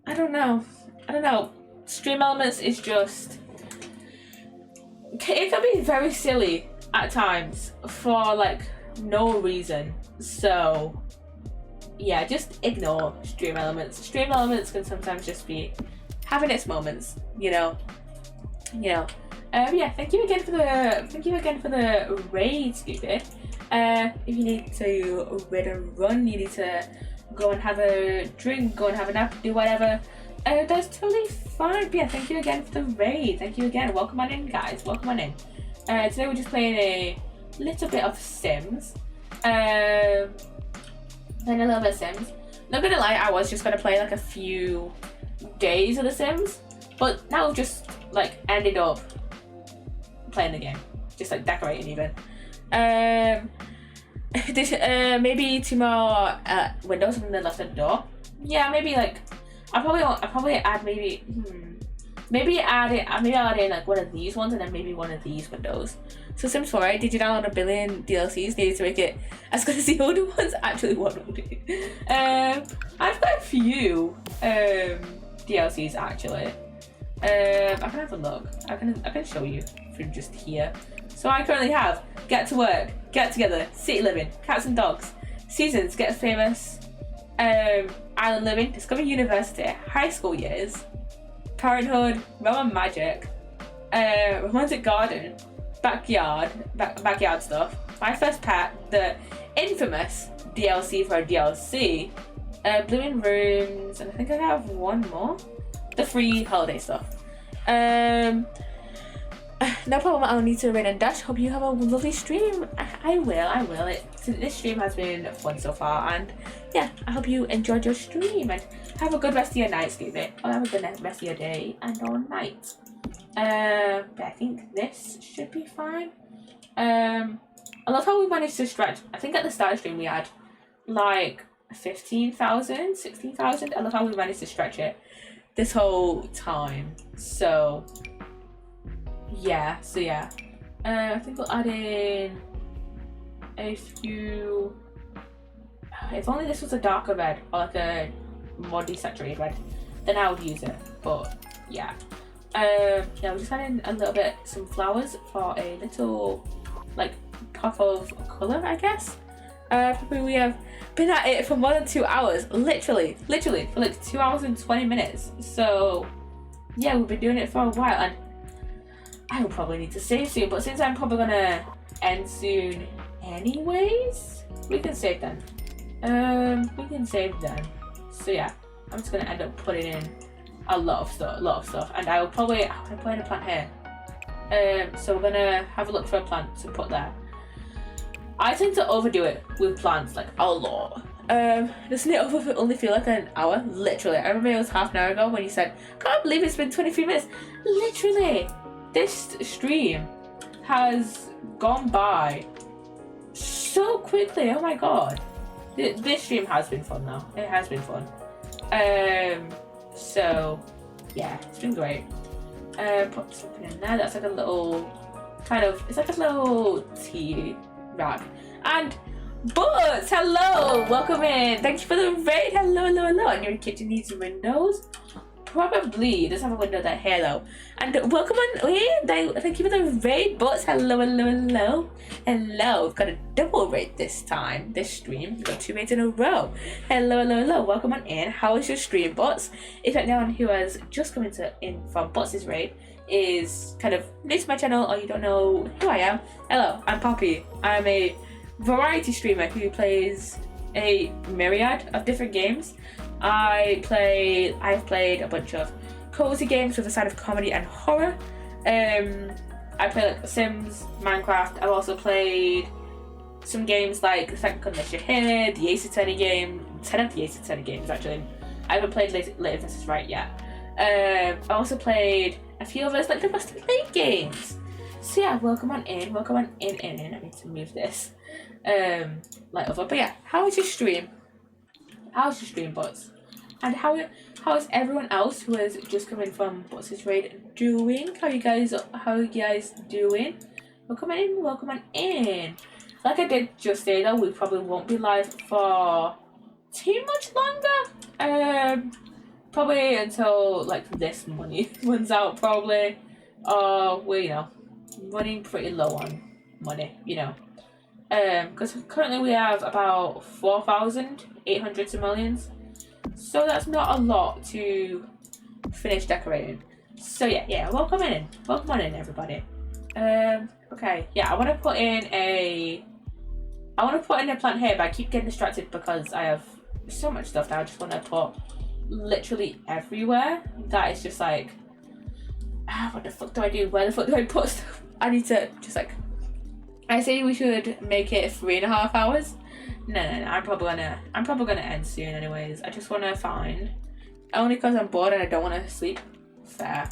I don't know. Stream elements is just. It can be very silly at times for like no reason. So yeah, just ignore stream elements. Stream elements can sometimes just be having its moments, Yeah, thank you again for the raid, Scoopy. If you need to raid and run, you need to go and have a drink, go and have a nap, do whatever. That's totally fine. But yeah, thank you again for the raid. Thank you again. Welcome on in, guys. Today we're just playing a little bit of Sims. Playing a little bit of Sims. Not gonna lie, I was just gonna play like a few days of The Sims, but now we've just like ended up playing the game, just like decorating even. Maybe 2 more windows on the left side door. Yeah, maybe like I'll probably add maybe I'll add in like one of these ones and then maybe one of these windows. So Sims 4, did you download 1 billion DLCs? Needed to make it as good as the older ones? Actually, one will do. I've got a few DLCs actually. I can have a look. I can show you from just here. So I currently have Get to Work, Get Together, City Living, Cats and Dogs, Seasons, Get Famous, Island Living, Discover University, High School Years, Parenthood, Realm of Magic, Romantic Garden, Backyard Stuff, My First Pet, the infamous DLC for a DLC, Blooming Rooms, and I think I have one more. The free holiday stuff. no problem. I'll need to rain and dash. Hope you have a lovely stream. I will. This stream has been fun so far, and yeah, I hope you enjoyed your stream and have a good rest of your night, excuse me. Or have a good rest of your day and or night. But I think this should be fine. I love how we managed to stretch. I think at the start of the stream we had like 15,000, 16,000. I love how we managed to stretch it this whole time. So yeah. I think we'll add in a few. If only this was a darker red or like a more desaturated red, then I would use it. But yeah. We're just adding a little bit, some flowers for a little like pop of colour, I guess. Probably we have been at it for more than 2 hours, literally for like 2 hours and 20 minutes. So yeah, we've been doing it for a while, and I will probably need to save soon, but since I'm probably gonna end soon anyways, we can save then. So yeah, I'm just gonna end up putting in a lot of stuff, and I'm gonna put in a plant here. So we're gonna have a look for a plant to put there. I tend to overdo it with plants, like a lot. Doesn't it only feel like an hour? Literally, I remember it was half an hour ago when you said, "Can't believe it's been 23 minutes." Literally, this stream has gone by so quickly. Oh my god, this stream has been fun though. It has been fun. So yeah, it's been great. Put something in there that's like a little it's like a little tea rack. And Buzz, hello, welcome in. Thank you for the raid. Hello. And your kitchen needs windows. Probably does have a window there here though. And welcome on in. Thank you for the raid, Buzz. Hello. We've got a double raid this time. This stream, we've got 2 raids in a row. Hello. Welcome on in. How is your stream, Bots? If anyone who has just come in from Bots' raid is kind of new to my channel, or you don't know who I am, hello, I'm Poppy. I'm a variety streamer who plays a myriad of different games. I've played a bunch of cozy games with a side of comedy and horror. I play like Sims, Minecraft. I've also played some games like The Second Unless You're Here, the Ace Attorney game, 10 of the Ace Attorney games actually. I haven't played Later This Is Right yet. I also played a few others like the Must Have Played games. So yeah, welcome on in. I need to move this light over. But yeah, how is your stream? How's your stream, Bots? And how is everyone else who has just come in from Bots' raid doing? How are you guys doing? Welcome on in. Like I did just say though, we probably won't be live for too much longer. Probably until like this money runs out probably. We're running pretty low on money, because currently we have about 4,800 simoleons, so that's not a lot to finish decorating. So yeah, welcome on in everybody. Okay, yeah, I want to put in a plant here, but I keep getting distracted because I have so much stuff that I just want to put literally everywhere. That is just like, what the fuck do I do? Where the fuck do I put stuff? I need to just like, I say we should make it 3.5 hours. No, I'm probably gonna end soon anyways. I just want to find, only because I'm bored and I don't want to sleep. Fair.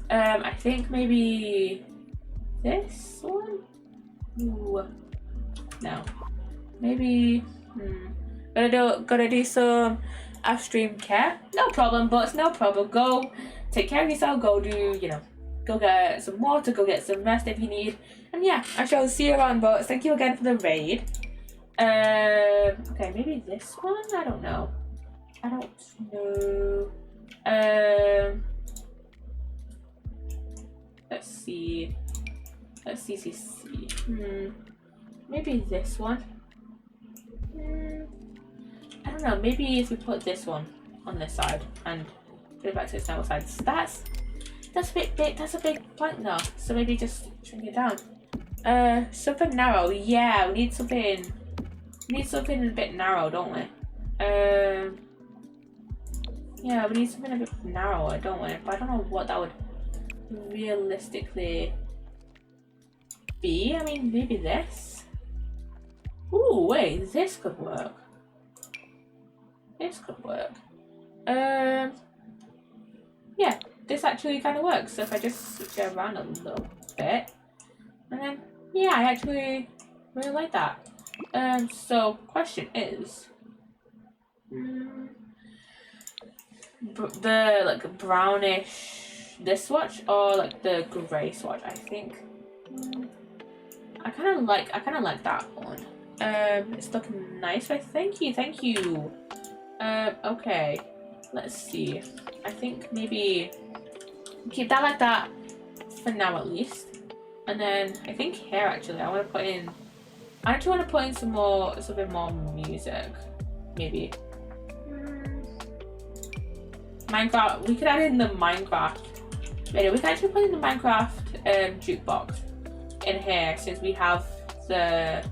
I think maybe this one. Ooh. No. Maybe. Gotta do some off-stream care. No problem, but no problem. Go take care of yourself. Go do go get some water. Go get some rest if you need. And yeah, I shall see you around, boats. Thank you again for the raid. Okay, maybe this one? I don't know. Let's see. Maybe this one? I don't know, maybe if we put this one on this side and put it back to its normal side. So that's a bit big, that's a big plank now. So maybe just shrink it down. Something narrow, yeah, we need something a bit narrow, don't we? Yeah, we need something a bit narrower, don't we? But I don't know what that would realistically be? I mean, maybe this. Ooh, wait, this could work. This could work. Yeah, this actually kind of works. So if I just switch it around a little bit, and then yeah, I actually really like that. So question is, the like brownish this swatch or like the grey swatch? I think I kind of like that one. It's looking nice. But thank you. Okay, let's see. I think maybe keep that like that for now at least. And then I think here actually I want to put in. I actually want to put in something more music, maybe. Minecraft. We could add in the Minecraft. Anyway, we can actually put in the Minecraft jukebox in here since we have the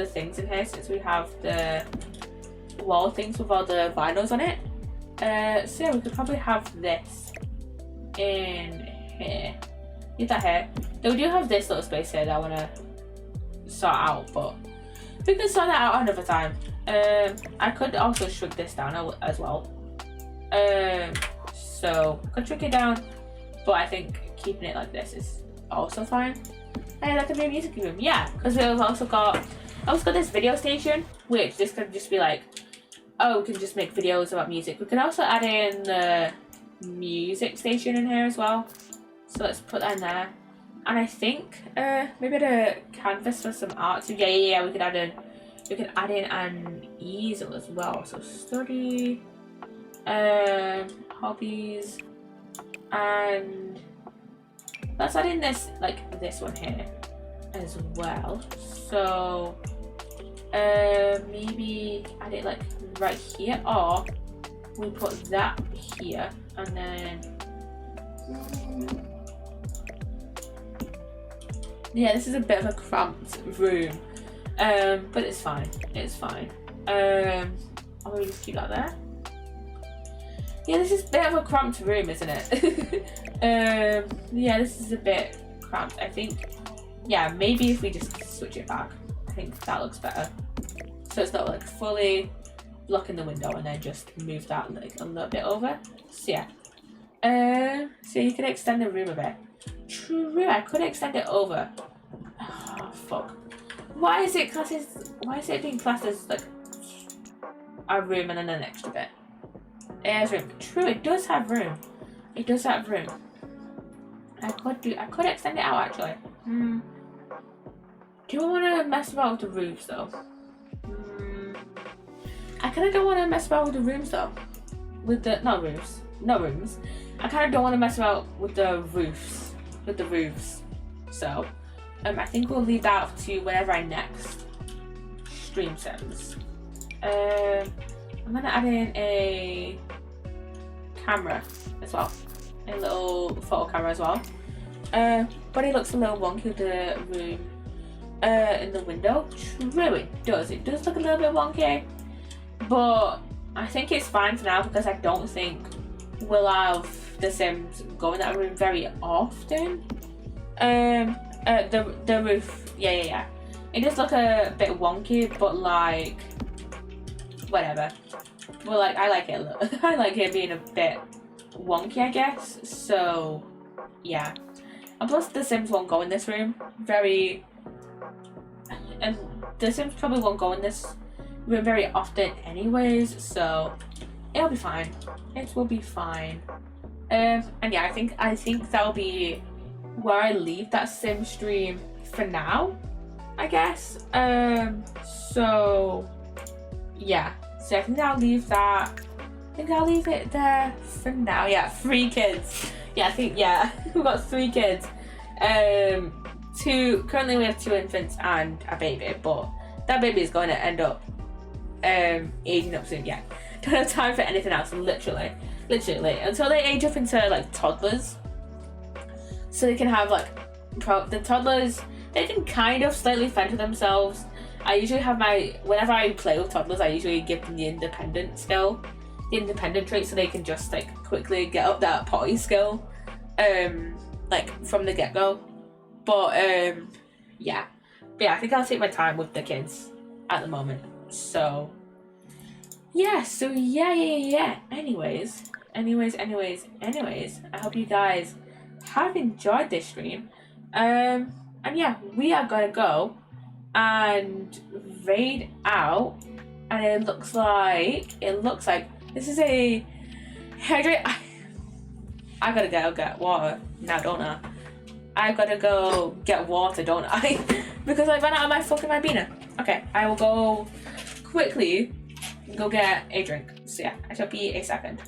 things in here. Since we have the wall things with all the vinyls on it. So yeah, we could probably have this in here. Leave that here. Though we do have this little space here that I want to sort out, but we can sort that out another time. I could also shrink this down as well. So I could shrink it down, but I think keeping it like this is also fine. And that could be a music room, yeah, because we've also got this video station, which this could just be like, oh, we can just make videos about music. We could also add in the music station in here as well. So let's put that in there. And I think maybe the canvas for some art too. Yeah. We could add in an easel as well. So study, hobbies, and let's add in this this one here as well. So maybe add it like right here, or we put that here and then. Yeah, this is a bit of a cramped room, but it's fine. It's fine. I'll maybe just keep that there. Yeah, this is a bit of a cramped room, isn't it? Yeah, this is a bit cramped. I think, yeah, maybe if we just switch it back, I think that looks better. So it's not like fully blocking the window, and then just move that like a little bit over. So yeah. So you can extend the room a bit. True, I could extend it over. Oh fuck. Why is it being classed as like a room and then an extra bit? It has room. True, it does have room. It does have room. I could extend it out actually. Do I want to mess about with the roofs though? I kind of don't want to mess about with the rooms though. Not rooms. I kind of don't want to mess about with the roofs. So, I think we'll leave that up to whenever I next stream sims. I'm gonna add in a camera as well, a little photo camera as well. But it looks a little wonky with the room in the window. True, it does. It does look a little bit wonky, but I think it's fine for now because I don't think we'll have the Sims go in that room very often. The roof, yeah. It does look a bit wonky, but like whatever. Well, like I like it a little. I like it being a bit wonky, I guess. So yeah. And plus, the Sims won't go in this room and the Sims probably won't go in this room very often, anyways. So it'll be fine. It will be fine. And yeah, I think that'll be where I leave that Sim stream for now, I guess. So yeah, so I think I'll leave that. I think I'll leave it there for now. Yeah, 3 kids. Yeah, we've got 3 kids. Currently we have 2 infants and a baby, but that baby is going to end up aging up soon. Yeah, don't have time for anything else, literally until they age up into like toddlers, so they can have like the toddlers, they can kind of slightly fend for themselves. I usually have whenever I play with toddlers, I usually give them the independent trait, so they can just like quickly get up that potty skill. like from the get-go. But yeah. But yeah, I think I'll take my time with the kids at the moment. So yeah, Anyways, I hope you guys have enjoyed this stream. And yeah, we are gonna go and raid out, and it looks like this is a hydrate. I gotta go get water now, don't I? I gotta go get water, don't I? Because I ran out of my fucking Ribena. Okay, I will go quickly go get a drink. So yeah, I shall be a second.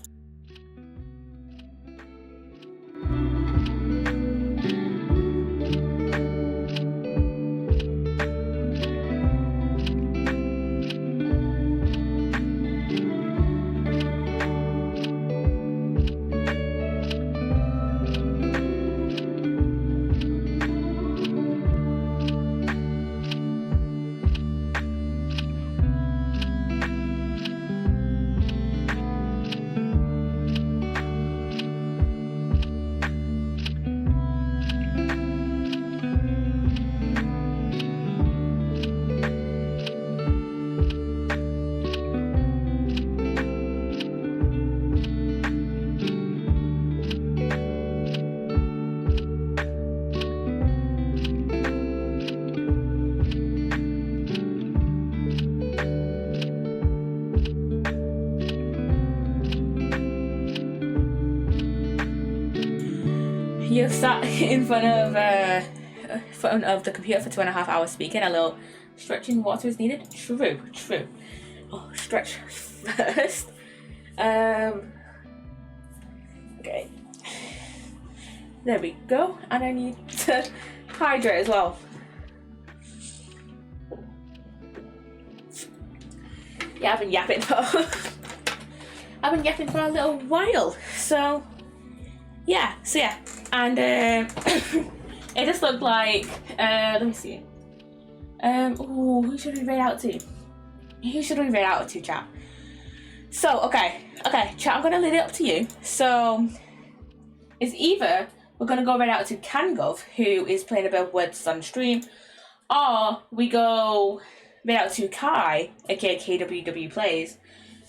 You've sat in front of the computer for 2.5 hours speaking. A little stretching water is needed. True. Oh, stretch first. Okay. There we go. And I need to hydrate as well. Yeah, I've been yapping for a little while. So yeah. And it just looked like let me see. Who should we raid out to? Chat? So okay, chat, I'm gonna leave it up to you. So it's either we're gonna go raid out to Kangov, who is playing a bit of Words on stream, or we go raid out to Kai, aka KWW Plays,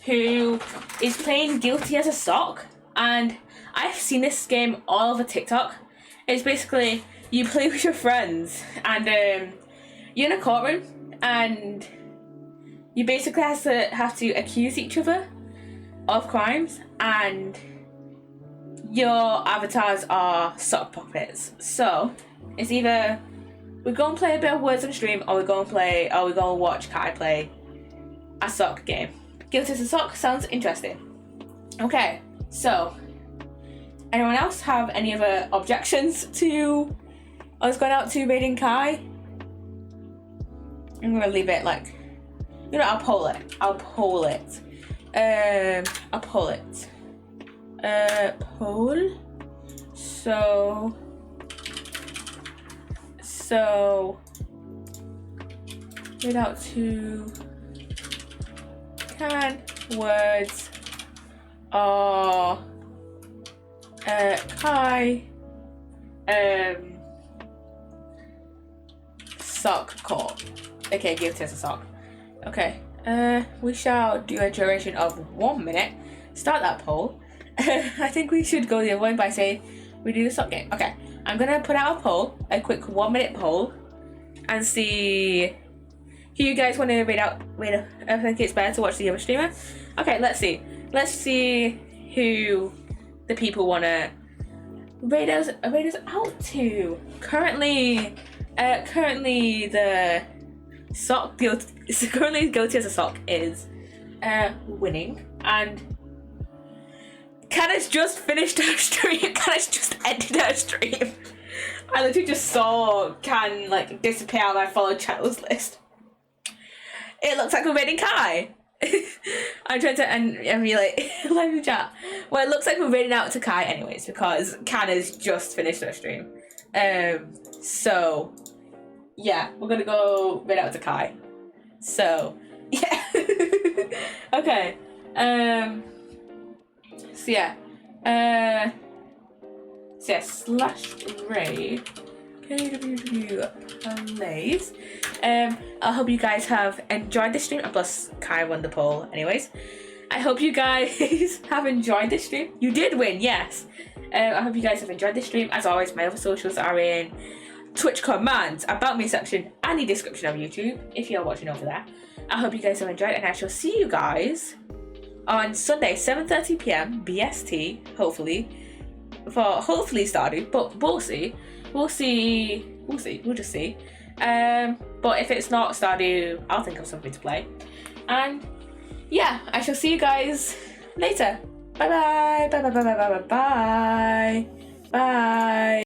who is playing Guilty as a Sock. And I've seen this game all over TikTok. It's basically you play with your friends and you're in a courtroom and you basically have to accuse each other of crimes, and your avatars are sock puppets. So it's either we go and play a bit of Words on stream, or we go and watch Kai play a sock game. Guilty as a Sock sounds interesting. Okay. So, anyone else have any other objections to us going out to raiding Kai? I'm gonna leave it like, I'll poll it. Poll. So raid out to Can Words or Kai Sock Corp. Okay, Guilty as a Sock. Okay, we shall do a duration of 1 minute. Start that poll. I think we should go the other way by saying we do the sock game. Okay, I'm gonna put out a poll, a quick 1 minute poll, and see who you guys want to raid out. I think it's better to watch the other streamer. Okay, let's see. Let's see who the people want to raid us out to. Currently the sock Guilty as a Sock is winning, and Canna's just finished her stream. Canna's just ended her stream. I literally just saw Can disappear out of my followed channels list. It looks like we're raiding Kai. I'm trying to emulate live in chat. Well, it looks like we're raiding out to Kai anyways, because Can has just finished her stream. So yeah, we're gonna go raid out to Kai. So yeah. Okay. So yeah. So yeah, /raid KWW plays. I hope you guys have enjoyed the stream. And plus, Kai won the poll. Anyways, I hope you guys have enjoyed the stream. You did win, yes. I hope you guys have enjoyed the stream. As always, my other socials are in Twitch commands, about me section, and the description of YouTube if you're watching over there. I hope you guys have enjoyed, and I shall see you guys on Sunday, 7:30 p.m. BST, hopefully, for hopefully Stardew, but we'll see. We'll just see. But if it's not Stardew, I'll think of something to play. And yeah, I shall see you guys later. Bye bye. Bye bye bye bye bye bye bye. Bye.